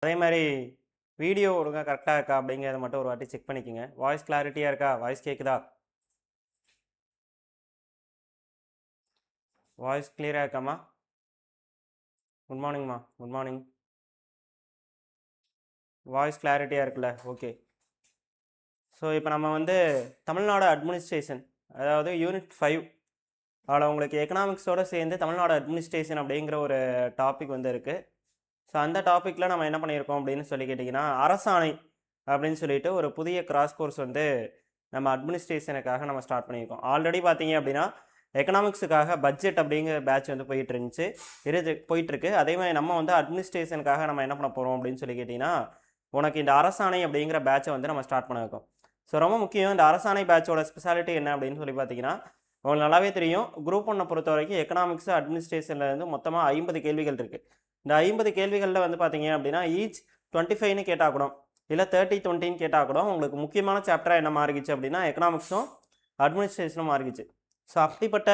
அதே மாதிரி வீடியோ ஒழுங்காக கரெக்டாக இருக்கா அப்படிங்கிறத மட்டும் ஒரு வாட்டி செக் பண்ணிக்கோங்க. வாய்ஸ் கிளாரிட்டியாக இருக்கா? வாய்ஸ் கேட்குதா? வாய்ஸ் கிளியராக இருக்காம்மா? குட் மார்னிங்மா. Good morning. வாய்ஸ் கிளாரிட்டியாக இருக்குல்ல? ஓகே. ஸோ இப்போ நம்ம வந்து தமிழ்நாடு அட்மினிஸ்ட்ரேஷன், அதாவது யூனிட் 5, அதில் உங்களுக்கு எக்கனாமிக்ஸோடு சேர்ந்து தமிழ்நாடு அட்மினிஸ்ட்ரேஷன் அப்படிங்கிற ஒரு டாபிக் வந்து இருக்குது. ஸோ அந்த டாப்பிக்கில் நம்ம என்ன பண்ணியிருக்கோம் அப்படின்னு சொல்லி கேட்டிங்கன்னா, அரசாணை அப்படின்னு சொல்லிட்டு ஒரு புதிய கிராஸ் கோர்ஸ் வந்து நம்ம அட்மினிஸ்ட்ரேஷனுக்காக நம்ம ஸ்டார்ட் பண்ணியிருக்கோம். ஆல்ரெடி பார்த்தீங்க அப்படின்னா எக்கனாமிக்ஸுக்காக பட்ஜெட் அப்படிங்கிற பேட்ச் வந்து போயிட்டுருக்கு. அதே மாதிரி நம்ம வந்து அட்மினிஸ்ட்ரேஷனுக்காக நம்ம என்ன பண்ண போகிறோம் அப்படின்னு சொல்லி கேட்டிங்கன்னா, உனக்கு இந்த அரசாணை அப்படிங்கிற பேட்சை வந்து நம்ம ஸ்டார்ட் பண்ணியிருக்கோம். ஸோ ரொம்ப முக்கியம், இந்த அரசாணை பேட்சோட ஸ்பெஷாலிட்டி என்ன அப்படின்னு சொல்லி பார்த்தீங்கன்னா, உங்களுக்கு நல்லாவே தெரியும், குரூப் 1 பொறுத்த வரைக்கும் எக்கனாமிக்ஸ் அட்மினிஸ்ட்ரேஷனில் வந்து மொத்தமாக 50 கேள்விகள் இருக்குது. இந்த 50 கேள்விகளில் வந்து பார்த்தீங்க அப்படின்னா ஈச் 25ன்னு கேட்டால் கூட, இல்லை 30-20ன்னு கேட்டால் கூட உங்களுக்கு முக்கியமான சாப்டராக என்ன மாறிடுச்சு அப்படின்னா எக்கனாமிக்ஸும் அட்மினிஸ்ட்ரேஷனும் மாறிடுச்சு. ஸோ அப்படிப்பட்ட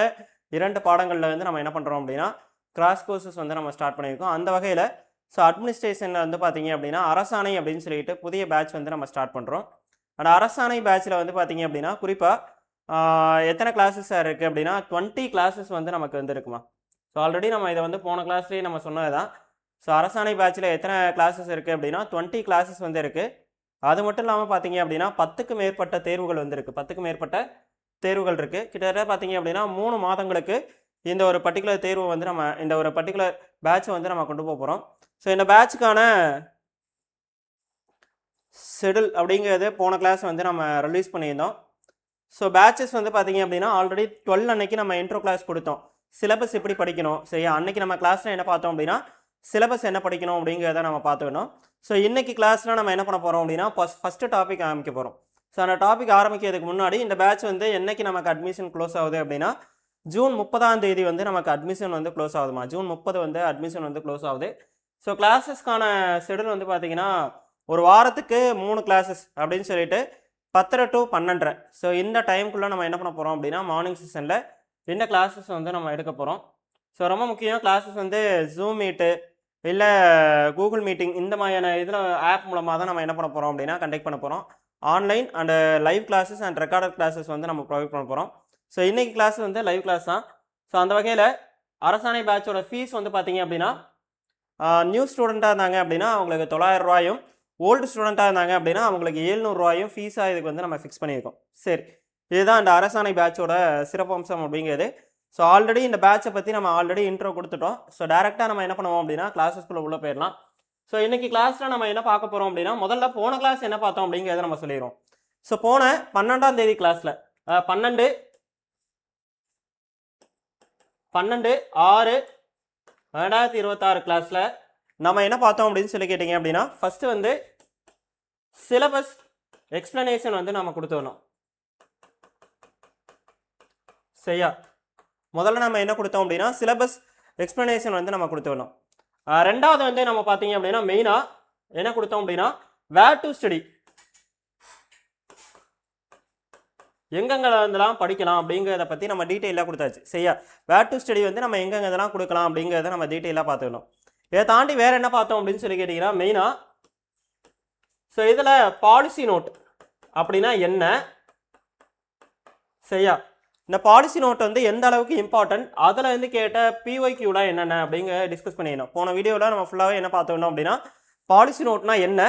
2 பாடங்களில் வந்து நம்ம என்ன பண்ணுறோம் அப்படின்னா கிராஸ் கோர்சஸ் வந்து நம்ம ஸ்டார்ட் பண்ணியிருக்கோம். அந்த வகையில் ஸோ அட்மினிஸ்ட்ரேஷனில் வந்து பார்த்தீங்க அப்படின்னா அரசாணை அப்படின்னு சொல்லிட்டு புதிய பேட்ச் வந்து நம்ம ஸ்டார்ட் பண்ணுறோம். அந்த அரசாணை பேட்சில் வந்து பார்த்தீங்க அப்படின்னா குறிப்பாக எத்தனை கிளாஸஸ் இருக்குது அப்படின்னா 20 கிளாஸஸ் வந்து நமக்கு வந்து இருக்குமா. ஸோ ஆல்ரெடி நம்ம இதை வந்து போன கிளாஸ்லேயே நம்ம சொன்னது தான். ஸோ அரசாணை பேட்சில் எத்தனை கிளாஸஸ் இருக்குது அப்படின்னா 20 கிளாஸஸ் வந்து இருக்குது. அது மட்டும் இல்லாமல் பார்த்தீங்க அப்படின்னா 10க்கு மேற்பட்ட தேர்வுகள் வந்து இருக்குது. 10க்கு மேற்பட்ட தேர்வுகள் இருக்குது. கிட்டத்தட்ட பார்த்தீங்க அப்படின்னா 3 மாதங்களுக்கு இந்த ஒரு பர்டிகுலர் தேர்வு வந்து நம்ம இந்த ஒரு பர்டிகுலர் பேட்சை வந்து நம்ம கொண்டு போக போகிறோம். ஸோ இந்த பேட்சுக்கான ஷெடியூல் அப்படிங்கிறது போன கிளாஸ் வந்து நம்ம ரிலீஸ் பண்ணியிருந்தோம். ஸோ பேட்சஸ் வந்து பார்த்தீங்க அப்படின்னா ஆல்ரெடி 12 அன்னைக்கு நம்ம இன்ட்ரோ கிளாஸ் கொடுத்தோம். சிலபஸ் எப்படி படிக்கணும், சரியா? அன்னைக்கு நம்ம கிளாஸில் என்ன பார்த்தோம் அப்படின்னா சிலபஸ் என்ன படிக்கணும் அப்படிங்கிறத நம்ம பார்த்துக்கணும். ஸோ இன்றைக்கி கிளாஸில் நம்ம என்ன பண்ண போகிறோம் அப்படின்னா ஃபஸ்ட்டு டாபிக் ஆரம்பிக்க போகிறோம். ஸோ அந்த டாபிக் ஆரம்பிக்கிறதுக்கு முன்னாடி இந்த பேட்ச் வந்து என்றைக்கு நமக்கு அட்மிஷன் க்ளோஸ் ஆகுது அப்படின்னா ஜூன் 30ஆம் தேதி வந்து நமக்கு அட்மிஷன் வந்து க்ளோஸ் ஆகுதுமா. ஜூன் 30 வந்து அட்மிஷன் வந்து க்ளோஸ் ஆகுது. ஸோ கிளாஸஸ்க்கான ஷெடியூல் வந்து பார்த்தீங்கன்னா ஒரு வாரத்துக்கு 3 கிளாஸஸ் அப்படின்னு சொல்லிட்டு 10 to 12. ஸோ இந்த டைமுக்குள்ளே நம்ம என்ன பண்ண போகிறோம் அப்படின்னா மார்னிங் செஷனில் இந்த கிளாஸஸ் வந்து நம்ம எடுக்க போகிறோம். ஸோ ரொம்ப முக்கியம், கிளாஸஸ் வந்து ஜூம் மீட்டு இல்லை கூகுள் மீட்டிங் இந்த மாதிரியான இதில் ஆப் மூலமாக தான் நம்ம என்ன பண்ண போகிறோம் அப்படின்னா கண்டக்ட் பண்ண போகிறோம். Online and live classes and recorded classes வந்து நம்ம ப்ரொவைட் பண்ண போகிறோம். ஸோ இன்றைக்கி கிளாஸ் வந்து லைவ் கிளாஸ் தான். ஸோ அந்த வகையில் அரசாணை பேட்சோட ஃபீஸ் வந்து பார்த்தீங்க அப்படின்னா நியூ ஸ்டூடெண்ட்டாக இருந்தாங்க அப்படின்னா அவங்களுக்கு 900 ரூபாயும், ஓல்டு ஸ்டூடெண்ட்டாக இருந்தாங்க அப்படின்னா அவங்களுக்கு 700 ரூபாயும் ஃபீஸாக இதுக்கு வந்து நம்ம ஃபிக்ஸ் பண்ணியிருக்கோம். சரி, இதுதான் இந்த அரசாணை பேட்சோட சிறப்பம்சம் அப்படிங்கிறது. ஸோ ஆல்ரெடி இந்த பேட்சை பற்றி நம்ம ஆல்ரெடி இன்ட்ரோ கொடுத்துட்டோம். ஸோ டேரெக்டாக நம்ம என்ன பண்ணுவோம் அப்படின்னா கிளாஸஸ்குள்ளே உள்ளே போயிடலாம். ஸோ இன்றைக்கி கிளாஸில் நம்ம என்ன பார்க்க போகிறோம் அப்படின்னா முதல்ல போன கிளாஸ் என்ன பார்த்தோம் அப்படிங்கிறத நம்ம சொல்லிடுவோம். ஸோ போன 12ஆம் தேதி கிளாஸில் 12/6/2026 கிளாஸில் நம்ம என்ன பார்த்தோம் அப்படின்னு சொல்லி கேட்டிங்க அப்படின்னா ஃபஸ்ட்டு வந்து சிலபஸ் எக்ஸ்பிளனேஷன் வந்து நம்ம கொடுத்துடணும். சரியா? முதல்ல நம்ம என்ன கொடுத்தோம் அப்படின்னா சிலபஸ் எக்ஸ்பிளனேஷன் வந்து நம்ம கொடுத்துடணும். ரெண்டாவது வந்து நம்ம பார்த்தீங்க அப்படின்னா மெயினாக என்ன கொடுத்தோம் அப்படின்னா வேர் டு ஸ்டடி, எங்கெங்கெல்லாம் படிக்கலாம் அப்படிங்கிறத பற்றி நம்ம டீட்டெயிலாக கொடுத்தாச்சு. சரியா? வேர் டு ஸ்டடி வந்து நம்ம எங்கெங்கெல்லாம் கொடுக்கலாம் அப்படிங்கிறத நம்ம டீட்டெயிலாக பார்த்துக்கணும். இதை தாண்டி வேறு என்ன பார்த்தோம் அப்படின்னு சொல்லி கேட்டிங்கன்னா மெயினாக ஸோ இதில் பாலிசி நோட் அப்படின்னா என்ன, சரியா? இந்த பாலிசி நோட் வந்து எந்த அளவுக்கு இம்பார்ட்டன்ட், அதில் வந்து கேட்ட பிஒய்க்யூலாம் என்னென்ன அப்படிங்கிற டிஸ்கஸ் பண்ணிடணும். போன வீடியோவில் நம்ம ஃபுல்லாகவே என்ன பார்த்தோம் அப்படின்னா பாலிசி நோட்னா என்ன,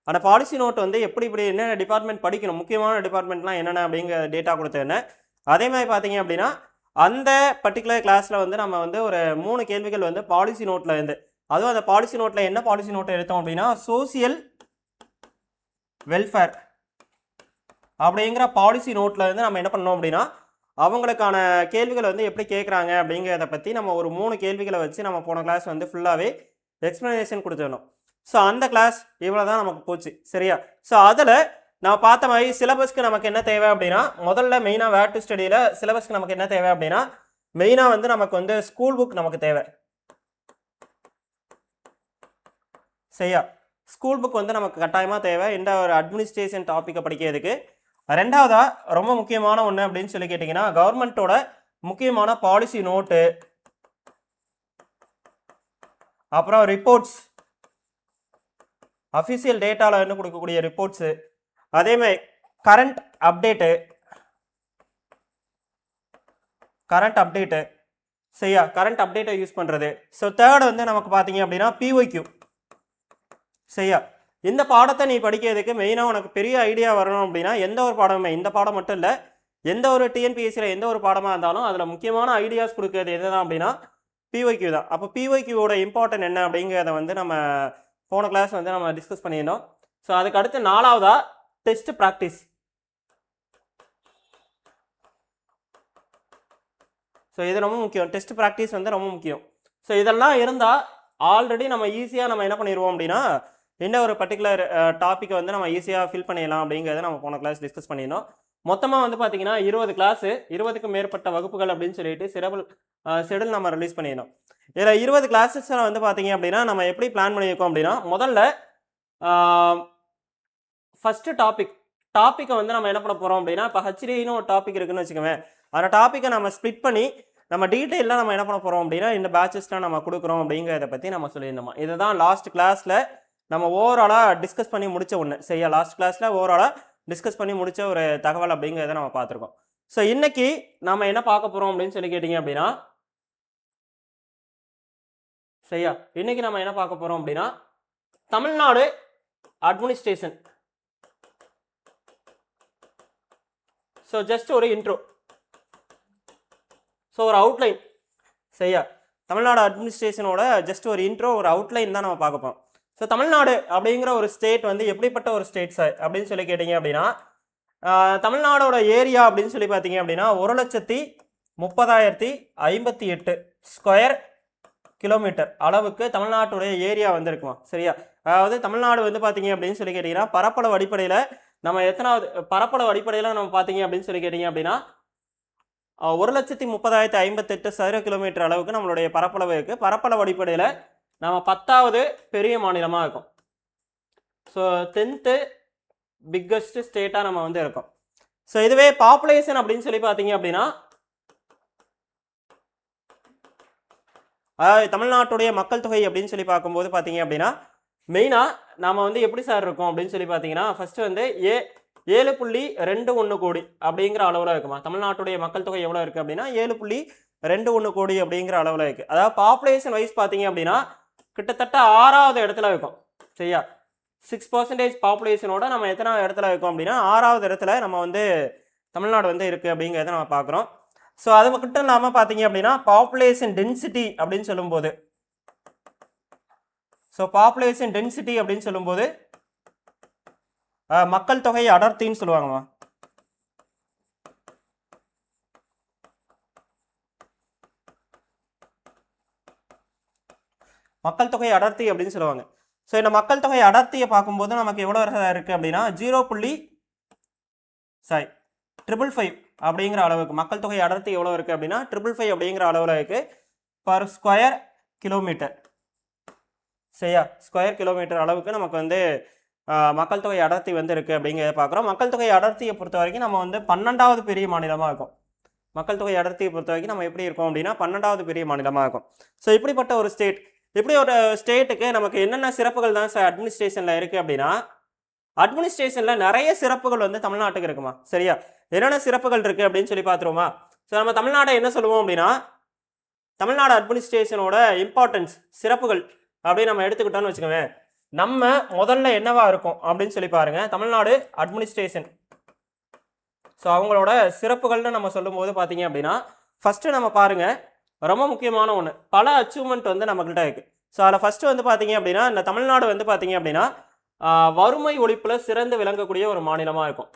அந்த பாலிசி நோட் வந்து எப்படி என்னென்ன டிபார்ட்மெண்ட் படிக்கணும், முக்கியமான டிபார்ட்மெண்ட்லாம் என்னென்ன அப்படிங்கிற டேட்டா கொடுத்தேன்னு. அதே மாதிரி பார்த்தீங்க அப்படின்னா அந்த பர்டிகுலர் கிளாஸில் வந்து நம்ம வந்து ஒரு 3 கேள்விகள் வந்து பாலிசி நோட்டில் இருந்து, அதுவும் அந்த பாலிசி நோட்டில் என்ன பாலிசி நோட்டை எடுத்தோம் அப்படின்னா சோசியல் வெல்ஃபேர் அப்படிங்கிற பாலிசி நோட்டில் இருந்து நம்ம என்ன பண்ணோம் அப்படின்னா அவங்களுக்கான கேள்விகளை வந்து எப்படி கேட்குறாங்க அப்படிங்கிறத பற்றி நம்ம ஒரு 3 கேள்விகளை வச்சு நம்ம போன கிளாஸ் வந்து ஃபுல்லாகவே எக்ஸ்ப்ளனேஷன் கொடுத்துடணும். ஸோ அந்த கிளாஸ் இவ்வளோ தான் நமக்கு போச்சு. சரியா? ஸோ அதில் நான் பார்த்த மாதிரி சிலபஸ்க்கு நமக்கு என்ன தேவை அப்படின்னா முதல்ல மெயினாக வேர் டு ஸ்டடியில் சிலபஸ்க்கு நமக்கு என்ன தேவை அப்படின்னா மெயினாக வந்து நமக்கு வந்து ஸ்கூல் புக் நமக்கு தேவை. சரியா? ஸ்கூல் புக் வந்து நமக்கு கட்டாயமாக தேவை இந்த ஒரு அட்மினிஸ்ட்ரேஷன் டாப்பிக்கை படிக்கிறதுக்கு. ரெண்டாவதா ரொம்ப முக்கியமான ஒன்று அப்படின்னு சொல்லி கேட்டிங்கன்னா கவர்மெண்ட்டோட முக்கியமான பாலிசி நோட்டு, அப்புறம் ரிப்போர்ட்ஸ், அஃபிஷியல் டேட்டாவில் வந்து கொடுக்கக்கூடிய ரிப்போர்ட்ஸு, அதேமாதிரி கரண்ட் அப்டேட்டு சரியா, கரண்ட் அப்டேட்டை யூஸ் பண்ணுறது. ஸோ தேர்ட் வந்து நமக்கு பார்த்தீங்க அப்படின்னா பிஒய்க்யூ சரியா. இந்த பாடத்தை நீ படிக்கிறதுக்கு மெயினாக உனக்கு பெரிய ஐடியா வரணும் அப்படின்னா எந்த ஒரு பாடமுமே, இந்த பாடம் மட்டும் இல்லை, எந்த ஒரு டிஎன்பிஎஸ்சியில் எந்த ஒரு பாடமாக இருந்தாலும் அதில் முக்கியமான ஐடியாஸ் கொடுக்குறது எதுதான் அப்படின்னா பிஒய்க்யூ தான். அப்போ பிஒய்க்யூவோட இம்பார்ட்டன்ட் என்ன அப்படிங்கிறத வந்து நம்ம போன கிளாஸ் வந்து நம்ம டிஸ்கஸ் பண்ணியிருந்தோம். ஸோ அதுக்கு அடுத்து 4வதா டெஸ்ட் ப்ராக்டிஸ். ஸோ இது ரொம்ப முக்கியம், டெஸ்ட் ப்ராக்டிஸ் வந்து ரொம்ப முக்கியம். ஸோ இதெல்லாம் இருந்தால் ஆல்ரெடி நம்ம ஈஸியாக நம்ம என்ன பண்ணிடுவோம் அப்படின்னா இந்த ஒரு பர்டிகுலர் டாப்பிக்கை வந்து நம்ம ஈஸியாக ஃபில் பண்ணிடலாம் அப்படிங்கிறத நம்ம போன கிளாஸ் டிஸ்கஸ் பண்ணியிருந்தோம். மொத்தமாக வந்து பார்த்தீங்கன்னா 20 கிளாஸு, 20க்கும் மேற்பட்ட வகுப்புகள் அப்படின்னு சொல்லிட்டு ஷெடியூல் நம்ம ரிலீஸ் பண்ணியிருந்தோம். இதில் 20 கிளாஸஸில் வந்து பார்த்தீங்க அப்படின்னா நம்ம எப்படி பிளான் பண்ணியிருக்கோம் அப்படின்னா முதல்ல ஃபஸ்ட்டு டாப்பிக்கை வந்து நம்ம என்ன பண்ண போகிறோம் அப்படின்னா இப்போ ஹெச்டின்னு ஒரு டாபிக் இருக்குன்னு வச்சுக்கோங்க. அந்த டாப்பிக்கை நம்ம ஸ்ப்ளிட் பண்ணி நம்ம டீட்டெயிலாக நம்ம என்ன பண்ண போகிறோம் அப்படின்னா இந்த பேட்சஸ்லாம் நம்ம கொடுக்குறோம் அப்படிங்கிறத பற்றி நம்ம சொல்லியிருந்தோம். இதுதான் லாஸ்ட் கிளாஸில் நம்ம ஓவராலாக டிஸ்கஸ் பண்ணி முடித்த ஒன்று சரியா. லாஸ்ட் கிளாஸில் ஓவராலாக டிஸ்கஸ் பண்ணி முடித்த ஒரு தகவல் அப்படிங்கிறத நம்ம பார்த்துருக்கோம். ஸோ இன்றைக்கி நம்ம என்ன பார்க்க போகிறோம் அப்படின்னு சொல்லி கேட்டிங்க அப்படின்னா சரியா, இன்றைக்கி நம்ம என்ன பார்க்க போகிறோம் அப்படின்னா தமிழ்நாடு அட்மினிஸ்ட்ரேஷன். ஸோ ஜஸ்ட் ஒரு இன்ட்ரோ, ஸோ ஒரு அவுட்லைன் சரியா. தமிழ்நாடு அட்மினிஸ்ட்ரேஷனோட ஜஸ்ட் ஒரு இன்ட்ரோ, ஒரு அவுட்லைன் தான் நம்ம பார்க்க போகிறோம். ஸோ தமிழ்நாடு அப்படிங்கிற ஒரு ஸ்டேட் வந்து எப்படிப்பட்ட ஒரு ஸ்டேட் சார் அப்படின்னு சொல்லி கேட்டிங்க அப்படின்னா தமிழ்நாடோட ஏரியா அப்படின்னு சொல்லி பார்த்தீங்க அப்படின்னா 1,30,058 ஸ்கொயர் கிலோமீட்டர் அளவுக்கு தமிழ்நாட்டுடைய ஏரியா வந்து இருக்குமா சரியா. அதாவது தமிழ்நாடு வந்து பார்த்தீங்க அப்படின்னு சொல்லி கேட்டிங்கன்னா பரப்பளவு அடிப்படையில் நம்ம எத்தனாவது பரப்பளவு அடிப்படையில் நம்ம பார்த்தீங்க அப்படின்னு சொல்லி கேட்டிங்க அப்படின்னா 1,30,058 சதுர கிலோமீட்டர் அளவுக்கு நம்மளுடைய பரப்பளவு இருக்குது. பரப்பளவு அடிப்படையில் நம்ம 10வது பெரிய மாநிலமாக இருக்கும். ஸோ 10th பிக்கஸ்ட் ஸ்டேட்டாக நம்ம வந்து இருக்கோம். ஸோ இதுவே பாப்புலேஷன் அப்படின்னு சொல்லி பார்த்தீங்க அப்படின்னா அதாவது தமிழ்நாட்டுடைய மக்கள் தொகை அப்படின்னு சொல்லி பார்க்கும்போது பார்த்தீங்க அப்படின்னா மெயினாக நாம் வந்து எப்படி சார் இருக்கும் அப்படின்னு சொல்லி பார்த்தீங்கன்னா ஃபஸ்ட்டு வந்து 7.21 கோடி அப்படிங்கிற அளவில் இருக்குமா. தமிழ்நாட்டுடைய மக்கள் தொகை எவ்வளோ இருக்குது அப்படின்னா 7.21 கோடி அப்படிங்கிற அளவில் இருக்குது. அதாவது பாப்புலேஷன் வைஸ் பார்த்தீங்க அப்படின்னா கிட்டத்தட்ட 6வது இடத்துல இருக்கும் சரியா. 6% பாப்புலேஷனோட நம்ம எத்தனாவது இடத்துல இருக்கோம் அப்படின்னா 6வது இடத்துல நம்ம வந்து தமிழ்நாடு வந்து இருக்குது அப்படிங்கிறத நம்ம பார்க்குறோம். ஸோ அது மட்டும் இல்லாமல் பார்த்தீங்க அப்படின்னா பாப்புலேஷன் டென்சிட்டி அப்படின்னு சொல்லும்போது மக்கள் தொகை அடர்த்தின்னு சொல்லுவாங்கம்மா. மக்கள் தொகை அடர்த்தி அப்படின்னு சொல்லுவாங்க. ஸோ இந்த மக்கள் தொகை அடர்த்தியை பார்க்கும்போது நமக்கு எவ்வளோ இருக்குது அப்படின்னா 0.555 அப்படிங்கிற அளவுக்கு மக்கள் தொகை அடர்த்தி எவ்வளோ இருக்குது அப்படின்னா 555 அப்படிங்கிற அளவில் இருக்குது பர் ஸ்கொயர் கிலோமீட்டர் சரியா. ஸ்கொயர் கிலோமீட்டர் அளவுக்கு நமக்கு வந்து மக்கள் தொகை அடர்த்தி வந்து இருக்குது அப்படிங்கிறத பார்க்குறோம். மக்கள் தொகை அடர்த்தியை பொறுத்த வரைக்கும் நம்ம வந்து 12வது பெரிய மாநிலமாக இருக்கும். மக்கள் தொகை அடர்த்தியை பொறுத்த வரைக்கும் நம்ம எப்படி இருக்கோம் அப்படின்னா 12வது பெரிய மாநிலமாக இருக்கும். ஸோ இப்படிப்பட்ட ஒரு ஸ்டேட், இப்படி ஒரு ஸ்டேட்டுக்கு நமக்கு என்னென்ன சிறப்புகள் தான் சார் அட்மினிஸ்ட்ரேஷனில் இருக்குது அப்படின்னா அட்மினிஸ்ட்ரேஷனில் நிறைய சிறப்புகள் வந்து தமிழ்நாட்டுக்கு இருக்குமா சரியா. என்னென்ன சிறப்புகள் இருக்குது அப்படின்னு சொல்லி பார்த்துருவோமா. ஸோ நம்ம தமிழ்நாட்டை என்ன சொல்லுவோம் அப்படின்னா தமிழ்நாடு அட்மினிஸ்ட்ரேஷனோட இம்பார்ட்டன்ஸ் சிறப்புகள் அப்படின்னு நம்ம எடுத்துக்கிட்டோம்னு வச்சுக்கோங்க. நம்ம முதல்ல என்னவா இருக்கும் அப்படின்னு சொல்லி பாருங்கள் தமிழ்நாடு அட்மினிஸ்ட்ரேஷன். ஸோ அவங்களோட சிறப்புகள்னு நம்ம சொல்லும்போது பார்த்தீங்க அப்படின்னா ஃபஸ்ட்டு நம்ம பாருங்கள் ரொம்ப முக்கியமான ஒன்று, பல அச்சீவ்மெண்ட் வந்து நம்மக்கிட்ட இருக்குது. ஸோ அதில் ஃபஸ்ட்டு வந்து பார்த்தீங்க அப்படின்னா இந்த தமிழ்நாடு வந்து பார்த்தீங்க அப்படின்னா வறுமை ஒழிப்பில் சிறந்து விளங்கக்கூடிய ஒரு மாநிலமாக இருக்கும்.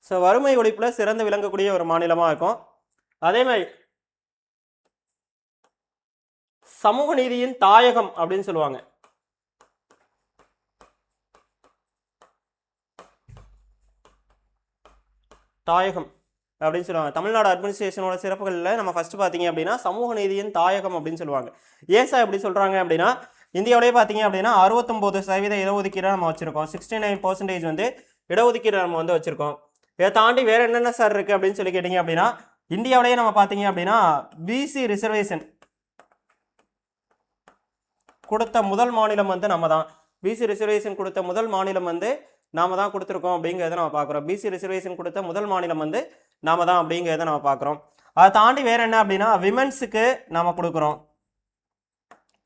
ஸோ வறுமை ஒழிப்பில் சிறந்து விளங்கக்கூடிய ஒரு மாநிலமாக இருக்கும். அதே மாதிரி சமூக நீதியின் தாயகம் அப்படின்னு சொல்லுவாங்க. தாயகம் அப்படின்னு சொல்லுவாங்க. தமிழ்நாடு அட்மினிஸ்ட்ரேஷனோட சிறப்புகளில் நம்ம ஃபஸ்ட்டு பார்த்தீங்க அப்படின்னா சமூக நீதியின் தாயகம் அப்படின்னு சொல்லுவாங்க. ஏன் சார் எப்படி சொல்கிறாங்க அப்படின்னா இந்தியாவிலேயே பார்த்தீங்க அப்படின்னா 69% இடஒதுக்கீடு நம்ம வச்சுருக்கோம். 69% வந்து இடஒதுக்கீடு நம்ம வந்து வச்சுருக்கோம். இதை தாண்டி வேறு என்னென்ன சார் இருக்குது அப்படின்னு சொல்லி கேட்டிங்க அப்படின்னா இந்தியாவிலேயே நம்ம பார்த்தீங்க அப்படின்னா பிசி ரிசர்வேஷன் கொடுத்த முதல் மாநிலம் வந்து நம்ம தான். பிசி ரிசர்வேஷன் கொடுத்த முதல் மாநிலம் வந்து நாம தான் கொடுத்துருக்கோம் அப்படிங்கிறத நம்ம பார்க்குறோம். பிசி ரிசர்வேஷன் கொடுத்த முதல் மாநிலம் வந்து நாம தான் அப்படிங்கிறத நம்ம பார்க்குறோம். அதை தாண்டி வேற என்ன அப்படின்னா விமென்ஸுக்கு நம்ம கொடுக்குறோம்.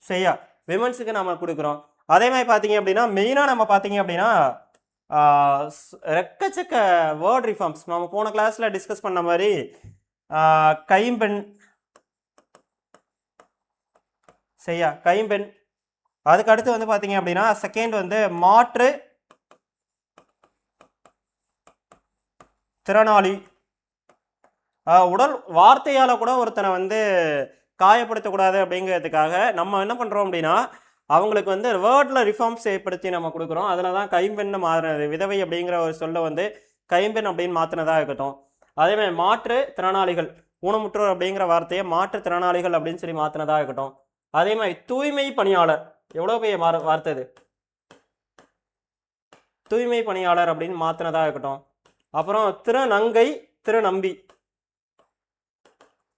சரியா, விமென்ஸுக்கு நம்ம கொடுக்குறோம். அதே மாதிரி பார்த்தீங்க அப்படின்னா மெயினாக நம்ம பார்த்தீங்க அப்படின்னா எக்கச்சக்க வேர்ட் ரிஃபார்ம்ஸ் நம்ம போன கிளாஸில் டிஸ்கஸ் பண்ண மாதிரி கைம்பெண், சரியா, கைம்பெண். அதுக்கு அடுத்து வந்து பார்த்தீங்க அப்படின்னா செகண்ட் வந்து மாற்று திறனாளி. உடல் வார்த்தையால் கூட ஒருத்தனை வந்து காயப்படுத்தக்கூடாது அப்படிங்கிறதுக்காக நம்ம என்ன பண்ணுறோம் அப்படின்னா அவங்களுக்கு வந்து வேர்டில் ரிஃபார்ம்ஸ் ஏற்படுத்தி நம்ம கொடுக்குறோம். அதில் தான் கைம்பெண்ணை மாறினது. விதவை அப்படிங்கிற ஒரு சொல்ல வந்து கைம்பெண் அப்படின்னு மாற்றினதாக இருக்கட்டும். அதேமாதிரி மாற்று திறனாளிகள், ஊனமுற்றோர் அப்படிங்கிற வார்த்தையை மாற்று திறனாளிகள் அப்படின்னு சொல்லி மாற்றினதாக இருக்கட்டும். அதே மாதிரி தூய்மை பணியாளர், எவ்வளோ பெரிய வார்த்தை இது, தூய்மை பணியாளர் அப்படின்னு மாற்றினதாக இருக்கட்டும். அப்புறம் திருநங்கை, திருநம்பி,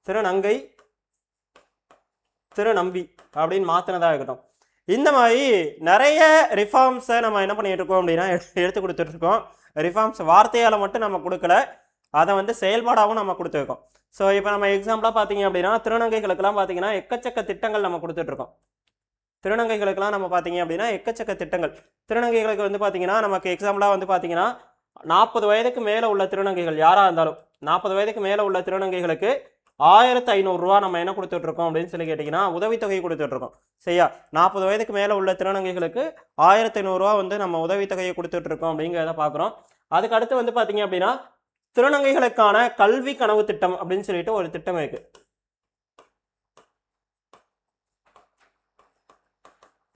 திருநங்கை, திருநம்பி அப்படின்னு மாற்றினதாக இருக்கட்டும். இந்த மாதிரி நிறைய ரிஃபார்ம்ஸை நம்ம என்ன பண்ணிட்டு இருக்கோம் அப்படின்னா எடுத்து கொடுத்துட்டு இருக்கோம். ரிஃபார்ம்ஸ் வார்த்தையால் மட்டும் நம்ம கொடுக்கல, அதை வந்து செயல்பாடாகவும் நம்ம கொடுத்துருக்கோம். ஸோ இப்போ நம்ம எக்ஸாம்பிளாக பார்த்தீங்க அப்படின்னா திருநங்கைகளுக்கெல்லாம் பார்த்தீங்கன்னா எக்கச்சக்க திட்டங்கள் நம்ம கொடுத்துட்ருக்கோம். திருநங்கைகளுக்கெல்லாம் நம்ம பார்த்தீங்க அப்படின்னா எக்கச்சக்க திட்டங்கள். திருநங்கைகளுக்கு வந்து பார்த்தீங்கன்னா நமக்கு எக்ஸாம்பிளாக வந்து பார்த்தீங்கன்னா 40 வயதுக்கு மேலே உள்ள திருநங்கைகள் யாராக இருந்தாலும் 40 வயதுக்கு மேலே உள்ள திருநங்கைகளுக்கு 1500 ரூபா நம்ம என்ன கொடுத்துட்ருக்கோம் அப்படின்னு சொல்லி கேட்டிங்கன்னா உதவித்தொகை கொடுத்துட்ருக்கோம். சரியா, 40 வயதுக்கு மேலே உள்ள திருநங்கைகளுக்கு 1500 ரூபா வந்து நம்ம உதவித்தொகையை கொடுத்துட்ருக்கோம் அப்படிங்கிறத பார்க்குறோம். அதுக்கு அடுத்து வந்து பார்த்தீங்க அப்படின்னா திருநங்கைகளுக்கான கல்வி கனவு திட்டம் அப்படின்னு சொல்லிட்டு ஒரு திட்டம் இருக்கு.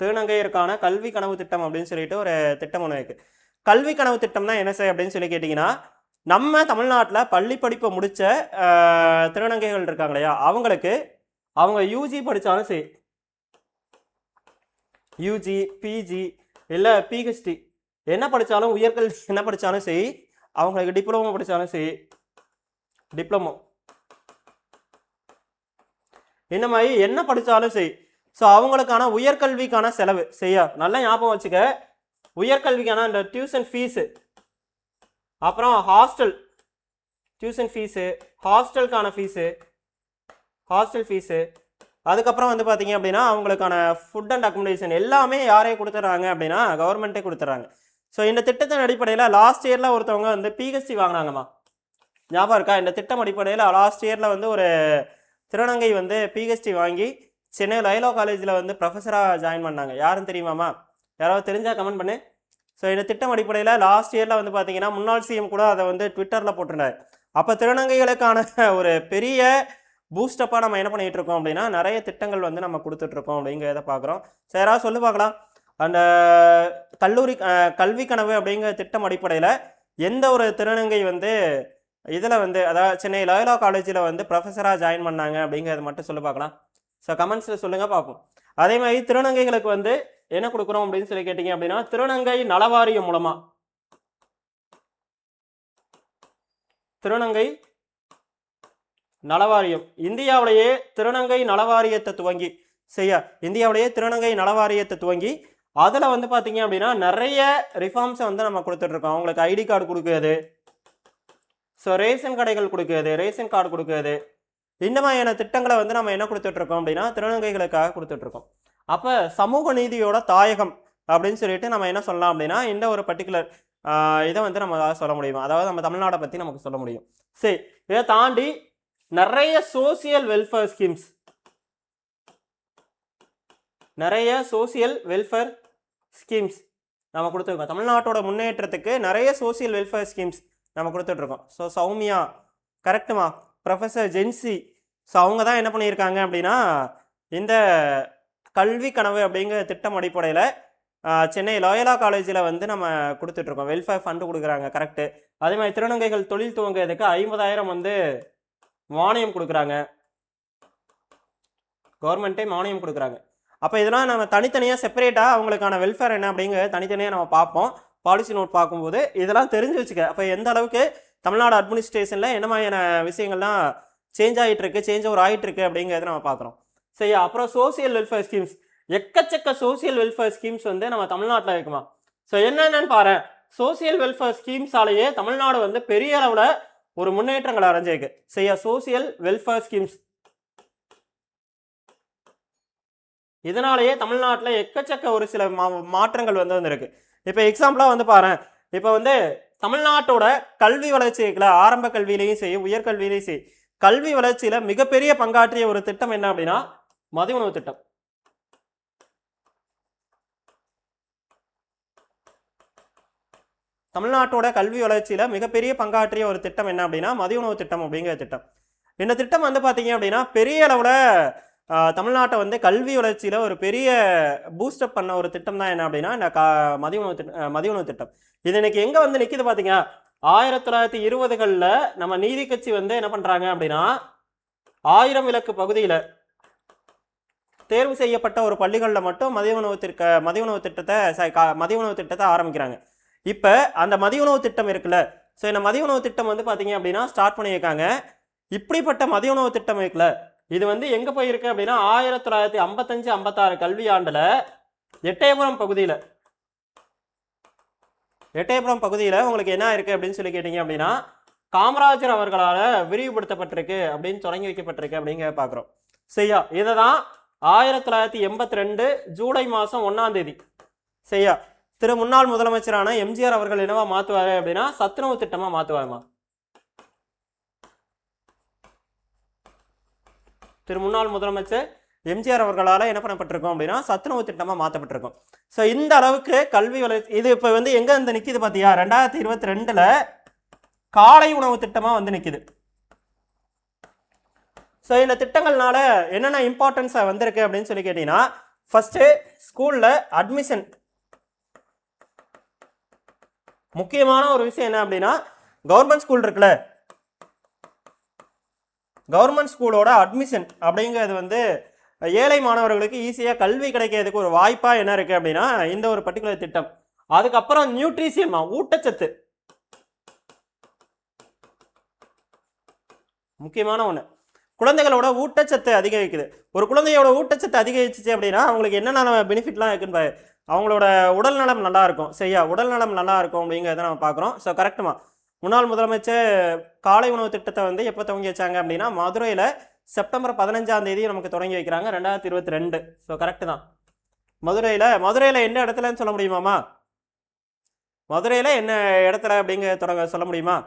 திருநங்கையருக்கான கல்வி கனவு திட்டம் அப்படின்னு சொல்லிட்டு ஒரு திட்டம் ஒன்று இருக்கு. கல்வி கனவு திட்டம்னா என்ன சார் அப்படின்னு சொல்லி கேட்டிங்கன்னா நம்ம தமிழ்நாட்டில் பள்ளி படிப்பை முடித்த திருநங்கைகள் இருக்காங்க இல்லையா, அவங்களுக்கு அவங்க யூஜி படித்தாலும் சரி, யூஜி, பிஜி இல்லை பிஹெச்டி என்ன படித்தாலும், உயர்கல்வி என்ன படித்தாலும் சரி, அவங்களுக்கு டிப்ளமோ படித்தாலும் சரி, டிப்ளமோ இந்த மாதிரி என்ன படித்தாலும் சரி, ஸோ அவங்களுக்கான உயர்கல்விக்கான செலவு, சரியா, நல்லா ஞாபகம் வச்சுக்க. உயர்கல்விக்கான இந்த டியூஷன் ஃபீஸு, அப்புறம் ஹாஸ்டல் டியூஷன் ஃபீஸு, ஹாஸ்டலுக்கான ஃபீஸு, ஹாஸ்டல் ஃபீஸு, அதுக்கப்புறம் வந்து பார்த்தீங்க அப்படின்னா அவங்களுக்கான ஃபுட் அண்ட் அக்கமடேஷன் எல்லாமே யாரே கொடுத்துட்றாங்க அப்படின்னா கவர்மெண்ட்டே கொடுத்துட்றாங்க. ஸோ இந்த திட்டத்தின் அடிப்படையில் லாஸ்ட் இயரில் ஒருத்தவங்க வந்து பிஹெச்டி வாங்கினாங்கம்மா, ஞாபகம் இருக்கா? இந்த திட்டம் அடிப்படையில் லாஸ்ட் இயரில் வந்து ஒரு திருநங்கை வந்து பிஹெச்டி வாங்கி சென்னை லயோலா காலேஜில் வந்து ப்ரொஃபஸராக ஜாயின் பண்ணாங்க. யாரும் தெரியுமாம்மா? யாராவது தெரிஞ்சால் கமெண்ட் பண்ணு. ஸோ இந்த திட்டம் அடிப்படையில் லாஸ்ட் இயரில் வந்து பார்த்தீங்கன்னா முன்னாள் சிஎம் கூட அதை வந்து ட்விட்டரில் போட்டிருந்தாரு. அப்போ திருநங்கைகளுக்கான ஒரு பெரிய பூஸ்டப்பாக நம்ம என்ன பண்ணிகிட்டு இருக்கோம் அப்படின்னா நிறைய திட்டங்கள் வந்து நம்ம கொடுத்துட்ருக்கோம் அப்படிங்கிறத பார்க்குறோம். ஸோ யாராவது சொல்லி பார்க்கலாம், அந்த கல்வி கனவு அப்படிங்கிற திட்டம் அடிப்படையில் எந்த ஒரு திருநங்கை வந்து இதில் வந்து அதாவது சென்னை லயோலா காலேஜில் வந்து ப்ரொஃபஸராக ஜாயின் பண்ணாங்க அப்படிங்கிறத மட்டும் சொல்லி பார்க்கலாம். ஸோ கமெண்ட்ஸில் சொல்லுங்கள் பார்ப்போம். அதே மாதிரி திருநங்கைகளுக்கு வந்து என்ன கொடுக்குறோம் அப்படின்னு சொல்லி கேட்டிங்க அப்படின்னா திருநங்கை நலவாரியம் மூலமாக, திருநங்கை நலவாரியம் இந்தியாவிலேயே திருநங்கை நலவாரியத்தை துவங்கி, சரியா, இந்தியாவிலேயே திருநங்கை நலவாரியத்தை துவங்கி அதில் வந்து பார்த்தீங்க அப்படின்னா நிறைய ரிஃபார்ம்ஸை வந்து நம்ம கொடுத்துட்ருக்கோம். அவங்களுக்கு ஐடி கார்டு கொடுக்குறது, ஸோ ரேஷன் கடைகள் கொடுக்குறது, ரேஷன் கார்டு கொடுக்குறது, இந்த மாதிரியான திட்டங்களை வந்து நம்ம என்ன கொடுத்துட்ருக்கோம் அப்படின்னா திருநங்கைகளுக்காக கொடுத்துட்ருக்கோம். அப்போ சமூக நீதியோட தாயகம் அப்படின்னு சொல்லிட்டு நம்ம என்ன சொல்லலாம் அப்படின்னா இந்த ஒரு பர்டிகுலர் இதை வந்து நம்ம சொல்ல முடியும். அதாவது நம்ம தமிழ்நாடை பற்றி நமக்கு சொல்ல முடியும். சரி, இதை தாண்டி நிறைய சோசியல் வெல்ஃபேர் ஸ்கீம்ஸ், நிறைய சோசியல் வெல்ஃபேர் ஸ்கீம்ஸ் நம்ம கொடுத்துருக்கோம். தமிழ்நாட்டோட முன்னேற்றத்துக்கு நிறைய சோசியல் வெல்ஃபேர் ஸ்கீம்ஸ் நம்ம கொடுத்துட்ருக்கோம். ஸோ சௌமியா கரெக்டுமா, ப்ரொஃபஸர் ஜென்சி, ஸோ அவங்க தான் என்ன பண்ணியிருக்காங்க அப்படின்னா இந்த கல்வி கனவு அப்படிங்கிற திட்டம் அடிப்படையில் சென்னை லயோலா காலேஜில் வந்து நம்ம கொடுத்துட்ருக்கோம். வெல்ஃபேர் ஃபண்டு கொடுக்குறாங்க, கரெக்டு. அதே மாதிரி திருநங்கைகள் தொழில் துவங்குறதுக்கு 50,000 வந்து மானியம் கொடுக்குறாங்க, கவர்மெண்ட்டே மானியம் கொடுக்குறாங்க. அப்போ இதெல்லாம் நம்ம தனித்தனியாக செப்பரேட்டாக அவங்களுக்கான வெல்ஃபேர் என்ன அப்படிங்கிறத தனித்தனியாக நம்ம பார்ப்போம். பாலிசி நோட் பார்க்கும்போது இதெல்லாம் தெரிஞ்சு வச்சுக்க. அப்போ எந்த அளவுக்கு தமிழ்நாடு அட்மினிஸ்ட்ரேஷனில் என்ன மாதிரியான விஷயங்கள்லாம் சேஞ்ச் ஆகிட்டு இருக்கு, சேஞ்ச் ஓவர் ஆகிட்டு இருக்கு அப்படிங்கிறத நம்ம பார்க்குறோம். சரி, அப்புறம் சோசியல் வெல்ஃபேர் ஸ்கீம்ஸ் எக்கச்சக்க சோசியல் வெல்ஃபேர் ஸ்கீம்ஸ் வந்து நம்ம தமிழ்நாட்டில் இருக்குமா. ஸோ என்னென்னு பாரு, சோசியல் வெல்ஃபேர் ஸ்கீம்ஸாலேயே தமிழ்நாடு வந்து பெரிய அளவில் ஒரு முன்னேற்றங்களை அடைஞ்சிருக்கு. சரியா, சோசியல் வெல்ஃபேர் ஸ்கீம்ஸ் இதனாலேயே தமிழ்நாட்டில் எக்கச்சக்க ஒரு சில மாற்றங்கள் வந்து வந்திருக்கு. இப்போ எக்ஸாம்பிளாக வந்து பாரு, இப்போ வந்து தமிழ்நாட்டோட கல்வி வளர்ச்சி இருக்குல்ல, ஆரம்ப கல்வியிலையும் சரி உயர்கல்வியிலையும் சரி, கல்வி வளர்ச்சியில மிகப்பெரிய பங்காற்றிய ஒரு திட்டம் என்ன அப்படின்னா மதிய உணவு திட்டம். தமிழ்நாட்டோட கல்வி வளர்ச்சியில மிகப்பெரிய பங்காற்றிய ஒரு திட்டம் என்ன அப்படின்னா மதிய உணவு திட்டம் அப்படிங்கிற திட்டம். இந்த திட்டம் வந்து பார்த்தீங்க அப்படின்னா பெரிய அளவில் தமிழ்நாட்டை வந்து கல்வி வளர்ச்சியில் ஒரு பெரிய பூஸ்டப் பண்ண ஒரு திட்டம் தான் என்ன அப்படின்னா இந்த மதிய உணவு திட்டம். இது இன்னைக்கு எங்கே வந்து நிற்கிது பார்த்தீங்க, 1920களில் நம்ம நீதி கட்சி வந்து என்ன பண்ணுறாங்க அப்படின்னா 1000 விளக்கு பகுதியில் தேர்வு செய்யப்பட்ட ஒரு பள்ளிகளில் மட்டும் மதிய உணவு திட்டத்தை ஆரம்பிக்கிறாங்க. இப்போ அந்த மதிய உணவு திட்டம் இருக்குல்ல, ஸோ இந்த மதிய உணவு திட்டம் வந்து பார்த்தீங்க அப்படின்னா ஸ்டார்ட் பண்ணியிருக்காங்க. இப்படிப்பட்ட மதிய உணவு திட்டம் இருக்குல்ல, இது வந்து எங்கே போயிருக்கு அப்படின்னா 1955-56 கல்வியாண்டில் எட்டயபுரம் பகுதியில் உங்களுக்கு என்ன இருக்குது அப்படின்னு சொல்லி கேட்டிங்க அப்படின்னா காமராஜர் அவர்களால் விரிவுபடுத்தப்பட்டிருக்கு அப்படின்னு தொடங்கி வைக்கப்பட்டிருக்கு அப்படிங்கிற பார்க்குறோம். சரியா, இதை தான் 1982 ஜூலை மாதம் 1ஆம் தேதி சரியா முன்னாள் முதலமைச்சரான எம்ஜிஆர் அவர்கள் என்னவா மாற்றுவாரு அப்படின்னா சத்துணவு திட்டமாக மாற்றுவாருமா. முன்னாள் முதலமைச்சர் எம்ஜிஆர் அவர்களால் என்ன பண்ணப்பட்டிருக்கும் அப்படின்னா சத்துணவு திட்டமாக மாற்றப்பட்டிருக்கும். ஸோ இந்த அளவுக்கு கல்வி வளர்ச்சி இது இப்போ வந்து எங்கே வந்து நிற்கிது பார்த்தியா, 2022 காலை உணவு திட்டமாக வந்து நிற்கிது. ஸோ இந்த திட்டங்கள்னால என்னென்ன இம்பார்ட்டன்ஸாக வந்திருக்கு அப்படின்னு சொல்லி கேட்டிங்கன்னா ஃபஸ்ட்டு ஸ்கூலில் அட்மிஷன். முக்கியமான ஒரு விஷயம் என்ன அப்படின்னா கவர்மெண்ட் ஸ்கூல் இருக்குல்ல, கவர்மெண்ட் ஸ்கூலோட அட்மிஷன் அப்படிங்கிறது வந்து ஏழை மாணவர்களுக்கு ஈஸியாக கல்வி கிடைக்கிறதுக்கு ஒரு வாய்ப்பாக என்ன இருக்குது அப்படின்னா இந்த ஒரு பர்டிகுலர் திட்டம். அதுக்கப்புறம் நியூட்ரிஷியன் ஊட்டச்சத்து முக்கியமான ஒன்று. குழந்தைகளோட ஊட்டச்சத்து அதிகரிக்குது. ஒரு குழந்தையோட ஊட்டச்சத்து அதிகரிச்சிச்சு அப்படின்னா அவங்களுக்கு என்னென்ன பெனிஃபிட்லாம் இருக்குன்னு அவங்களோட உடல் நலம் நல்லா இருக்கும். சரியா, உடல் நலம் நல்லா இருக்கும் அப்படிங்கிறத நம்ம பார்க்குறோம். ஸோ கரெக்டுமா, முன்னாள் முதலமைச்சர் காலை உணவு திட்டத்தை வந்து எப்போ துவங்கி வச்சாங்க அப்படின்னா மதுரையில் செப்டம்பர் 15ஆம் தேதி நமக்கு தொடங்கி வைக்கிறாங்க 2022. ஸோ கரெக்டு தான். மதுரையில் என்ன இடத்துலன்னு சொல்ல முடியுமாமா, மதுரையில் என்ன இடத்துல அப்படிங்கிற சொல்ல முடியுமா,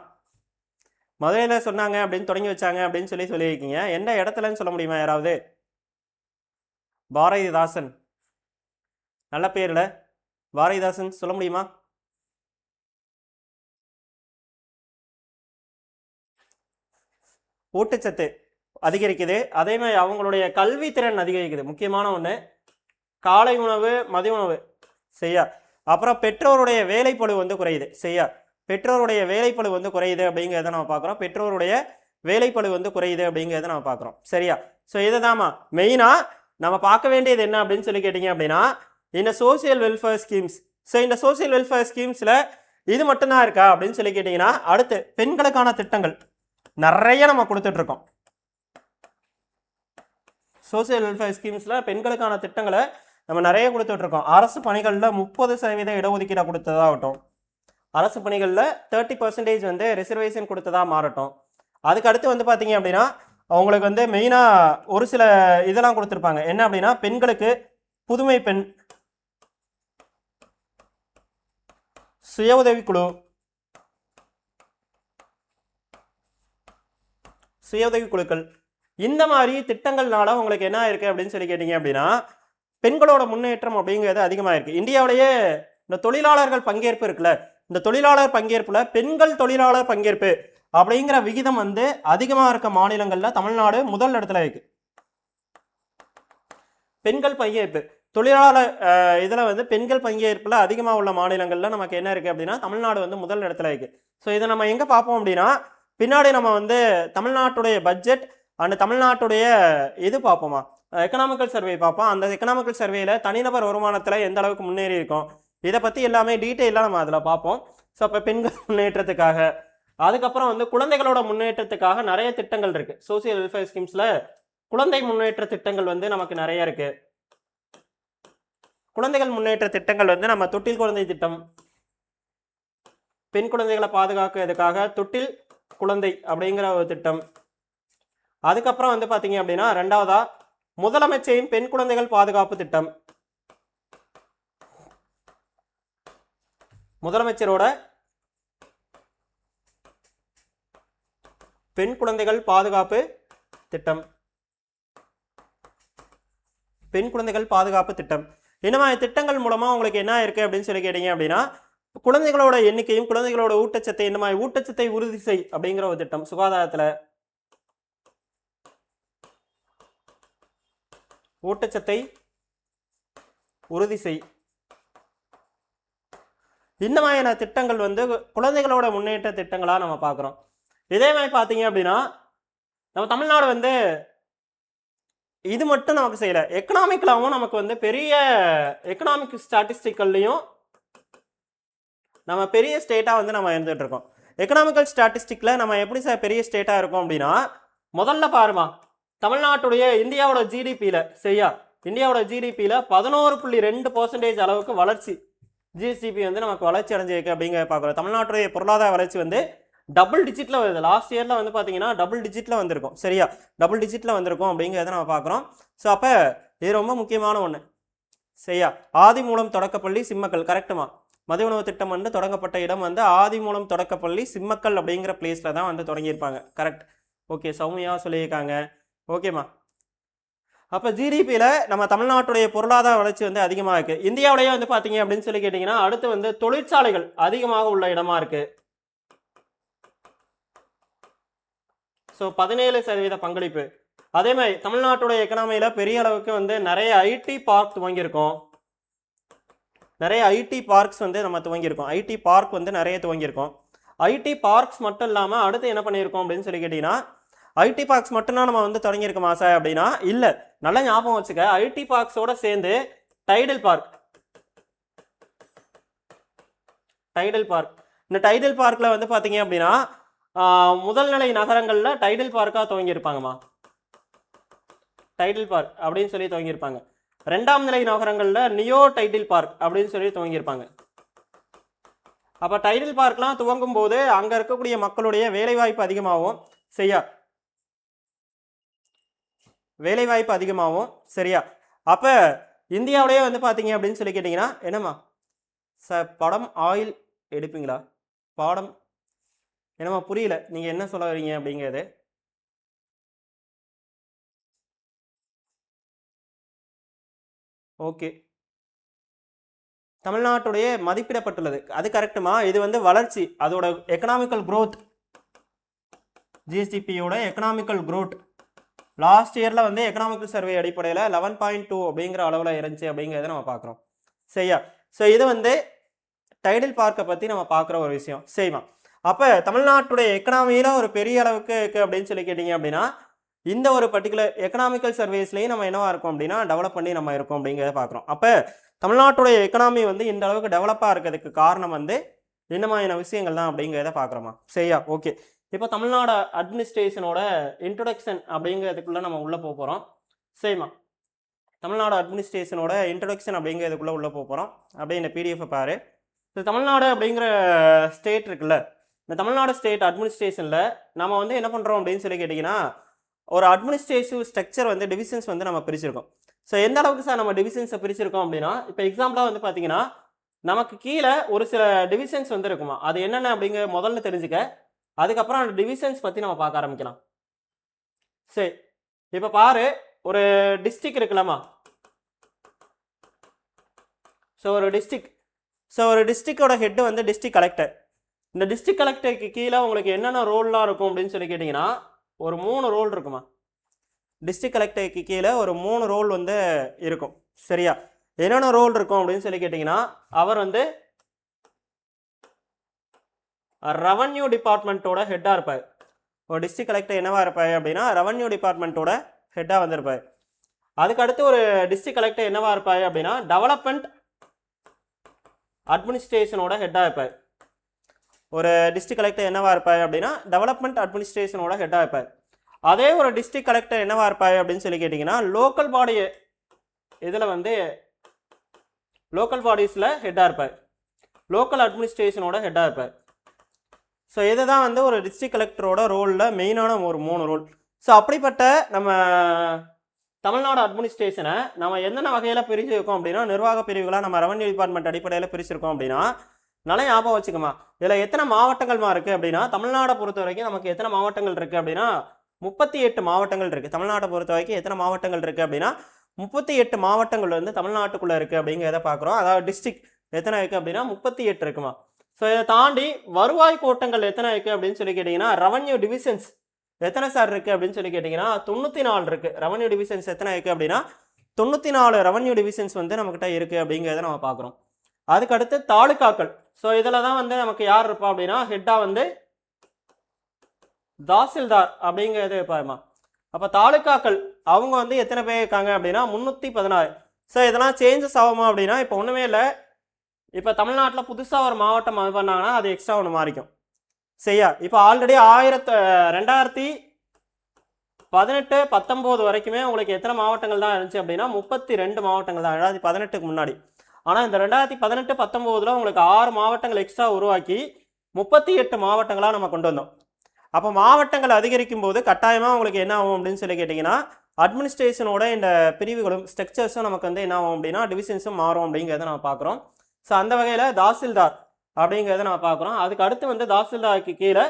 மதுரையில் சொன்னாங்க அப்படின்னு தொடங்கி வச்சாங்க அப்படின்னு சொல்லியிருக்கீங்க, எந்த இடத்துலன்னு சொல்ல முடியுமா யாராவது? பாரதிதாசன், நல்ல பேர்ல பாரதிதாசன் சொல்ல முடியுமா? ஊட்டச்சத்து அதிகரிக்குது, அதே மாதிரி அவங்களுடைய கல்வி திறன் அதிகரிக்குது. முக்கியமான ஒன்று காலை உணவு மதிய உணவு. சரியா, அப்புறம் பெற்றோருடைய வேலைப்பளு வந்து குறையுது. சரியா, பெற்றோருடைய வேலைப்பளு வந்து குறையுது அப்படிங்கிறத நம்ம பார்க்குறோம். பெற்றோருடைய வேலைப்பளு வந்து குறையுது அப்படிங்கிறத நம்ம பார்க்குறோம். சரியா, ஸோ இதை தாம்மா மெயினாக நம்ம பார்க்க வேண்டியது என்ன அப்படின்னு சொல்லி கேட்டிங்க அப்படின்னா இந்த சோசியல் வெல்ஃபேர் ஸ்கீம்ஸ். ஸோ இந்த சோசியல் வெல்ஃபேர் ஸ்கீம்ஸில் இது மட்டும்தான் இருக்கா அப்படின்னு சொல்லி கேட்டிங்கன்னா அடுத்து பெண்களுக்கான திட்டங்கள் நிறைய நம்ம கொடுத்துட்ருக்கோம். சோசியல் வெல்ஃபேர் ஸ்கீம்ஸில் பெண்களுக்கான திட்டங்களை நம்ம நிறைய கொடுத்துட்ருக்கோம். அரசு பணிகளில் 30% இடஒதுக்கீடாக கொடுத்ததாகட்டும், அரசு பணிகளில் 30% வந்து ரிசர்வேஷன் கொடுத்ததாக மாறட்டும். அதுக்கு அடுத்து வந்து பார்த்தீங்க அப்படின்னா அவங்களுக்கு வந்து மெயினாக ஒரு சில இதெல்லாம் கொடுத்துருப்பாங்க. என்ன அப்படின்னா பெண்களுக்கு புதுமை பெண், சுய உதவிக்குழு, குழுக்கள், இந்த மாதிரி திட்டங்கள்னால உங்களுக்கு என்ன இருக்கு அப்படின்னு சொல்லி கேட்டீங்க அப்படின்னா பெண்களோட முன்னேற்றம் அப்படிங்கிறது அதிகமாக இருக்கு. இந்தியாவிலேயே இந்த தொழிலாளர்கள் பங்கேற்பு இருக்குல்ல, இந்த தொழிலாளர் பங்கேற்புல பெண்கள் தொழிலாளர் பங்கேற்பு அப்படிங்கிற விகிதம் வந்து அதிகமாக இருக்க மாநிலங்கள்ல தமிழ்நாடு முதல் இடத்துல இருக்கு. பெண்கள் பங்கேற்பு தொழிலாளர் இதில் வந்து பெண்கள் பங்கேற்பில் அதிகமாக உள்ள மாநிலங்களில் நமக்கு என்ன இருக்குது அப்படின்னா தமிழ்நாடு வந்து முதல் இடத்துல இருக்குது. ஸோ இதை நம்ம எங்கே பார்ப்போம் அப்படின்னா பின்னாடி நம்ம வந்து தமிழ்நாட்டுடைய பட்ஜெட் அண்ட் தமிழ்நாட்டுடைய இது பார்ப்போமா எக்கனாமிக்கல் சர்வே பார்ப்போம். அந்த எக்கனாமிக்கல் சர்வேயில் தனிநபர் வருமானத்தில் எந்த அளவுக்கு முன்னேறி இருக்கும் இதை பற்றி எல்லாமே டீட்டெயிலாக நம்ம அதில் பார்ப்போம். ஸோ இப்போ பெண்கள் முன்னேற்றத்துக்காக, அதுக்கப்புறம் வந்து குழந்தைகளோட முன்னேற்றத்துக்காக நிறைய திட்டங்கள் இருக்குது. சோசியல் வெல்ஃபேர் ஸ்கீம்ஸில் குழந்தை முன்னேற்ற திட்டங்கள் வந்து நமக்கு நிறைய இருக்குது. குழந்தைகள் முன்னேற்ற திட்டங்கள் வந்து நம்ம தொட்டில் குழந்தை திட்டம், பெண் குழந்தைகளை பாதுகாக்கிறதுக்காக தொட்டில் குழந்தை அப்படிங்கிற ஒரு திட்டம். அதுக்கப்புறம் வந்து பார்த்தீங்க அப்படின்னா ரெண்டாவதா முதலமைச்சரின் பெண் குழந்தைகள் பாதுகாப்பு திட்டம். முதலமைச்சரோட பெண் குழந்தைகள் பாதுகாப்பு திட்டம், பெண் குழந்தைகள் பாதுகாப்பு திட்டம். இந்த மாதிரி திட்டங்கள் மூலமா உங்களுக்கு என்ன இருக்கு அப்படின்னு சொல்லி கேட்டீங்க அப்படின்னா குழந்தைகளோட எண்ணிக்கையும் குழந்தைகளோட ஊட்டச்சத்தை, இந்த மாதிரி ஊட்டச்சத்தை உறுதி செய் அப்படிங்கிற ஒரு திட்டம். சுகாதாரத்துல ஊட்டச்சத்தை உறுதி செய். இந்த மாதிரியான திட்டங்கள் வந்து குழந்தைகளோட முன்னேற்ற திட்டங்களா நம்ம பார்க்குறோம். இதே மாதிரி பார்த்தீங்க அப்படின்னா நம்ம தமிழ்நாடு வந்து இது மட்டும் நமக்கு செய்யல, எக்கனாமிக்கலாகவும் நமக்கு வந்து பெரிய எக்கனாமிக் ஸ்டாட்டிஸ்டிக்கல்லையும் நம்ம பெரிய ஸ்டேட்டாக வந்து நம்ம இருந்துகிட்டு இருக்கோம். எக்கனாமிக்கல் ஸ்டாட்டிஸ்டிக்கில் நம்ம எப்படி சார் பெரிய ஸ்டேட்டாக இருக்கோம் அப்படின்னா முதல்ல பாருமா தமிழ்நாட்டுடைய இந்தியாவோட ஜிடிபியில் சரியா, இந்தியாவோட ஜிடிபியில் 11.2% அளவுக்கு வளர்ச்சி, ஜிஎஸ்டிபி வந்து நமக்கு வளர்ச்சி அடைஞ்சிருக்கு அப்படிங்கிற பார்க்குறோம். தமிழ்நாட்டுடைய பொருளாதார வளர்ச்சி வந்து டபுள் டிஜிட்டில் வருது. லாஸ்ட் இயரில் வந்து பார்த்தீங்கன்னா டபுள் டிஜிட்டில் வந்திருக்கும் சரியா, டபுள் டிஜிட்டில் வந்திருக்கும் அப்படிங்கிறத நம்ம பார்க்குறோம். ஸோ அப்போ இது ரொம்ப முக்கியமான ஒன்று சரியா. ஆதிமூலம் தொடக்கப்பள்ளி சிம்மக்கல் கரெக்டுமா, மதிய உணவு திட்டம் வந்து தொடங்கப்பட்ட இடம் வந்து ஆதிமூலம் தொடக்கப்பள்ளி சிம்மக்கல் அப்படிங்கிற பிளேஸில் தான் வந்து தொடங்கியிருப்பாங்க. கரெக்ட், ஓகே, சௌமியாக சொல்லியிருக்காங்க. ஓகேம்மா. அப்போ ஜிடிபியில் நம்ம தமிழ்நாட்டுடைய பொருளாதார வளர்ச்சி வந்து அதிகமாக இருக்குது. இந்தியாவிலேயே வந்து பார்த்தீங்க அப்படின்னு சொல்லி கேட்டிங்கன்னா அடுத்து வந்து தொழிற்சாலைகள் அதிகமாக உள்ள இடமா இருக்குது. ஸோ 17% பங்களிப்பு. அதே மாதிரி தமிழ்நாட்டுடைய எக்கனாமியில் பெரிய அளவுக்கு வந்து நிறைய ஐடி பார்க் துவங்கியிருக்கோம், நிறைய ஐடி பார்க்ஸ் வந்து நம்ம துவங்கியிருக்கோம். ஐடி பார்க் வந்து நிறைய துவங்கியிருக்கோம். ஐடி பார்க்ஸ் மட்டும் இல்லாமல் அடுத்து என்ன பண்ணியிருக்கோம் அப்படின்னு சொல்லி கேட்டிங்கன்னா ஐடி பார்க்ஸ் மட்டும்தான் நம்ம வந்து தொடங்கியிருக்கோமா சார் அப்படின்னா இல்லை, நல்லா ஞாபகம் வச்சுக்க. ஐடி பார்க்ஸோட சேர்ந்து டைடல் பார்க், டைடல் பார்க், இந்த டைடல் பார்க்கில் வந்து பார்த்தீங்க அப்படின்னா முதல்நிலை நகரங்களில் டைடல் பார்க்காக துவங்கியிருப்பாங்கம்மா, டைடல் பார்க் அப்படின்னு சொல்லி துவங்கியிருப்பாங்க. ரெண்டாம் நிலை நகரங்களில் நியோ டைடல் பார்க் அப்படின்னு சொல்லி துவங்கியிருப்பாங்க. அப்போ டைடல் பார்க்லாம் துவங்கும் போது அங்கே இருக்கக்கூடிய மக்களுடைய வேலைவாய்ப்பு அதிகமாகும் சரியா, வேலைவாய்ப்பு அதிகமாகும் சரியா. அப்போ இந்தியாவிலேயே வந்து பார்த்தீங்க அப்படின்னு சொல்லி கேட்டிங்கன்னா என்னம்மா சார் படம் ஆயில் எடுப்பீங்களா, பாடம் என்னம்மா புரியல நீங்கள் என்ன சொல்ல வரீங்க அப்படிங்கிறது. ஓகே, தமிழ்நாட்டுடைய மதிப்பிடப்பட்டுள்ளது அது கரெக்டுமா. இது வந்து வளர்ச்சி, அதோட எக்கனாமிக்கல் க்ரோத், ஜிஎஸ்டிபியோட எக்கனாமிக்கல் க்ரோத் லாஸ்ட் இயரில் வந்து எக்கனாமிக்கல் சர்வே அடிப்படையில் 11.2 அப்படிங்கிற அளவில் இருந்துச்சு அப்படிங்கிறத நம்ம பார்க்குறோம் சரியா. ஸோ இது வந்து டைடல் பார்க்கை பற்றி நம்ம பார்க்குற ஒரு விஷயம் சரிமா. அப்போ தமிழ்நாட்டுடைய எக்கனாமியில் ஒரு பெரிய அளவுக்கு இருக்குது அப்படின்னு சொல்லி கேட்டிங்க அப்படின்னா இந்த ஒரு பர்டிகுலர் எக்கனாமிக்கல் சர்வேஸ்லேயும் நம்ம என்னவா இருக்கோம் அப்படின்னா டெவலப் பண்ணி நம்ம இருக்கோம் அப்படிங்கிறத பார்க்குறோம். அப்போ தமிழ்நாட்டுடைய எக்கனாமி வந்து இந்த அளவுக்கு டெவலப்பாக இருக்கிறதுக்கு காரணம் வந்து என்ன மாதிரியான விஷயங்கள் தான் அப்படிங்கிறத பார்க்குறோமா சரியா. ஓகே, இப்போ தமிழ்நாடு அட்மினிஸ்ட்ரேஷனோட இன்ட்ரொடக்ஷன் அப்படிங்கிறதுக்குள்ளே நம்ம உள்ளே போக போகிறோம் சரிம்மா. தமிழ்நாடு அட்மினிஸ்ட்ரேஷனோட இன்ட்ரொடக்ஷன் அப்படிங்கிறதுக்குள்ளே உள்ளே போக போகிறோம். அப்படியே இந்த பிடிஎஃப் பாரு. இந்த தமிழ்நாடு அப்படிங்கிற ஸ்டேட் இருக்குல்ல, இந்த தமிழ்நாடு ஸ்டேட் அட்மினிஸ்ட்ரேஷனில் நம்ம வந்து என்ன பண்ணுறோம் அப்படின்னு சொல்லி கேட்டிங்கன்னா ஒரு அட்மினிஸ்ட்ரேட்டிவ் ஸ்ட்ரக்சர் வந்து டிவிஷன்ஸ் வந்து நம்ம பிரிச்சிருக்கோம். ஸோ எந்த அளவுக்கு சார் நம்ம டிவிஷன்ஸை பிரிச்சிருக்கோம் அப்படின்னா இப்போ எக்ஸாம்பிளாக வந்து பார்த்தீங்கன்னா நமக்கு கீழே ஒரு சில டிவிஷன்ஸ் வந்து இருக்குமா, அது என்னென்ன அப்படிங்கிற முதல்ல தெரிஞ்சுக்க, அதுக்கப்புறம் அந்த டிவிஷன்ஸ் பற்றி நம்ம பார்க்க ஆரம்பிக்கலாம். சரி, இப்போ பாரு ஒரு டிஸ்ட்ரிக்ட் இருக்குல்லம்மா. ஸோ ஒரு டிஸ்ட்ரிக்டோட ஹெட் வந்து டிஸ்ட்ரிக்ட் கலெக்டர். இந்த டிஸ்ட்ரிக்ட் கலெக்டருக்கு கீழே உங்களுக்கு என்னென்ன ரோல்லாம் இருக்கும் அப்படின்னு சொல்லி கேட்டிங்கன்னா ஒரு 3 ரோல் இருக்குமா. டிஸ்ட்ரிக்ட் கலெக்டருக்கு கீழே ஒரு 3 ரோல் வந்து இருக்கும் சரியா. என்னென்ன ரோல் இருக்கும் அப்படின்னு சொல்லி கேட்டிங்கன்னா அவர் வந்து ரெவன்யூ டிபார்ட்மெண்ட்டோட ஹெட்டாக இருப்பார். ஒரு டிஸ்ட்ரிக்ட் கலெக்டர் என்னவா இருப்பார் அப்படின்னா ரெவன்யூ டிபார்ட்மெண்ட்டோட ஹெட்டாக வந்திருப்பார். அதுக்கடுத்து ஒரு டிஸ்ட்ரிக்ட் கலெக்டர் என்னவா இருப்பார் அப்படின்னா டெவலப்மெண்ட் அட்மினிஸ்ட்ரேஷனோட ஹெட்டாக இருப்பார். ஒரு டிஸ்ட்ரிக்ட் கலெக்டர் என்னவா இருப்பார் அப்படின்னா டெவலப்மெண்ட் அட்மினிஸ்ட்ரேஷனோட ஹெட்டாக இருப்பார். அதே ஒரு டிஸ்ட்ரிக்ட் கலெக்டர் என்னவா இருப்பார் அப்படின்னு சொல்லி கேட்டிங்கன்னா லோக்கல் பாடி இதில் வந்து லோக்கல் பாடிஸில் ஹெட்டாக இருப்பார், லோக்கல் அட்மினிஸ்ட்ரேஷனோட ஹெட்டாக இருப்பார். ஸோ இதுதான் வந்து ஒரு டிஸ்ட்ரிக்ட் கலெக்டரோட ரோலில் மெயினான ஒரு 3 ரோல். ஸோ அப்படிப்பட்ட நம்ம தமிழ்நாடு அட்மினிஸ்ட்ரேஷனை நம்ம என்னென்ன வகையில் பிரிச்சிருக்கோம் அப்படின்னா, நிர்வாக பிரிவுகளாக நம்ம ரெவன்யூ டிபார்ட்மெண்ட் அடிப்படையில் பிரிச்சிருக்கோம் அப்படின்னா, நல்லா ஞாபகம் வச்சுக்கோமா. இதில் எத்தனை மாவட்டங்கள்மா இருக்குது அப்படின்னா, தமிழ்நாடை பொறுத்த வரைக்கும் நமக்கு எத்தனை மாவட்டங்கள் இருக்குது அப்படின்னா 38 மாவட்டங்கள் இருக்குது. தமிழ்நாட்டை பொறுத்த வரைக்கும் எத்தனை மாவட்டங்கள் இருக்குது அப்படின்னா 38 மாவட்டங்கள் வந்து தமிழ்நாட்டுக்குள்ளே இருக்குது அப்படிங்கிறத பார்க்குறோம். அதாவது டிஸ்ட்ரிக்ட் எத்தனை இருக்குது அப்படின்னா 38 இருக்குமா. ஸோ இதை தாண்டி வருவாய் கோட்டங்கள் எத்தனை இருக்குது அப்படின்னு சொல்லி கேட்டிங்கன்னா, ரெவன்யூ டிவிஷன்ஸ் எத்தனை சார் இருக்குது அப்படின்னு சொல்லி கேட்டிங்கன்னா 94 இருக்குது. ரெவன்யூ டிவிஷன்ஸ் எத்தனை இருக்குது அப்படின்னா 94 ரெவன்யூ டிவிஷன்ஸ் வந்து நம்மக்கிட்ட இருக்குது அப்படிங்கிறத நம்ம பார்க்குறோம். அதுக்கடுத்து தாலுக்காக்கள். ஸோ இதில் தான் வந்து நமக்கு யார் இருப்பா அப்படின்னா ஹெட்டாக வந்து தாசில்தார் அப்படிங்கிறது இருப்பாருமா. அப்போ தாலுக்காக்கள் அவங்க வந்து எத்தனை பேர் இருக்காங்க அப்படின்னா 316. ஸோ இதெல்லாம் சேஞ்சஸ் ஆகுமா அப்படின்னா இப்போ ஒன்றுமே இல்லை. இப்போ தமிழ்நாட்டில் புதுசாக ஒரு மாவட்டம் இது பண்ணாங்கன்னா அது எக்ஸ்ட்ரா ஒன்று மாறிக்கும். சரியா? இப்போ ஆல்ரெடி 2018-19 வரைக்குமே உங்களுக்கு எத்தனை மாவட்டங்கள் தான் இருந்துச்சு அப்படின்னா 32 மாவட்டங்கள் தான் 2018க்கு முன்னாடி. ஆனால் இந்த 2018-19 உங்களுக்கு 6 மாவட்டங்கள் எக்ஸ்ட்ரா உருவாக்கி 38 மாவட்டங்களாக நம்ம கொண்டு வந்தோம். அப்போ மாவட்டங்கள் அதிகரிக்கும் போது கட்டாயமாக உங்களுக்கு என்ன ஆகும் அப்படின்னு சொல்லி கேட்டிங்கன்னா, அட்மினிஸ்ட்ரேஷனோட இந்த பிரிவுகளும் ஸ்ட்ரக்சர்ஸும் நமக்கு வந்து என்ன ஆகும் அப்படின்னா டிவிஷன்ஸும் மாறும் அப்படிங்கிறத நம்ம பார்க்குறோம். ஸோ அந்த வகையில் தாசில்தார் அப்படிங்கிறத நம்ம பார்க்குறோம். அதுக்கு அடுத்து வந்து தாசில்தாருக்கு கீழே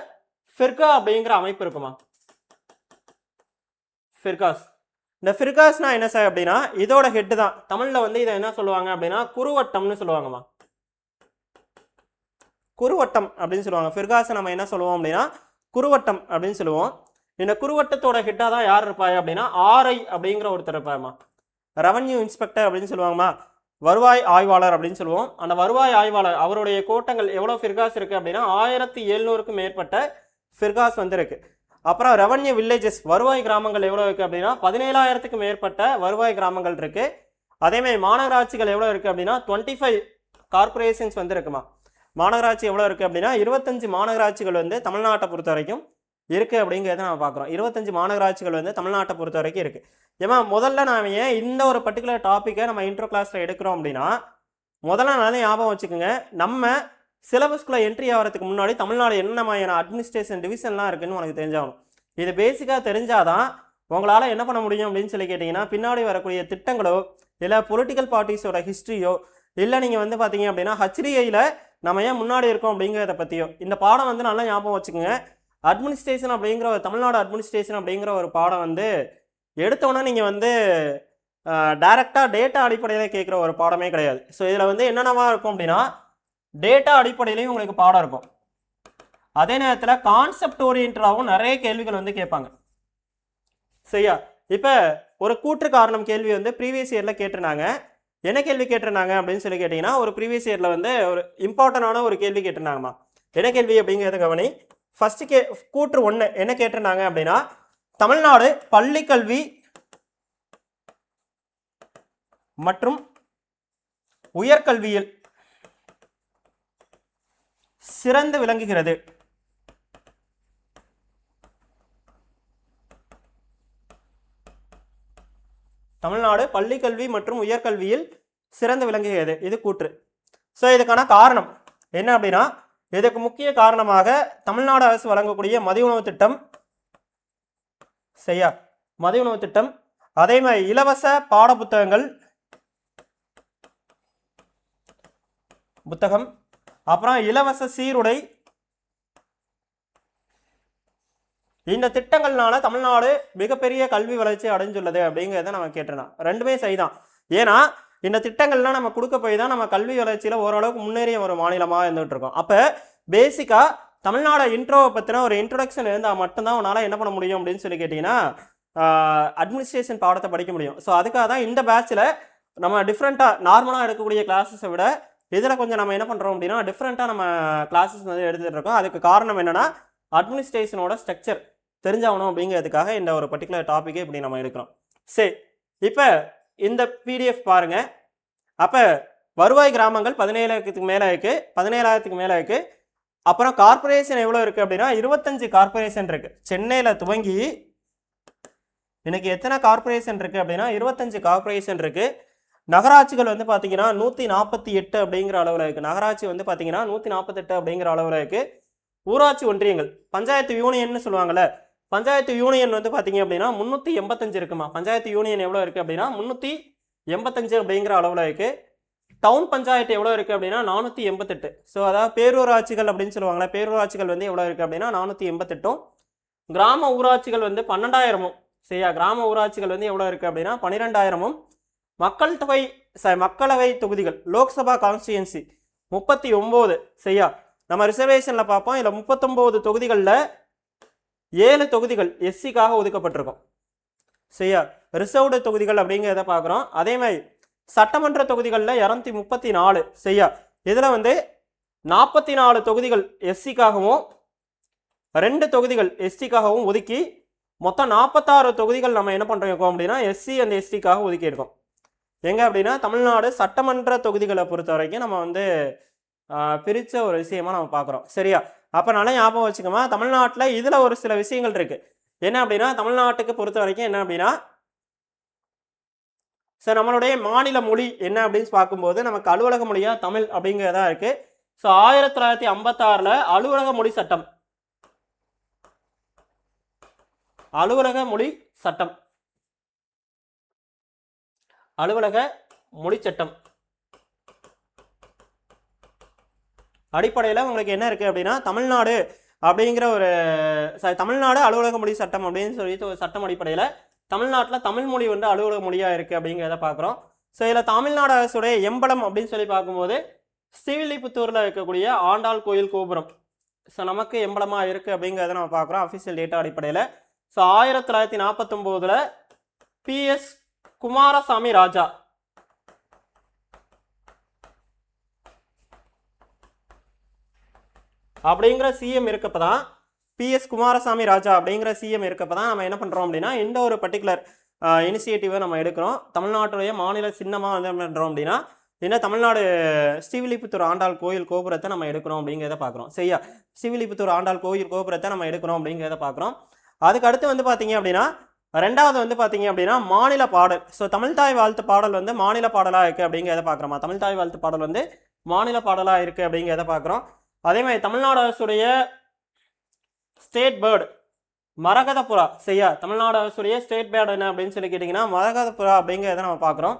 ஃபிர்கா அப்படிங்கிற அமைப்பு இருக்குமா. ஃபிர்காஸ். இந்த ஃபிர்காஸ்னா என்ன சார் அப்படின்னா இதோட ஹெட்டு தான். தமிழில் வந்து இதை என்ன சொல்லுவாங்க அப்படின்னா குறுவட்டம்னு சொல்லுவாங்கம்மா. குறுவட்டம் அப்படின்னு சொல்லுவாங்க. ஃபிர்காஸை நம்ம என்ன சொல்லுவோம் அப்படின்னா குறுவட்டம் அப்படின்னு சொல்லுவோம். இந்த குறுவட்டத்தோட ஹெட்டாக தான் யார் இருப்பாய் அப்படின்னா ஆர்ஐ அப்படிங்கிற ஒருத்தர் இருப்பாருமா. ரெவன்யூ இன்ஸ்பெக்டர் அப்படின்னு சொல்லுவாங்கம்மா. வருவாய் ஆய்வாளர் அப்படின்னு சொல்லுவோம். அந்த வருவாய் ஆய்வாளர் அவருடைய கோட்டங்கள் எவ்வளோ ஃபிர்காஸ் இருக்குது அப்படின்னா 1700க்கும் மேற்பட்ட ஃபிர்காஸ் வந்து இருக்குது. அப்புறம் ரெவன்யூ வில்லேஜஸ் வருவாய் கிராமங்கள் எவ்வளோ இருக்குது அப்படின்னா 17,000க்கும் மேற்பட்ட வருவாய் கிராமங்கள் இருக்குது. அதேமாதிரி மாநகராட்சிகள் எவ்வளோ இருக்குது அப்படின்னா 25 கார்பரேஷன்ஸ் வந்து இருக்குமா. மாநகராட்சி எவ்வளோ இருக்குது அப்படின்னா 25 மாநகராட்சிகள் வந்து தமிழ்நாட்டை பொறுத்த வரைக்கும் இருக்குது அப்படிங்கிறத நம்ம பார்க்குறோம். 25 மாநகராட்சிகள் வந்து தமிழ்நாட்டை பொறுத்த வரைக்கும் இருக்குது. ஏமா முதல்ல நாம் ஏன் இந்த ஒரு பர்டிகுலர் டாப்பிக்கை நம்ம இன்ட்ரோ கிளாஸில் எடுக்கிறோம் அப்படின்னா, முதல்ல நல்லா ஞாபகம் வச்சுக்கோங்க, நம்ம சிலபஸ்குள்ளே என்ட்ரி ஆகிறதுக்கு முன்னாடி தமிழ்நாடு என்ன மாதிரியான அட்மினிஸ்ட்ரேஷன் டிவிஷன்லாம் இருக்குதுன்னு உனக்கு தெரிஞ்சாகணும். இது பேசிக்காக தெரிஞ்சாதான் உங்களால் என்ன பண்ண முடியும் அப்படின்னு சொல்லி கேட்டிங்கன்னா, பின்னாடி வரக்கூடிய திட்டங்களோ இல்லை பொலிட்டிக்கல் பார்ட்டிஸோட ஹிஸ்ட்ரியோ இல்லை நீங்கள் வந்து பார்த்தீங்க அப்படின்னா HDIயில் நம்ம ஏன் முன்னாடி இருக்கோம் அப்படிங்கிறத பற்றியோ இந்த பாடம் வந்து நல்லா ஞாபகம் வச்சுக்கோங்க. அட்மினிஸ்ட்ரேஷன் அப்படிங்கிற ஒரு தமிழ்நாடு அட்மினிஸ்ட்ரேஷன் அப்படிங்கிற ஒரு பாடம் வந்து எடுத்தோன்னே நீங்கள் வந்து டைரெக்டாக டேட்டா அடிப்படையில் கேட்குற ஒரு பாடமே கிடையாது. ஸோ இதில் வந்து என்னென்னவா இருக்கும் அப்படின்னா டேட்டா அடிப்படையிலையும் உங்களுக்கு பாடம் இருக்கும். அதே நேரத்தில் கான்செப்ட் ஓரியன்டாகவும் நிறைய கேள்விகள் வந்து கேட்பாங்க. சரியா? இப்போ ஒரு கூற்று காரணம் கேள்வி வந்து ப்ரீவியஸ் இயரில் கேட்டிருந்தாங்க. என்ன கேள்வி கேட்டிருந்தாங்க அப்படின்னு சொல்லி கேட்டிங்கன்னா, ஒரு ப்ரீவியஸ் இயரில் வந்து ஒரு இம்பார்ட்டண்டான ஒரு கேள்வி கேட்டிருந்தாங்கம்மா. என்ன கேள்வி அப்படிங்கிறத கவனி. ஃபஸ்ட்டு கூற்று 1 என்ன கேட்டிருந்தாங்க அப்படின்னா, தமிழ்நாடு பள்ளிக்கல்வி மற்றும் உயர்கல்வியில் சிறந்து விளங்குகிறது. தமிழ்நாடு பள்ளிக்கல்வி மற்றும் உயர்கல்வியில் சிறந்து விளங்குகிறது. இது கூற்று. ஸோ இதுக்கான காரணம் என்ன அப்படின்னா, இதுக்கு முக்கிய காரணமாக தமிழ்நாடு அரசு வழங்கக்கூடிய மதிய உணவு திட்டம். சரியா? மதிய உணவு திட்டம், அதே மாதிரி இலவச பாட புத்தகம், அப்புறம் இலவச சீருடை. இந்த திட்டங்கள்னால தமிழ்நாடு மிகப்பெரிய கல்வி வளர்ச்சி அடைஞ்சுள்ளது அப்படிங்கிறத நம்ம கேட்டிருந்தோம். ரெண்டுமே சரிதான். ஏன்னா இந்த திட்டங்கள்லாம் நம்ம கொடுக்க போய் தான் நம்ம கல்வி வளர்ச்சியில் ஓரளவுக்கு முன்னேறிய ஒரு மாநிலமாக இருந்துகிட்டு இருக்கோம். அப்போ பேசிக்காக தமிழ்நாடு இன்ட்ரோவை பற்றின ஒரு இன்ட்ரொடக்ஷன் இருந்தால் மட்டும்தான் உன்னால் என்ன பண்ண முடியும் அப்படின்னு சொல்லி கேட்டிங்கன்னா அட்மினிஸ்ட்ரேஷன் பாடத்தை படிக்க முடியும். ஸோ அதுக்காக தான் இந்த பேட்சில் நம்ம டிஃப்ரெண்ட்டாக நார்மலாக எடுக்கக்கூடிய கிளாஸஸை விட இதில் கொஞ்சம் நம்ம என்ன பண்ணுறோம் அப்படின்னா டிஃப்ரெண்ட்டாக நம்ம கிளாஸஸ் வந்து எடுத்துகிட்டு இருக்கோம். அதுக்கு காரணம் என்னென்னா அட்மினிஸ்ட்ரேஷனோட ஸ்ட்ரக்சர் தெரிஞ்சாகணும் அப்படிங்கிறதுக்காக இந்த ஒரு பர்டிகுலர் டாப்பிக்கே இப்படி நம்ம எடுக்கிறோம். சரி, இப்போ இந்த பிடிஎஃப் பாருங்கள். அப்போ வருவாய் கிராமங்கள் 17,000க்கு மேலே இருக்குது, 17,000க்கு மேலே இருக்குது. அப்புறம் கார்பரேஷன் எவ்வளோ இருக்குது அப்படின்னா 25 கார்பரேஷன் இருக்குது. சென்னையில் துவங்கி இன்னைக்கு எத்தனை கார்பரேஷன் இருக்குது அப்படின்னா 25 கார்பரேஷன் இருக்குது. நகராட்சிகள் வந்து பார்த்தீங்கன்னா 148 அப்படிங்கிற அளவில் இருக்குது. நகராட்சி வந்து பார்த்தீங்கன்னா 148 அப்படிங்கிற அளவில் இருக்குது. ஊராட்சி ஒன்றியங்கள் பஞ்சாயத்து யூனியன்னு சொல்லுவாங்கள்ல, பஞ்சாயத்து யூனியன் வந்து பார்த்தீங்க அப்படின்னா 385 இருக்குமா. பஞ்சாயத்து யூனியன் எவ்வளோ இருக்குது அப்படின்னா 385 அப்படிங்கிற அளவில் இருக்குது. டவுன் பஞ்சாயத்து எவ்வளோ இருக்குது அப்படின்னா 488. ஸோ அதாவது பேரூராட்சிகள் அப்படின்னு சொல்லுவாங்களே, பேரூராட்சிகள் வந்து எவ்வளோ இருக்குது அப்படின்னா 488. கிராம ஊராட்சிகள் வந்து 12,000. சரியா, கிராம ஊராட்சிகள் வந்து எவ்வளோ இருக்குது அப்படின்னா 12,000. மக்களவை தொகுதிகள் லோக்சபா கான்ஸ்டியூன்சி 39. சரியா, நம்ம ரிசர்வேஷனில் பார்ப்போம். இதில் 39 தொகுதிகளில் 7 தொகுதிகள் எஸ்சிக்காக ஒதுக்கப்பட்டிருக்கும். சரியா, ரிசர்வ்டு தொகுதிகள் அப்படிங்கிறத பார்க்குறோம். அதே மாதிரி சட்டமன்ற தொகுதிகளில் 234. சரியா, இதில் வந்து 44 தொகுதிகள் எஸ்சிக்காகவும் 2 தொகுதிகள் எஸ்டிக்காகவும் ஒதுக்கி மொத்தம் 46 தொகுதிகள் நம்ம என்ன பண்ணுறோம் அப்படின்னா எஸ்சி அண்ட் எஸ்டிக்காக ஒதுக்கியிருக்கோம். எங்கே அப்படின்னா தமிழ்நாடு சட்டமன்ற தொகுதிகளை பொறுத்த வரைக்கும் நம்ம வந்து பிரித்த ஒரு விஷயமா நம்ம பார்க்குறோம். சரியா, அப்போ நல்லா ஞாபகம் வச்சுக்கோமா, தமிழ்நாட்டில் இதில் ஒரு சில விஷயங்கள் இருக்குது. என்ன அப்படின்னா தமிழ்நாட்டுக்கு பொறுத்த வரைக்கும் என்ன அப்படின்னா சார் நம்மளுடைய மாநில மொழி என்ன அப்படின்னு பார்க்கும்போது நமக்கு அலுவலக மொழியாக தமிழ் அப்படிங்கிறதா இருக்குது. ஸோ 1956 அலுவலக மொழி சட்டம், அலுவலக மொழி சட்டம், அலுவலக மொழி சட்டம் அடிப்படையில் உங்களுக்கு என்ன இருக்குது அப்படின்னா தமிழ்நாடு அப்படிங்கிற ஒரு தமிழ்நாடு அலுவலக மொழி சட்டம் அப்படின்னு சொல்லிட்டு ஒரு சட்டம் அடிப்படையில் தமிழ்நாட்டில் தமிழ் மொழி வந்து அலுவலக மொழியாக இருக்குது அப்படிங்கிறத பார்க்குறோம். ஸோ இதில் தமிழ்நாடு அரசுடைய எம்பளம் அப்படின்னு சொல்லி பார்க்கும்போது ஸ்ரீவில்லிபுத்தூரில் இருக்கக்கூடிய ஆண்டாள் கோயில் கோபுரம் ஸோ நமக்கு எம்பளமாக இருக்குது அப்படிங்கிறத நம்ம பார்க்குறோம் அஃபிஷியல் டேட்டா அடிப்படையில். ஸோ 1949 பிஎஸ் குமாரசாமி ராஜா அப்படிங்கிற சிஎம் இருக்கப்போ தான், பிஎஸ் குமாரசாமி ராஜா அப்படிங்கிற சிஎம் இருக்கப்போ தான் நம்ம என்ன பண்ணுறோம் அப்படின்னா இந்த ஒரு பர்டிகுலர் இனிஷியேட்டிவை நம்ம எடுக்கிறோம். தமிழ்நாட்டுடைய மாநில சின்னமாக வந்து என்ன பண்ணுறோம் அப்படின்னா என்ன தமிழ்நாடு ஸ்ரீவில்லிபுத்தூர் ஆண்டாள் கோயில் கோபுரத்தை நம்ம எடுக்கிறோம் அப்படிங்கிறத பார்க்குறோம். சரியா, ஸ்ரீவில்லிபுத்தூர் ஆண்டாள் கோயில் கோபுரத்தை நம்ம எடுக்கிறோம் அப்படிங்கிறத பார்க்குறோம். அதுக்கு அடுத்து வந்து பார்த்தீங்க அப்படின்னா ரெண்டாவது வந்து பார்த்தீங்க அப்படின்னா மாநில பாடல். ஸோ தமிழ்தாய் வாழ்த்து பாடல் வந்து மாநில பாடலாக இருக்குது அப்படிங்கிறத பார்க்குறோமா. தமிழ்தாய் வாழ்த்து பாடல் வந்து மாநில பாடலாக இருக்குது அப்படிங்கிறத பார்க்குறோம். அதே மாதிரி தமிழ்நாடு அரசுடைய ஸ்டேட் பேர்டு மரகதப்புறா. சரியா, தமிழ்நாடு அரசுடைய ஸ்டேட் பேர்டு என்ன அப்படின்னு சொல்லி கேட்டிங்கன்னா மரகதப்புறா அப்படிங்கிறத நம்ம பார்க்குறோம்.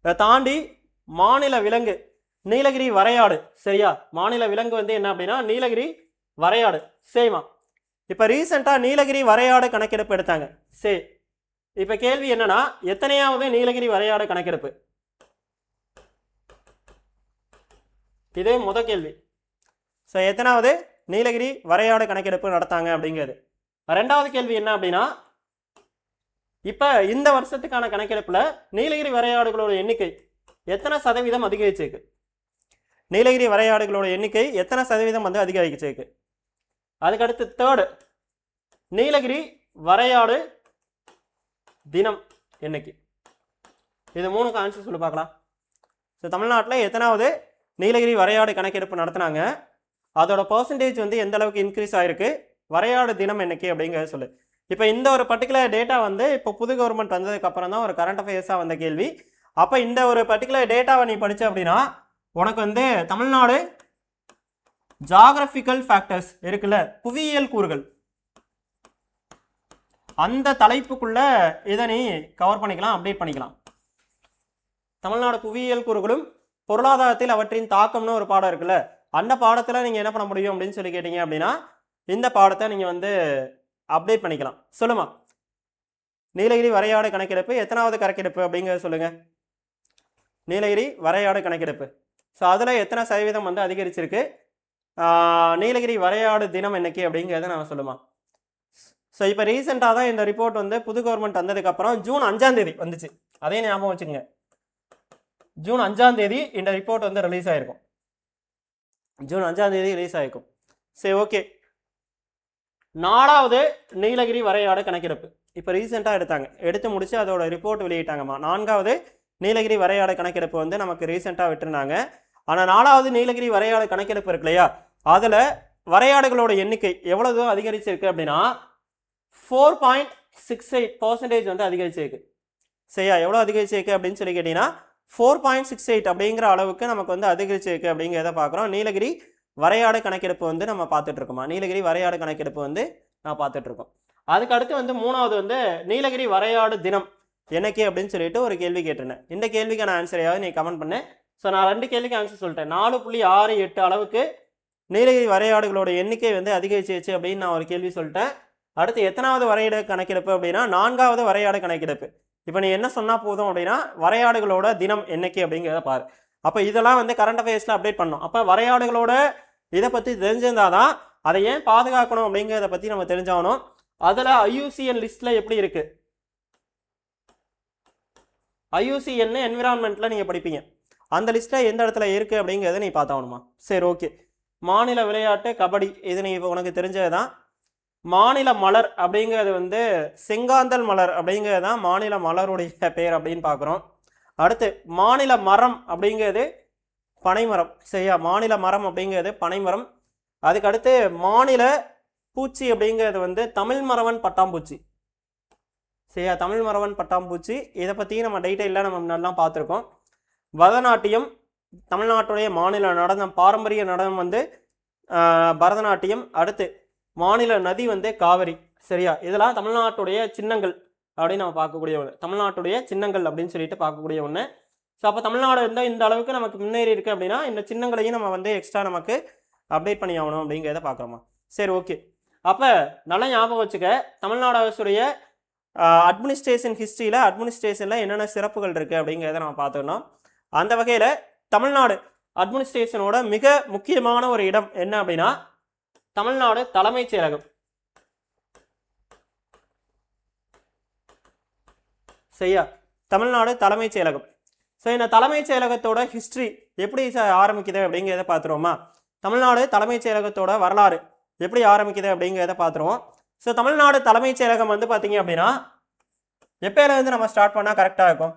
இதை தாண்டி மாநில விலங்கு நீலகிரி வரையாடு. சரியா, மாநில விலங்கு வந்து என்ன அப்படின்னா நீலகிரி வரையாடு. சரிமா, இப்போ ரீசெண்டாக நீலகிரி வரையாடு கணக்கெடுப்பு எடுத்தாங்க. சரி, இப்போ கேள்வி என்னன்னா எத்தனையாவது நீலகிரி வரையாடு கணக்கெடுப்பு? இது முதல் கேள்வி. ஸோ எத்தனாவது நீலகிரி வரையாடு கணக்கெடுப்பு நடத்தாங்க அப்படிங்கிறது. ரெண்டாவது கேள்வி என்ன அப்படின்னா இப்போ இந்த வருஷத்துக்கான கணக்கெடுப்பில் நீலகிரி வரையாடுகளோட எண்ணிக்கை எத்தனை சதவீதம் அதிகரிச்சிருக்கு? நீலகிரி வரையாடுகளோட எண்ணிக்கை எத்தனை சதவீதம் வந்து அதிகரிச்சிருக்கு? அதுக்கடுத்து தேர்டு நீலகிரி வரையாடு தினம் என்னைக்கு? இது 3க்கு ஆன்சர் சொல்லி பார்க்கலாம். ஸோ தமிழ்நாட்டில் எத்தனாவது நீலகிரி வரையாடு கணக்கெடுப்பு நடத்தினாங்க, அதோட பர்சன்டேஜ் வந்து எந்த அளவுக்கு இன்க்ரீஸ் ஆகிருக்கு, வரையாடு தினம் என்னைக்கு அப்படிங்கிறத சொல்லு. இப்போ இந்த ஒரு பர்டிகுலர் டேட்டா வந்து இப்போ புது கவர்மெண்ட் வந்ததுக்கப்புறம் தான் ஒரு கரண்ட் அஃபேர்ஸாக வந்த கேள்வி. அப்போ இந்த ஒரு பர்டிகுலர் டேட்டாவை நீ படித்த அப்படின்னா உனக்கு வந்து தமிழ்நாடு ஜாகிரபிக்கல் ஃபேக்டர்ஸ் இருக்குல்ல, புவியியல் கூறுகள், அந்த தலைப்புக்குள்ள இதை நீ கவர் பண்ணிக்கலாம், அப்டேட் பண்ணிக்கலாம். தமிழ்நாடு புவியியல் கூறுகளும் பொருளாதாரத்தில் அவற்றின் தாக்கம்னு ஒரு பாடம் இருக்குல்ல, அந்த பாடத்தில் நீங்கள் என்ன பண்ண முடியும் அப்படின்னு சொல்லி கேட்டீங்க அப்படின்னா இந்த பாடத்தை நீங்கள் வந்து அப்டேட் பண்ணிக்கலாம். சொல்லுமா, நீலகிரி வரையாடு கணக்கெடுப்பு எத்தனாவது கணக்கெடுப்பு அப்படிங்கிறத சொல்லுங்கள். நீலகிரி வரையாடு கணக்கெடுப்பு ஸோ அதில் எத்தனை சதவீதம் வந்து அதிகரிச்சிருக்கு, நீலகிரி வரையாடு தினம் என்னைக்கு அப்படிங்கிறத நான் சொல்லுமா. ஸோ இப்போ ரீசெண்டாக தான் இந்த ரிப்போர்ட் வந்து புது கவர்மெண்ட் வந்ததுக்கப்புறம் ஜூன் 5ஆம் தேதி வந்துச்சு. அதே ஞாபகம் வச்சுக்கோங்க, ஜூன் 5ஆம் தேதி இந்த ரிப்போர்ட் வந்து ரிலீஸ் ஆகிருக்கும். ஜூன் 5ஆம் தேதி ரிலீஸ் ஆகிருக்கும். சரி, ஓகே. 4வது நீலகிரி வரையாடு கணக்கெடுப்பு இப்போ ரீசெண்டாக எடுத்து முடிச்சு அதோட ரிப்போர்ட் வெளியிட்டாங்கம்மா. 4வது நீலகிரி வரையாடு கணக்கெடுப்பு வந்து நமக்கு ரீசெண்டாக விட்டுருந்தாங்க. ஆனால் 4வது நீலகிரி வரையாடு கணக்கெடுப்பு இருக்கு இல்லையா, அதில் வரையாடுகளோட எண்ணிக்கை எவ்வளவு அதிகரிச்சிருக்கு அப்படின்னா 4.68% வந்து அதிகரிச்சிருக்கு. சரியா, எவ்வளோ அதிகரிச்சிருக்கு அப்படின்னு சொல்லி கேட்டிங்கன்னா 4.68 அப்படிங்கிற அளவுக்கு நமக்கு வந்து அதிகரிச்சிருக்கு அப்படிங்கிறத பார்க்குறோம். நீலகிரி வரையாடு கணக்கெடுப்பு வந்து நம்ம பார்த்துட்டு இருக்கோமா, நீலகிரி வரையாடு கணக்கெடுப்பு வந்து நான் பார்த்துட்டு இருக்கோம். அதுக்கு அடுத்து வந்து 3வது வந்து நீலகிரி வரையாடு தினம் என்னைக்கு அப்படின்னு சொல்லிட்டு ஒரு கேள்வி கேட்டிருந்தேன். இந்த கேள்விக்கான ஆன்சரையாவது நீ கமெண்ட் பண்ணு. ஸோ நான் 2 கேள்விக்கு ஆன்சர் சொல்லிட்டேன். 4.68 அளவுக்கு நீலகிரி வரையாடுகளோட எண்ணிக்கை வந்து அதிகரிச்சிருச்சு அப்படின்னு நான் ஒரு கேள்வி சொல்லிட்டேன். அடுத்து எத்தனாவது வரையாடு கணக்கெடுப்பு அப்படின்னா 4வது வரையாடு கணக்கெடுப்பு. இப்போ நீ என்ன சொன்னால் போதும் அப்படின்னா வரையாடுகளோட தினம் என்னைக்கு அப்படிங்கிறத பாரு. அப்போ இதெல்லாம் வந்து கரண்ட் அஃபேர்ஸில் அப்டேட் பண்ணணும். அப்போ வரையாடுகளோட இதை பற்றி தெரிஞ்சிருந்தால் தான் அதை ஏன் பாதுகாக்கணும் அப்படிங்கிறத பற்றி நம்ம தெரிஞ்சாகணும். அதில் IUCN லிஸ்ட்டில் எப்படி இருக்குது, IUCN என்விரான்மெண்ட்டில் நீங்கள் படிப்பீங்க, அந்த லிஸ்ட்டில் எந்த இடத்துல இருக்குது அப்படிங்கிறத நீ பார்த்தாகணுமா. சரி, ஓகே. மாநில விளையாட்டு கபடி, இது நீ இப்போ உனக்கு தெரிஞ்சது தான். மாநில மலர் அப்படிங்கிறது வந்து செங்காந்தல் மலர் அப்படிங்கிறது தான் மாநில மலருடைய பேர் அப்படின்னு பார்க்குறோம். அடுத்து மாநில மரம் அப்படிங்கிறது பனைமரம். சரியா, மாநில மரம் அப்படிங்கிறது பனைமரம். அதுக்கடுத்து மாநில பூச்சி அப்படிங்கிறது வந்து தமிழ் மரவன் பட்டாம்பூச்சி. சரியா, தமிழ் மரவன் பட்டாம்பூச்சி. இதை பற்றியும் நம்ம டீட்டெயிலாக நம்ம முன்னாடிலாம் பார்த்துருக்கோம். பரதநாட்டியம் தமிழ்நாட்டுடைய மாநில நடனம், பாரம்பரிய நடனம் வந்து பரதநாட்டியம். அடுத்து மாநில நதி வந்து காவிரி. சரியா, இதெல்லாம் தமிழ்நாட்டுடைய சின்னங்கள் அப்படின்னு நம்ம பார்க்கக்கூடிய ஒன்று, தமிழ்நாட்டுடைய சின்னங்கள் அப்படின்னு சொல்லிட்டு பார்க்கக்கூடிய ஒன்று. ஸோ அப்போ தமிழ்நாடு இருந்தால் இந்த அளவுக்கு நமக்கு முன்னேறி இருக்குது அப்படின்னா இந்த சின்னங்களையும் நம்ம வந்து எக்ஸ்ட்ரா நமக்கு அப்டேட் பண்ணி ஆகணும் அப்படிங்கிறத பார்க்குறோமா. சரி, ஓகே. அப்போ நல்லா ஞாபகம் வச்சுக்க, தமிழ்நாடு அரசுடைய அட்மினிஸ்ட்ரேஷன் ஹிஸ்ட்ரியில் அட்மினிஸ்ட்ரேஷனில் என்னென்ன சிறப்புகள் இருக்குது அப்படிங்கிறத நம்ம பார்த்துக்கணும். அந்த வகையில் தமிழ்நாடு அட்மினிஸ்ட்ரேஷனோட மிக முக்கியமான ஒரு இடம் என்ன அப்படின்னா தமிழ்நாடு தலைமைச் செயலகம். சரியா, தமிழ்நாடு தலைமைச் செயலகம். ஸோ இந்த தலைமைச் செயலகத்தோட ஹிஸ்ட்ரி எப்படி ஆரம்பிக்குது அப்படிங்கிறத பார்த்துருவோமா. தமிழ்நாடு தலைமைச் செயலகத்தோட வரலாறு எப்படி ஆரம்பிக்குது அப்படிங்கிறத பார்த்துருவோம். ஸோ தமிழ்நாடு தலைமைச் செயலகம் வந்து பார்த்தீங்க அப்படின்னா எப்போலேருந்து நம்ம ஸ்டார்ட் பண்ணால் கரெக்டாக இருக்கும்,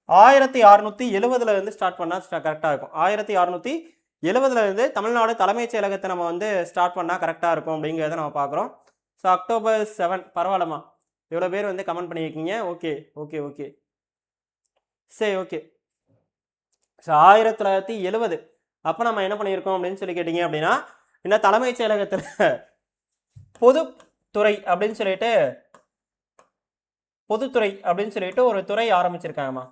1670 ஸ்டார்ட் பண்ணால் கரெக்டாக இருக்கும். 1670 தமிழ்நாடு தலைமைச் செயலகத்தை நம்ம வந்து ஸ்டார்ட் பண்ணால் கரெக்டாக இருக்கும் அப்படிங்கிறத நம்ம பார்க்குறோம். ஸோ October 7 பரவாயில்லம்மா, இவ்வளோ பேர் வந்து கமெண்ட் பண்ணியிருக்கீங்க. ஓகே ஓகே ஓகே, சரி, ஓகே. ஸோ 1970 அப்போ நம்ம என்ன பண்ணியிருக்கோம் அப்படின்னு சொல்லி கேட்டிங்க அப்படின்னா இந்த தலைமைச் செயலகத்தில் பொதுத்துறை அப்படின்னு சொல்லிட்டு ஒரு துறை ஆரம்பிச்சிருக்காங்கம்மா.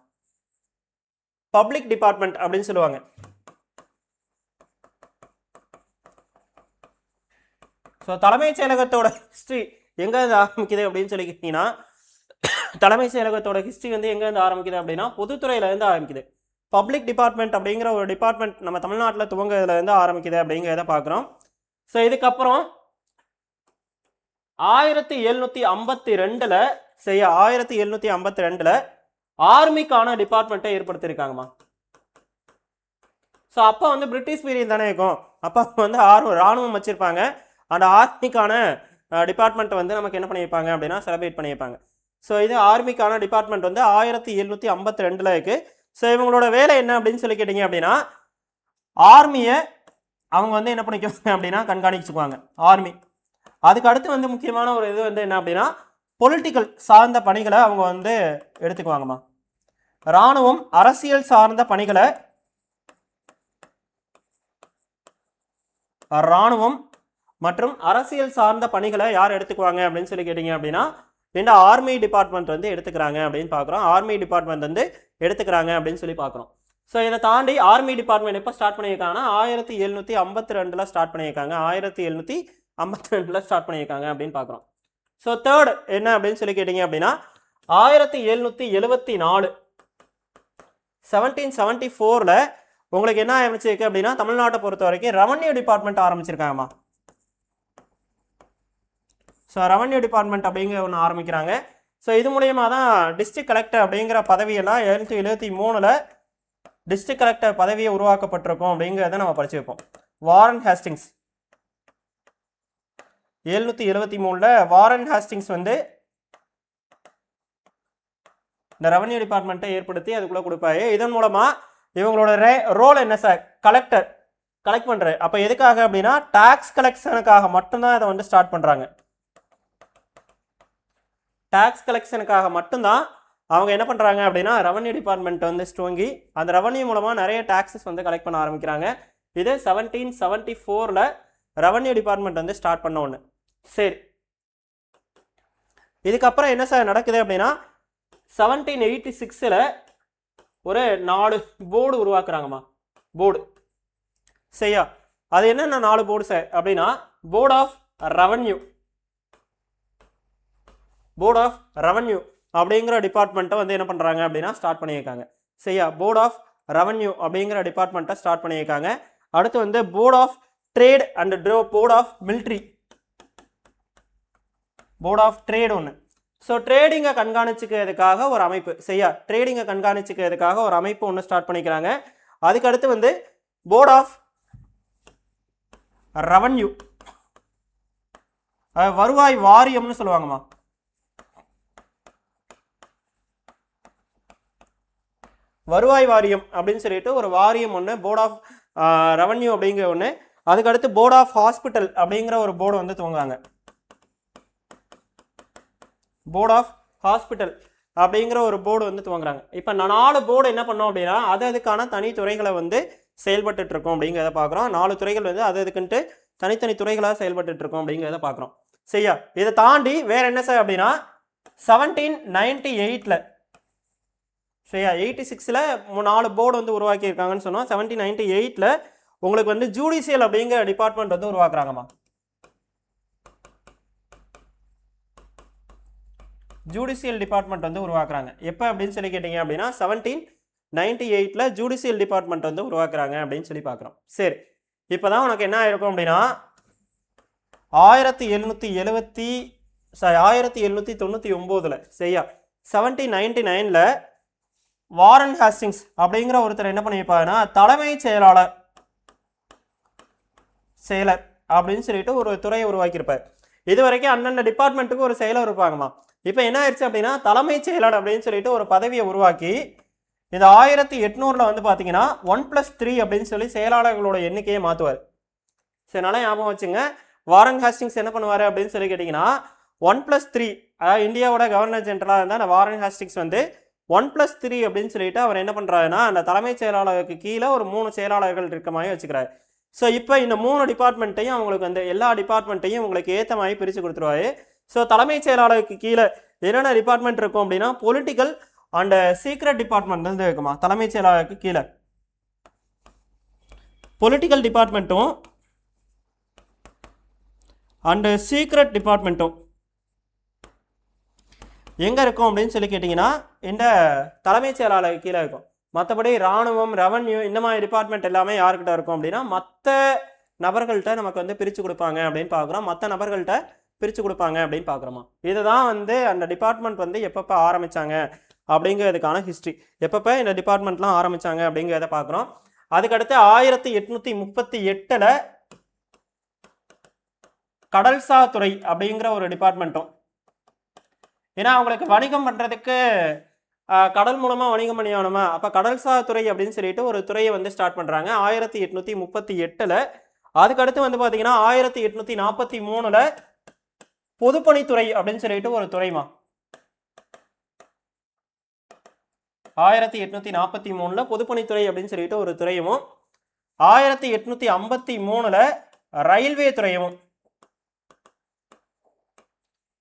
பப்ளிக் டிபார்ட்மெண்ட் அப்படின்னு சொல்லுவாங்க. ஸோ தலைமைச் செயலகத்தோட ஹிஸ்ட்ரி எங்கேருந்து ஆரம்பிக்குது அப்படின்னு சொல்லி கேட்டிங்கன்னா தலைமைச் செயலகத்தோட ஹிஸ்ட்ரி வந்து எங்கேருந்து ஆரம்பிக்குது அப்படின்னா பொதுத்துறையிலேருந்து ஆரம்பிக்குது. பப்ளிக் டிபார்ட்மெண்ட் அப்படிங்கிற ஒரு டிபார்ட்மெண்ட் நம்ம தமிழ்நாட்டில் துவங்குறதுலேருந்து ஆரம்பிக்குது அப்படிங்கிறத பார்க்குறோம். ஸோ இதுக்கப்புறம் 1752 சரியா, 1752 ஆர்மிக்கான டிபார்ட்மெண்ட்டை ஏற்படுத்தியிருக்காங்கம்மா. ஸோ அப்போ வந்து பிரிட்டிஷ் பீரியட் தானே இருக்கும், அப்போ வந்து ராணுவம் வச்சுருப்பாங்க. அந்த ஆர்மிக்கான டிபார்ட்மெண்ட் வந்து நமக்கு என்ன பண்ணியிருப்பாங்க அப்படின்னா செலிப்ரேட் பண்ணியிருப்பாங்க. ஸோ இது ஆர்மிக்கான டிபார்ட்மெண்ட் வந்து 1752 இருக்குது. ஸோ இவங்களோட வேலை என்ன அப்படின்னு சொல்லி கேட்டிங்க அப்படின்னா ஆர்மியை அவங்க வந்து என்ன பண்ணிக்குவாங்க அப்படின்னா கண்காணிச்சுக்குவாங்க ஆர்மி. அதுக்கு அடுத்து வந்து முக்கியமான ஒரு இது வந்து என்ன அப்படின்னா பொலிட்டிக்கல் சார்ந்த பணிகளை அவங்க வந்து எடுத்துக்குவாங்கம்மா. இராணுவம் அரசியல் சார்ந்த பணிகளை மற்றும் அரசியல் சார்ந்த பணிகளை யார் எடுத்துக்குவாங்க அப்படின்னு சொல்லி கேட்டிங்க அப்படின்னா இந்த ஆர்மி டிபார்ட்மெண்ட் வந்து எடுத்துக்கிறாங்க அப்படின்னு பார்க்குறோம். ஆர்மி டிபார்ட்மெண்ட் வந்து எடுத்துக்கிறாங்க அப்படின்னு சொல்லி பார்க்குறோம். ஸோ இதை தாண்டி ஆர்மி டிபார்ட்மெண்ட் எப்போ ஸ்டார்ட் பண்ணியிருக்காங்கன்னா 1752 ஸ்டார்ட் பண்ணியிருக்காங்க. 1752 ஸ்டார்ட் பண்ணியிருக்காங்க அப்படின்னு பார்க்குறோம். ஸோ தேர்ட் என்ன அப்படின்னு சொல்லி கேட்டிங்க அப்படின்னா 1774 1774 உங்களுக்கு என்ன ஆரம்பிச்சிருக்கு அப்படின்னா தமிழ்நாட்டை பொறுத்த வரைக்கும் ரெவன்யூ டிபார்ட்மெண்ட் ஆரம்பிச்சிருக்காங்கம்மா. ஸோ ரெவன்யூ டிபார்ட்மெண்ட் அப்படிங்கிற ஒன்று ஆரம்பிக்கிறாங்க. ஸோ இது மூலயமா தான் டிஸ்ட்ரிக்ட் கலெக்டர் அப்படிங்கிற பதவியெல்லாம் 1773 டிஸ்ட்ரிக்ட் கலெக்டர் பதவியை உருவாக்கப்பட்டிருக்கும் அப்படிங்கிறத நம்ம படிச்சு வைப்போம். வாரன் ஹேஸ்டிங்ஸ் 1773 வாரன் ஹேஸ்டிங்ஸ் வந்து இந்த ரெவன்யூ டிபார்ட்மெண்ட்டை ஏற்படுத்தி அதுக்குள்ளே கொடுப்பாரு. இதன் மூலமாக இவங்களோட ரோல் என்ன சார், கலெக்ட் பண்ணுற. அப்போ எதுக்காக அப்படின்னா டாக்ஸ் கலெக்ஷனுக்காக மட்டும்தான் இதை வந்து ஸ்டார்ட் பண்ணுறாங்க. டாக்ஸ் கலெக்ஷனுக்காக மட்டும்தான் அவங்க என்ன பண்ணுறாங்க அப்படின்னா ரெவன்யூ டிபார்ட்மெண்ட் வந்து துவங்கி அந்த ரெவன்யூ மூலமாக நிறைய டாக்ஸஸ் வந்து கலெக்ட் பண்ண ஆரம்பிக்கிறாங்க. இது 1774 ரெவன்யூ டிபார்ட்மெண்ட் வந்து ஸ்டார்ட் பண்ண ஒன்று. சரி, இதுக்கப்புறம் என்ன சார் நடக்குது அப்படின்னா 1786 ஒரு 4 போர்டு உருவாக்குறாங்கம்மா. போர்டு சரியா, அது என்னென்ன 4 போர்டு சார் அப்படின்னா board of revenue, board of revenue அப்படிங்கிற டிபார்ட்மெண்ட்டை வந்து என்ன பண்ணுறாங்க அப்படின்னா ஸ்டார்ட் பண்ணியிருக்காங்க. சரியா, போர்ட் ஆஃப் ரெவன்யூ அப்படிங்கிற டிபார்ட்மெண்ட்டை ஸ்டார்ட் பண்ணியிருக்காங்க. அடுத்து வந்து board of trade and board of military, board of trade ஒன்று. ஸோ ட்ரேடிங்கை கண்காணிச்சுக்கிறதுக்காக ஒரு அமைப்பு. சரியா, ட்ரேடிங்கை கண்காணிச்சுக்கிறதுக்காக ஒரு அமைப்பு ஒன்று ஸ்டார்ட் பண்ணிக்கிறாங்க. அதுக்கடுத்து வந்து போர்ட் ஆஃப் ரெவன்யூ, வருவாய் வாரியம்னு சொல்லுவாங்கம்மா. வருவாய் வாரியம் அப்படின்னு சொல்லிட்டு ஒரு வாரியம் ஒன்று, போர்ட் ஆஃப் ரெவன்யூ அப்படிங்கிற ஒன்று. அதுக்கடுத்து போர்ட் ஆஃப் ஹாஸ்பிட்டல் அப்படிங்கிற ஒரு போர்டு வந்து துவங்குறாங்க. போர்ட் ஆஃப் ஹாஸ்பிட்டல் அப்படிங்கிற ஒரு போர்டு வந்து துவங்குறாங்க. இப்போ 4 போர்டு என்ன பண்ணோம் அப்படின்னா அதுக்கான தனித்துறைகளை வந்து செயல்பட்டு இருக்கோம் அப்படிங்கிறத பார்க்குறோம். 4 துறைகள் வந்து அதுக்குன்ட்டு தனித்தனி துறைகளாக செயல்பட்டு இருக்கோம் அப்படிங்கிறத பார்க்குறோம். சரியா, இதை தாண்டி வேற என்ன சார் அப்படின்னா 1798 சரியா, 86 4 போர்டு வந்து உருவாக்கியிருக்காங்கன்னு சொன்னோம். 1798 உங்களுக்கு வந்து ஜுடிஷியல் அப்படிங்கிற டிபார்ட்மெண்ட் வந்து உருவாக்குறாங்கம்மா. ஜுடிஷியல் டிபார்ட்மெண்ட் வந்து உருவாக்குறாங்க. எப்போ அப்படின்னு சொல்லி கேட்டீங்க அப்படின்னா 1798 ஜுடிஷியல் டிபார்ட்மெண்ட் வந்து உருவாக்குறாங்க அப்படின்னு சொல்லி பார்க்குறோம். சரி, இப்போ தான் உனக்கு என்ன ஆயிருக்கும் அப்படின்னா 1799 சரியா, 1799 வாரன் ஹாஸ்டிங்ஸ் அப்படிங்கிற ஒருத்தர் என்ன பண்ணியிருப்பாருன்னா தலைமை செயலாளர் செயலர் அப்படின்னு சொல்லிட்டு ஒரு துறையை உருவாக்கியிருப்பார். இது வரைக்கும் அந்தந்த டிபார்ட்மெண்ட்டுக்கு ஒரு செயலர் இருப்பாங்கம்மா. இப்போ என்ன ஆயிடுச்சு அப்படின்னா தலைமைச் செயலர் அப்படின்னு சொல்லிட்டு ஒரு பதவியை உருவாக்கி இந்த 1800 வந்து பார்த்தீங்கன்னா 1+3 அப்படின்னு சொல்லி செயலாளர்களோட எண்ணிக்கையை மாற்றுவார். சரி, நல்லா ஞாபகம் வச்சுங்க. வாரன் ஹாஸ்டிங்ஸ் என்ன பண்ணுவார் அப்படின்னு சொல்லி கேட்டிங்கன்னா 1+3, அதாவது இந்தியாவோட கவர்னர் ஜெனரலாக இருந்தால் அந்த வாரன் ஹாஸ்டிங்ஸ் வந்து 1+3 அப்படின்னு சொல்லிட்டு அவர் என்ன பண்ணுறாருன்னா அந்த தலைமைச் செயலாளருக்கு கீழே ஒரு 3 செயலாளர்கள் இருக்க மாதிரி வச்சுக்கிறாரு. ஸோ இப்போ இந்த 3 டிபார்ட்மெண்ட்டையும் அவங்களுக்கு வந்து எல்லா டிபார்ட்மெண்ட்டையும் உங்களுக்கு ஏற்ற மாதிரி பிரித்து கொடுத்துருவாரு. ஸோ தலைமைச் செயலாளருக்கு கீழே என்னென்ன டிபார்ட்மெண்ட் இருக்கும் அப்படின்னா பொலிட்டிக்கல் அண்ட் சீக்ரெட் டிபார்ட்மெண்ட் வந்து இருக்குமா. தலைமைச் செயலாளருக்கு கீழே பொலிட்டிக்கல் டிபார்ட்மெண்ட்டும் அண்டு சீக்ரெட் டிபார்ட்மெண்ட்டும் எங்கே இருக்கும் அப்படின்னு சொல்லி கேட்டிங்கன்னா இந்த தலைமைச் செயலாளருக்கு கீழே இருக்கும். மற்றபடி இராணுவம், ரெவன்யூ இந்த மாதிரி டிபார்ட்மெண்ட் எல்லாமே யாருக்கிட்ட இருக்கும் அப்படின்னா மற்ற நபர்கள்ட்ட நமக்கு வந்து பிரித்து கொடுப்பாங்க அப்படின்னு பார்க்குறோம். மற்ற நபர்கள்ட்ட பிரித்து கொடுப்பாங்க அப்படின்னு பார்க்குறோமா. இதுதான் வந்து அந்த டிபார்ட்மெண்ட் வந்து எப்பப்போ ஆரம்பித்தாங்க அப்படிங்கிறதுக்கான ஹிஸ்ட்ரி. எப்பப்போ இந்த டிபார்ட்மெண்ட்லாம் ஆரம்பித்தாங்க அப்படிங்கிறத பார்க்குறோம். அதுக்கடுத்து 1838 கடல்சார் துறை அப்படிங்கிற ஒரு டிபார்ட்மெண்ட்டும், ஏன்னா அவங்களுக்கு வணிகம் பண்ணுறதுக்கு கடல் மூலமாக வணிகம் பண்ணி ஆகணுமா, அப்போ கடல்சார் துறை அப்படின்னு சொல்லிட்டு ஒரு துறையை வந்து ஸ்டார்ட் பண்ணுறாங்க 1838. அதுக்கடுத்து வந்து பார்த்தீங்கன்னா 1843 பொதுப்பணித்துறை அப்படின்னு சொல்லிட்டு ஒரு துறைமா. 1843 பொதுப்பணித்துறை அப்படின்னு சொல்லிட்டு ஒரு துறையும், 1853 ரயில்வே துறையும்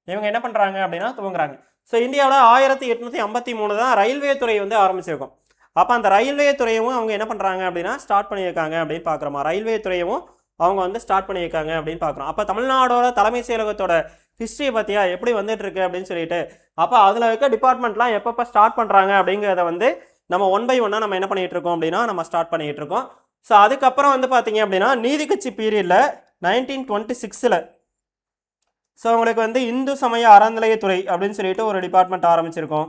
இவங்க என்ன பண்றாங்க அப்படின்னா துவங்குறாங்க. ஸோ இந்தியாவில் 1853 தான் ரயில்வே துறை வந்து ஆரம்பிச்சிருக்கும். அப்போ அந்த ரயில்வே துறையும் அவங்க என்ன பண்றாங்க அப்படின்னா ஸ்டார்ட் பண்ணியிருக்காங்க அப்படின்னு பார்க்குறோமா. ரயில்வே துறையும் அவங்க வந்து ஸ்டார்ட் பண்ணியிருக்காங்க அப்படின்னு பார்க்குறோம். அப்போ தமிழ்நாடோட தலைமை செயலகத்தோட ஹிஸ்ட்ரியை பற்றியா எப்படி வந்துட்டு இருக்கு அப்படின்னு சொல்லிட்டு, அப்போ அதில் இருக்க டிபார்ட்மெண்ட்லாம் எப்பப்போ ஸ்டார்ட் பண்ணுறாங்க அப்படிங்கிறத வந்து நம்ம 1 by 1 நம்ம என்ன பண்ணிட்டு இருக்கோம் அப்படின்னா நம்ம ஸ்டார்ட் பண்ணிட்டு இருக்கோம். ஸோ அதுக்கப்புறம் வந்து பார்த்தீங்க அப்படின்னா நீதி கட்சி பீரியடில் 1926 ஸோ உங்களுக்கு வந்து இந்து சமய அறநிலையத்துறை அப்படின்னு சொல்லிட்டு ஒரு டிபார்ட்மெண்ட் ஆரம்பிச்சிருக்கோம்.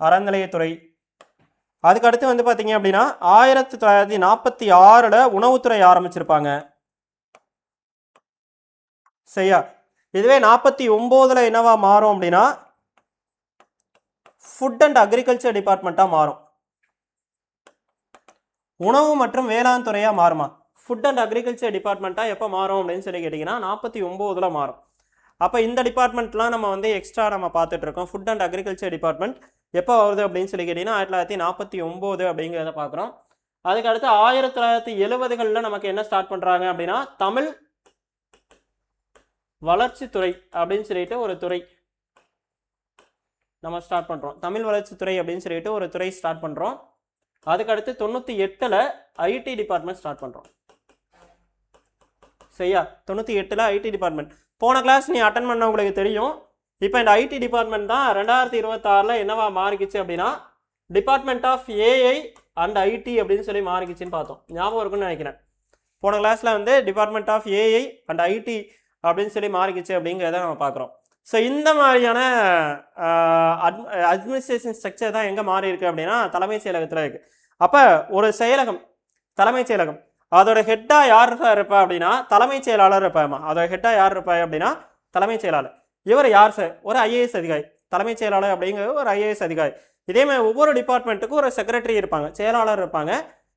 அறநிலையத்துறை. அதுக்கடுத்து வந்து பார்த்தீங்க அப்படின்னா 1946 உணவுத்துறை ஆரம்பிச்சிருப்பாங்க. சரியா, இதுவே 49 என்னவா மாறும் அப்படின்னா ஃபுட் அண்ட் அக்ரிகல்ச்சர் டிபார்ட்மெண்ட்டாக மாறும். உணவு மற்றும் வேளாண் துறையாக மாறுமா. ஃபுட் அண்ட் அக்ரிகல்ச்சர் டிபார்ட்மெண்ட்டாக எப்போ மாறும் அப்படின்னு சொல்லி கேட்டிங்கன்னா 49 மாறும். அப்போ இந்த டிபார்ட்மெண்ட்லாம் நம்ம வந்து எக்ஸ்ட்ரா நம்ம பார்த்துட்டு இருக்கோம். ஃபுட் அண்ட் அக்ரிகல்ச்சர் டிபார்ட்மெண்ட் எப்போ வருது அப்படின்னு சொல்லி கேட்டிங்கன்னா 1949 அப்படிங்கிறத பார்க்குறோம். அதுக்கு அடுத்து 1970களில் நமக்கு என்ன ஸ்டார்ட் பண்ணுறாங்க அப்படின்னா தமிழ் வளர்ச்சித்துறை அப்படின்னு சொல்லிட்டு ஒரு துறை நம்ம ஸ்டார்ட் பண்ணுறோம். தமிழ் வளர்ச்சித்துறை அப்படின்னு சொல்லிட்டு ஒரு துறை ஸ்டார்ட் பண்ணுறோம். அதுக்கடுத்து 98ல் ஐடி டிபார்ட்மெண்ட் ஸ்டார்ட் பண்ணுறோம். சரியா, 98ல் ஐடி டிபார்ட்மெண்ட். போன கிளாஸ் நீ அட்டன் பண்ண உங்களுக்கு தெரியும். இப்போ இந்த ஐடி டிபார்ட்மெண்ட் தான் 2026ல் என்னவா மாறிக்கிச்சு அப்படின்னா department of AI and IT அப்படின்னு சொல்லி மாறிக்கிச்சுன்னு பார்த்தோம். ஞாபகம் இருக்குன்னு நினைக்கிறேன். போன கிளாஸில் வந்து department of AI and IT அப்படின்னு சொல்லி மாறிக்கிச்சு அப்படிங்கிறத நம்ம பார்க்குறோம். ஸோ இந்த மாதிரியான அட்மினிஸ்ட்ரேஷன் ஸ்ட்ரக்சர் தான் எங்கே மாறி இருக்குது அப்படின்னா தலைமைச் செயலகத்தில் இருக்குது. அப்போ ஒரு செயலகம், தலைமைச் செயலகம், அதோட ஹெட்டாக யார் இருப்பா அப்படின்னா தலைமைச் செயலாளர் இருப்பாமா. அதோட ஹெட்டாக யார் இருப்பா அப்படின்னா தலைமைச் செயலாளர். இவர் யார் சார்? ஒரு ஐஏஎஸ் அதிகாரி. தலைமைச் செயலாளர் அப்படிங்கிறது ஒரு ஐஏஎஸ் அதிகாரி. இதே மாதிரி ஒவ்வொரு டிபார்ட்மெண்ட்டுக்கும் ஒரு செக்ரட்டரி இருப்பாங்க, செயலாளர் இருப்பாங்க.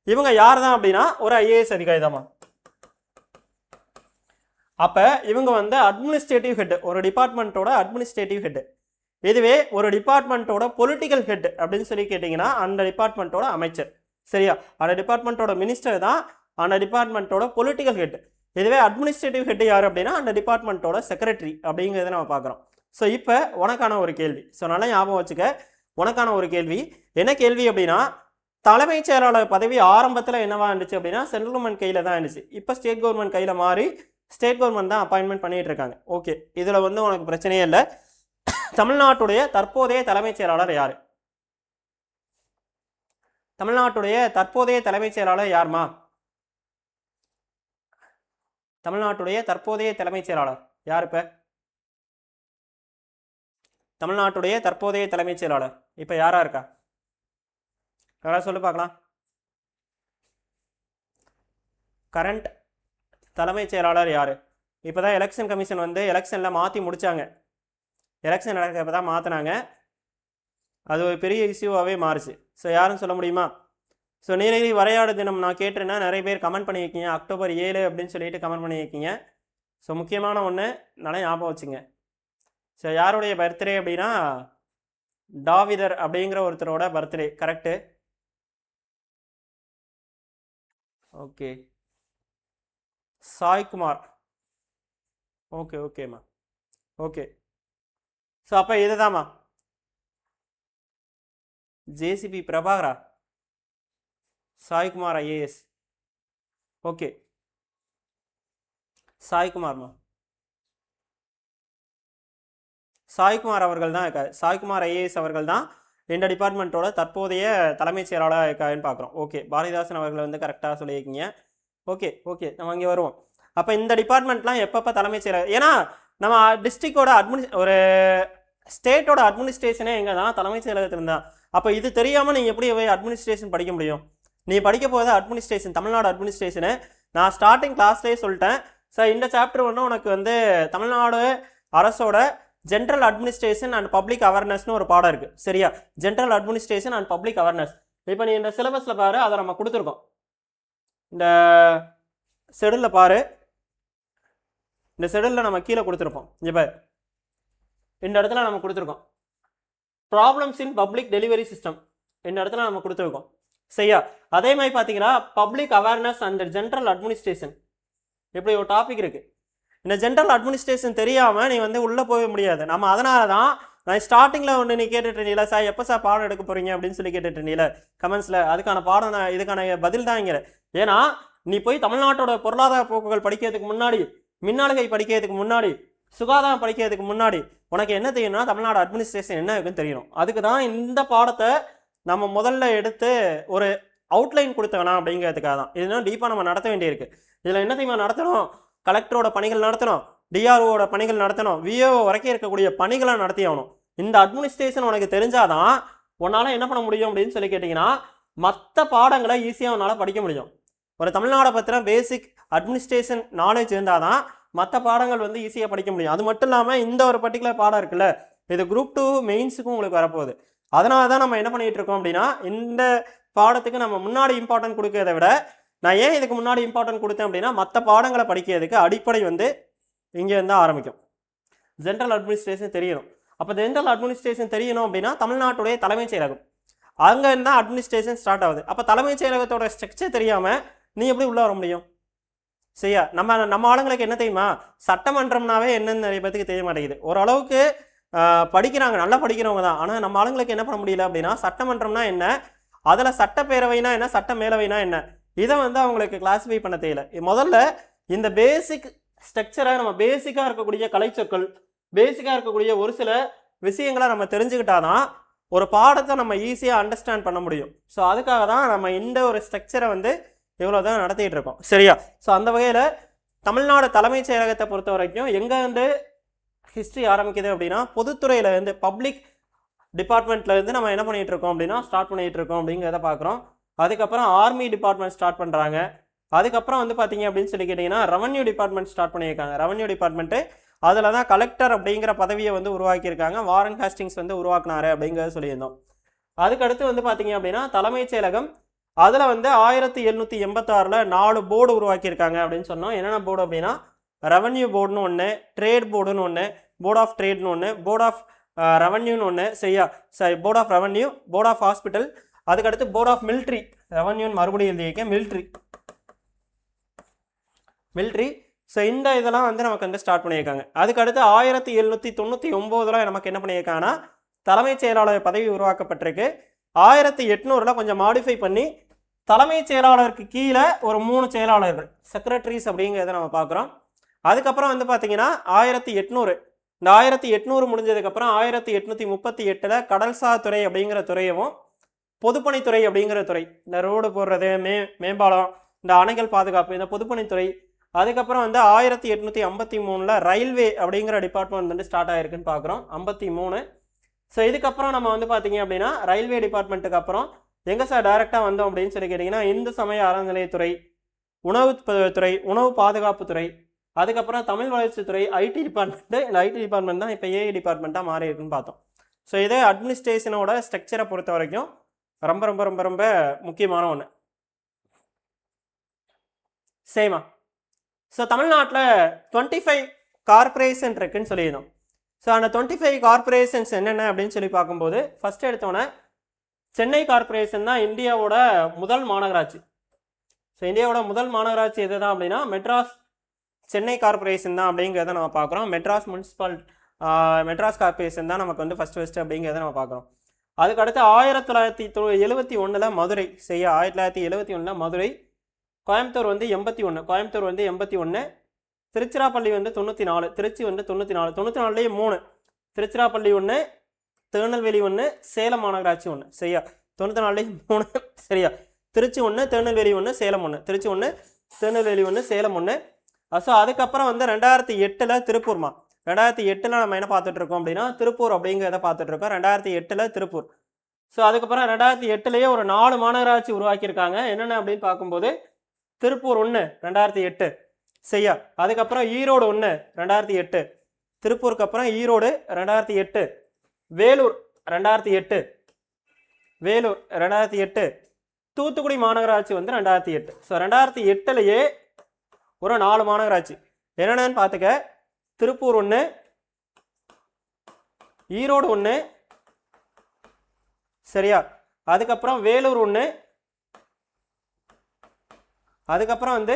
இவங்க யார் தான் அப்படின்னா ஒரு ஐஏஎஸ் அதிகாரி தாம்மா. அப்போ இவங்க வந்து அட்மினிஸ்ட்ரேட்டிவ் ஹெட், ஒரு டிபார்ட்மெண்ட்டோட அட்மினிஸ்ட்ரேட்டிவ் ஹெட். இதுவே ஒரு டிபார்ட்மெண்ட்டோட பொலிட்டிக்கல் ஹெட் அப்படின்னு சொல்லி கேட்டிங்கன்னா அந்த டிபார்ட்மெண்ட்டோட அமைச்சர். சரியா, அந்த டிபார்ட்மெண்ட்டோட மினிஸ்டர் தான் அந்த டிபார்ட்மெண்ட்டோட பொலிட்டிக்கல் ஹெட். இதுவே அட்மினிஸ்ட்ரேட்டிவ் ஹெட் யார் அப்படின்னா அந்த டிபார்ட்மெண்ட்டோட செக்ரட்டரி அப்படிங்கிறத நம்ம பார்க்குறோம். ஸோ இப்போ உனக்கான ஒரு கேள்வி, ஸோ நல்லா ஞாபகம் வச்சுக்க. உனக்கான ஒரு கேள்வி என்ன கேள்வி அப்படின்னா தலைமைச் செயலாளர் பதவி ஆரம்பத்தில் என்னவா இருந்துச்சு அப்படின்னா சென்ட்ரல் கவர்மெண்ட் கையில் தான் இருந்துச்சு. இப்போ ஸ்டேட் கவர்மெண்ட் கையில் மாறி ஸ்டேட் கவர்மெண்ட் தான் அப்பாயின்மெண்ட் பண்ணிட்டு இருக்காங்க. ஓகே, இதில் வந்து உனக்கு பிரச்சனையே இல்லை. தமிழ்நாட்டுடைய தற்போதைய தலைமைச் செயலாளர் யார்? தமிழ்நாட்டுடைய தற்போதைய தலைமைச் செயலாளர் யாருமா? தமிழ்நாட்டுடைய தற்போதைய தலைமைச் செயலாளர் யார்? இப்போ தமிழ்நாட்டுடைய தற்போதைய தலைமைச் செயலாளர் இப்போ யாரா இருக்கா? யாராவது சொல்லு பார்க்கலாம். கரண்ட் தலைமைச் செயலாளர் யார்? இப்போ தான் எலெக்ஷன் கமிஷன் வந்து எலெக்ஷனில் மாற்றி முடித்தாங்க. எலெக்ஷன் நடக்கிறப்ப தான் மாற்றினாங்க. அது ஒரு பெரிய இஷ்யூவாகவே மாறுச்சு. ஸோ யாரும் சொல்ல முடியுமா? ஸோ நீலகிரி வரையாடு தினம் நான் கேட்டிருந்தா நிறைய பேர் கமெண்ட் பண்ணியிருக்கீங்க. அக்டோபர் 7 அப்படின்னு சொல்லிட்டு கமெண்ட் பண்ணியிருக்கீங்க. ஸோ முக்கியமான ஒன்று நல்லா ஞாபகம் வச்சுங்க. ஸோ யாருடைய பர்த்டே அப்படின்னா டாவிதர் அப்படிங்கிற ஒருத்தரோட birthday. Correct. Okay, Saikumar. Okay ஓகேம்மா. ஓகே, ஸோ அப்போ இதுதாம்மா JCB Prabhakara, Saikumar IAS. Okay, சாய்குமார்மா, சாய்குமார் அவர்கள் தான் இருக்காரு. சாய்குமார் ஐஏஎஸ் அவர்கள் தான் இந்த டிபார்ட்மெண்ட்டோட தற்போதைய தலைமைச் செயலாளர் இருக்காருன்னு பார்க்குறோம். ஓகே, பாரதிதாசன் அவர்கள் வந்து கரெக்டாக சொல்லியிருக்கீங்க. ஓகே ஓகே, நம்ம இங்கே வருவோம். அப்போ இந்த டிபார்ட்மெண்ட்லாம் எப்பப்போ தலைமைச் செயலாளர், ஏன்னா நம்ம டிஸ்ட்ரிக்டோட ஒரு ஸ்டேட்டோட அட்மினிஸ்ட்ரேஷனே எங்கே தான் தலைமைச் செயலகத்தில் தான். அப்போ இது தெரியாமல் நீங்கள் எப்படி அட்மினிஸ்ட்ரேஷன் படிக்க முடியும்? நீ படிக்க போகிறது அட்மினிஸ்ட்ரேஷன், தமிழ்நாடு அட்மினிஸ்ட்ரேஷனு. நான் ஸ்டார்டிங் கிளாஸ்லேயே சொல்லிட்டேன். ஸோ இந்த சாப்டர் ஒன்று உனக்கு வந்து தமிழ்நாடு அரசோட ஜென்ரல் அட்மினிஸ்ட்ரேஷன் அண்ட் பப்ளிக் அவேர்னஸ்னு ஒரு பாடம் இருக்குது. சரியா, general administration and public awareness. இப்போ நீ இந்த சிலபஸில் பாரு, அதை நம்ம கொடுத்துருக்கோம். இந்த ஷெடியூலில் பாரு, இந்த ஷெடியூலில் நம்ம கீழே கொடுத்துருப்போம். இப்போ இந்த இடத்துல நம்ம கொடுத்துருக்கோம் problems in public delivery system. இந்த இடத்துல நம்ம கொடுத்துருக்கோம். சரியா, அதே மாதிரி பார்த்தீங்கன்னா public awareness and general administration இப்படி ஒரு டாபிக் இருக்குது. இந்த ஜென்ரல் அட்மினிஸ்ட்ரேஷன் தெரியாமல் நீ வந்து உள்ளே போக முடியாது. நம்ம அதனால தான் நான் ஸ்டார்டிங்கில் ஒன்று நீ கேட்டுட்டு இருந்தீங்களா, சார் எப்போ சார் பாடம் எடுக்க போகிறீங்க அப்படின்னு சொல்லி கேட்டுட்டு இருந்தீங்களா கமெண்ட்ஸில். அதுக்கான பாடம் நான் இதுக்கான பதில் தான் இங்கே. ஏன்னா நீ போய் தமிழ்நாட்டோட பொருளாதார போக்குகள் படிக்கிறதுக்கு முன்னாடி, மின்னாளுகை படிக்கிறதுக்கு முன்னாடி, சுகாதாரம் படிக்கிறதுக்கு முன்னாடி உனக்கு என்ன தெரியணும்னா தமிழ்நாடு அட்மினிஸ்ட்ரேஷன் என்ன இருக்குன்னு தெரியணும். அதுக்கு தான் இந்த பாடத்தை நம்ம முதல்ல எடுத்து ஒரு அவுட்லைன் கொடுத்த வேணாம் அப்படிங்கிறதுக்காக தான். இதுதான் டீப்பாக நம்ம நடத்த வேண்டியிருக்கு. இதில் என்ன தெரியுமா நடத்தணும்? கலெக்டரோட பணிகள் நடத்தணும், டிஆர்ஓட பணிகள் நடத்தணும், விஓ வரைக்கும் இருக்கக்கூடிய பணிகளை நடத்தி ஆகணும். இந்த அட்மினிஸ்ட்ரேஷன் உனக்கு தெரிஞ்சாதான் உன்னால் என்ன பண்ண முடியும் அப்படின்னு சொல்லி கேட்டிங்கன்னா மற்ற பாடங்களை ஈஸியாக உன்னால் படிக்க முடியும். ஒரு தமிழ்நாடை பற்றின பேசிக் அட்மினிஸ்ட்ரேஷன் நாலேஜ் இருந்தால் தான் மற்ற பாடங்கள் வந்து ஈஸியாக படிக்க முடியும். அது மட்டும் இல்லாமல் இந்த ஒரு பர்டிகுலர் பாடம் இருக்குல்ல, இது குரூப் 2 மெயின்ஸுக்கும் உங்களுக்கு வரப்போகுது. அதனால தான் நம்ம என்ன பண்ணிகிட்டு இருக்கோம் அப்படின்னா இந்த பாடத்துக்கு நம்ம முன்னாடி இம்பார்ட்டன்ட் கொடுக்கறத விட, நான் ஏன் இதுக்கு முன்னாடி இம்பார்ட்டன்ட் கொடுத்தேன் அப்படின்னா மற்ற பாடங்களை படிக்கிறதுக்கு அடிப்படை வந்து இங்கே இருந்தால் ஆரம்பிக்கும். ஜென்ரல் அட்மினிஸ்ட்ரேஷன் தெரியணும். அப்போ ஜென்ரல் அட்மினிஸ்ட்ரேஷன் தெரியணும் அப்படின்னா தமிழ்நாட்டுடைய தலைமைச் செயலகம் அங்கே இருந்தால் அட்மினிஸ்ட்ரேஷன் ஸ்டார்ட் ஆகுது. அப்போ தலைமைச் செயலகத்தோட ஸ்ட்ரக்சர் தெரியாமல் நீ எப்படி உள்ளே வர முடியும்? சரியா? நம்ம ஆளுங்களுக்கு என்ன தெரியுமா, சட்டமன்றம்னாவே என்னன்னு நிறைய பேருக்கு தெரிய மாட்டேங்குது. ஓரளவுக்கு படிக்கிறாங்க, நல்லா படிக்கிறவங்க தான். ஆனால் நம்ம ஆளுங்களுக்கு என்ன பண்ண முடியல அப்படின்னா, சட்டமன்றம்னா என்ன, அதில் சட்டப்பேரவைனா என்ன, சட்ட மேலவைனா என்ன, இதை வந்து அவங்களுக்கு கிளாஸிஃபை பண்ண தெரியல. முதல்ல இந்த பேசிக் ஸ்ட்ரக்சரை நம்ம பேசிக்காக இருக்கக்கூடிய கலைச்சொற்கள், பேசிக்காக இருக்கக்கூடிய ஒரு சில விஷயங்களை நம்ம தெரிஞ்சுக்கிட்டாதான் ஒரு பாடத்தை நம்ம ஈஸியாக அண்டர்ஸ்டாண்ட் பண்ண முடியும். ஸோ அதுக்காக தான் நம்ம இந்த ஒரு ஸ்ட்ரக்சரை வந்து இவ்வளோ தான் நடத்திட்டு இருக்கோம். சரியா? ஸோ அந்த வகையில் தமிழ்நாடு தலைமைச் செயலகத்தை பொறுத்த வரைக்கும் எங்கே வந்து ஹிஸ்ட்ரி ஆரம்பிக்குது அப்படின்னா, பொதுத்துறையிலேருந்து பப்ளிக் டிபார்ட்மெண்ட்லேருந்து நம்ம என்ன பண்ணிகிட்டு இருக்கோம் அப்படின்னா ஸ்டார்ட் பண்ணிகிட்டு இருக்கோம் அப்படிங்கிறத பார்க்குறோம். அதுக்கப்புறம் ஆர்மி டிபார்ட்மெண்ட் ஸ்டார்ட் பண்ணுறாங்க. அதுக்கப்புறம் வந்து பார்த்தீங்க அப்படின்னு சொல்லி கேட்டிங்கன்னா ரெவன்யூ டிபார்ட்மெண்ட் ஸ்டார்ட் பண்ணியிருக்காங்க. ரெவன்யூ டிபார்ட்மெண்ட்டு அதில் தான் கலெக்டர் அப்படிங்கிற பதவியை வந்து உருவாக்கியிருக்காங்க. வாரன் ஹாஸ்டிங்ஸ் வந்து உருவாக்குனாரு அப்படிங்கிறத சொல்லியிருந்தோம். அதுக்கடுத்து வந்து பார்த்தீங்க அப்படின்னா தலைமைச் செயலகம் அதில் வந்து 1786 4 போர்டு உருவாக்கியிருக்காங்க அப்படின்னு சொன்னோம். என்னென்ன போர்டு அப்படின்னா, ரெவன்யூ போர்டுன்னு ஒன்று, ட்ரேட் போர்டுன்னு ஒன்று, போர்ட் ஆஃப் ட்ரேட்னு ஒன்று, போர்ட் ஆஃப் ரெவன்யூன்னு ஒன்று, சரியா? Board of revenue, board of hospital, அதுக்கடுத்து போர்ட் ஆஃப் மிலிட்ரி, ரெவன்யூன்னு மறுபடியும் எழுதியிருக்கேன், மிலிட்ரி. ஸோ இந்த இதெல்லாம் வந்து நமக்கு வந்து ஸ்டார்ட் பண்ணியிருக்காங்க. அதுக்கடுத்து 1799 நமக்கு என்ன பண்ணியிருக்காங்கன்னா தலைமைச் செயலாளர் பதவி உருவாக்கப்பட்டிருக்கு. 1800 கொஞ்சம் மாடிஃபை பண்ணி தலைமைச் செயலாளருக்கு கீழே ஒரு 3 செயலாளர்கள், செக்ரட்டரிஸ் அப்படிங்கிறத நம்ம பார்க்குறோம். அதுக்கப்புறம் வந்து பார்த்தீங்கன்னா 1800 இந்த 1800 முடிஞ்சதுக்கப்புறம் 1838 கடல்சார் துறை அப்படிங்கிற துறையவும், பொதுப்பணித்துறை அப்படிங்கிற துறை, இந்த ரோடு போடுறது, மேம்பாலம், இந்த அணைகள் பாதுகாப்பு, இந்த பொதுப்பணித்துறை. அதுக்கப்புறம் வந்து 1853 ரயில்வே அப்படிங்கிற டிபார்ட்மெண்ட் வந்து ஸ்டார்ட் ஆகிருக்குன்னு பார்க்குறோம், 53. ஸோ இதுக்கப்புறம் நம்ம வந்து பார்த்தீங்க அப்படின்னா ரயில்வே டிபார்ட்மெண்ட்டுக்கு அப்புறம் எங்கே சார் டைரெக்டாக வந்தோம் அப்படின்னு சொல்லி கேட்டிங்கன்னா இந்து சமய அறநிலையத்துறை, உணவுத்துறை, உணவு பாதுகாப்புத்துறை, அதுக்கப்புறம் தமிழ் வளர்ச்சித்துறை, ஐடி டிபார்ட்மெண்ட்டு. இந்த ஐடி டிபார்ட்மெண்ட் தான் இப்போ ஏஐ டிபார்ட்மெண்ட்டாக மாறி இருக்குன்னு பார்த்தோம். ஸோ இதே அட்மினிஸ்ட்ரேஷனோட ஸ்ட்ரக்சரை பொறுத்த வரைக்கும் ரொம்ப ரொம்ப ரொம்ப ரொம்ப முக்கியமான ஒன்று. சேமா. ஸோ தமிழ்நாட்டில் 25 கார்பரேஷன் இருக்குன்னு சொல்லியிருந்தோம். ஸோ அந்த 25 கார்பரேஷன்ஸ் என்னென்ன அப்படின்னு சொல்லி பார்க்கும்போது, ஃபஸ்ட்டு எடுத்தோன்னே சென்னை கார்பரேஷன் தான் இந்தியாவோட முதல் மாநகராட்சி. ஸோ இந்தியாவோட முதல் மாநகராட்சி எது தான் அப்படின்னா மெட்ராஸ் சென்னை கார்பரேஷன் தான் அப்படிங்கிறத நம்ம பார்க்குறோம். மெட்ராஸ் கார்பரேஷன் தான் நமக்கு வந்து ஃபஸ்ட்டு அப்படிங்கிறத நம்ம பார்க்குறோம். அதுக்கடுத்து 1971 மதுரை, 1971 மதுரை. கோயம்புத்தூர் வந்து 81, திருச்சிராப்பள்ளி வந்து 94, திருச்சி வந்து 94, 94லேயே 3, திருச்சிராப்பள்ளி 1, திருநெல்வேலி 1, சேலம் மாநகராட்சி 1, சரியா? 94லேயே 3, சரியா? திருச்சி 1, திருநெல்வேலி 1, சேலம் 1, திருச்சி 1, திருநெல்வேலி 1, சேலம் 1. ஸோ அதுக்கப்புறம் வந்து 2008 திருப்பூர்மா. 2008 நம்ம என்ன பார்த்துட்டு இருக்கோம் அப்படின்னா திருப்பூர் அப்படிங்கிறத பார்த்துட்டு இருக்கோம். 2008 திருப்பூர். ஸோ அதுக்கப்புறம் 2008லேயே ஒரு 4 மாநகராட்சி உருவாக்கியிருக்காங்க. என்னென்ன அப்படின்னு பார்க்கும்போது திருப்பூர் 1 2008, சரியா? அதுக்கப்புறம் ஈரோடு 1 2008, திருப்பூருக்கு அப்புறம் ஈரோடு 2008, வேலூர் 2008, தூத்துக்குடி மாநகராட்சி வந்து 2008. ஸோ 2008லேயே ஒரு 4 மாநகராட்சி என்னென்னு பார்த்துக்க. திருப்பூர் 1, ஈரோடு 1, சரியா? அதுக்கப்புறம் வேலூர் 1, அதுக்கப்புறம் வந்து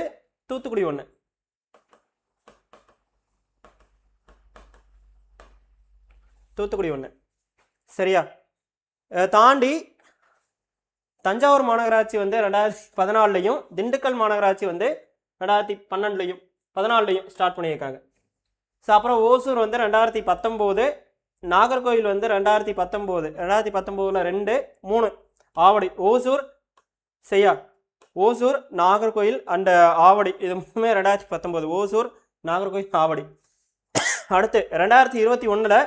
தூத்துக்குடி 1. சரியா? தாண்டி தஞ்சாவூர் மாநகராட்சி வந்து 2014லையும், திண்டுக்கல் மாநகராட்சி வந்து 2014லையும் ஸ்டார்ட் பண்ணியிருக்காங்க. ஸோ அப்புறம் ஓசூர் வந்து 2019, நாகர்கோவில் வந்து 2019, 2, 3 ஆவடி, ஓசூர், சரியா? ஓசூர், நாகர்கோவில் அண்ட் ஆவடி, இது மூணுமே 2019, ஓசூர், நாகர்கோவில், ஆவடி. அடுத்து 2021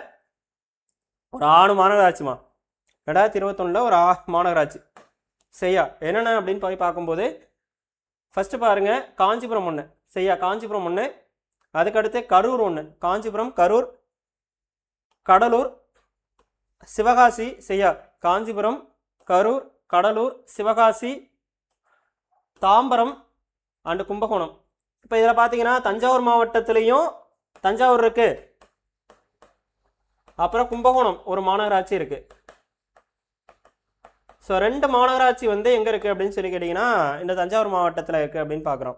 ஒரு 6 மாநகராட்சிமா. 2021 ஒரு 6 மாநகராட்சி, சரியா? என்னென்ன அப்படின்னு போய் பார்க்கும்போது ஃபஸ்ட்டு பாருங்கள், காஞ்சிபுரம் 1, சரியா? காஞ்சிபுரம் 1. அதுக்கடுத்து கரூர் 1, காஞ்சிபுரம், கரூர், கடலூர், சிவகாசி, சரியா? காஞ்சிபுரம், கரூர், கடலூர், சிவகாசி, தாம்பரம் அண்டு கும்பகோணம். இப்போ இதில் பார்த்தீங்கன்னா தஞ்சாவூர் மாவட்டத்துலேயும் தஞ்சாவூர் இருக்குது, அப்புறம் கும்பகோணம் ஒரு மாநகராட்சி இருக்குது. ஸோ 2 மாநகராட்சி வந்து எங்கே இருக்குது அப்படின்னு சொல்லி கேட்டிங்கன்னா இந்த தஞ்சாவூர் மாவட்டத்தில் இருக்குது அப்படின்னு பார்க்குறோம்.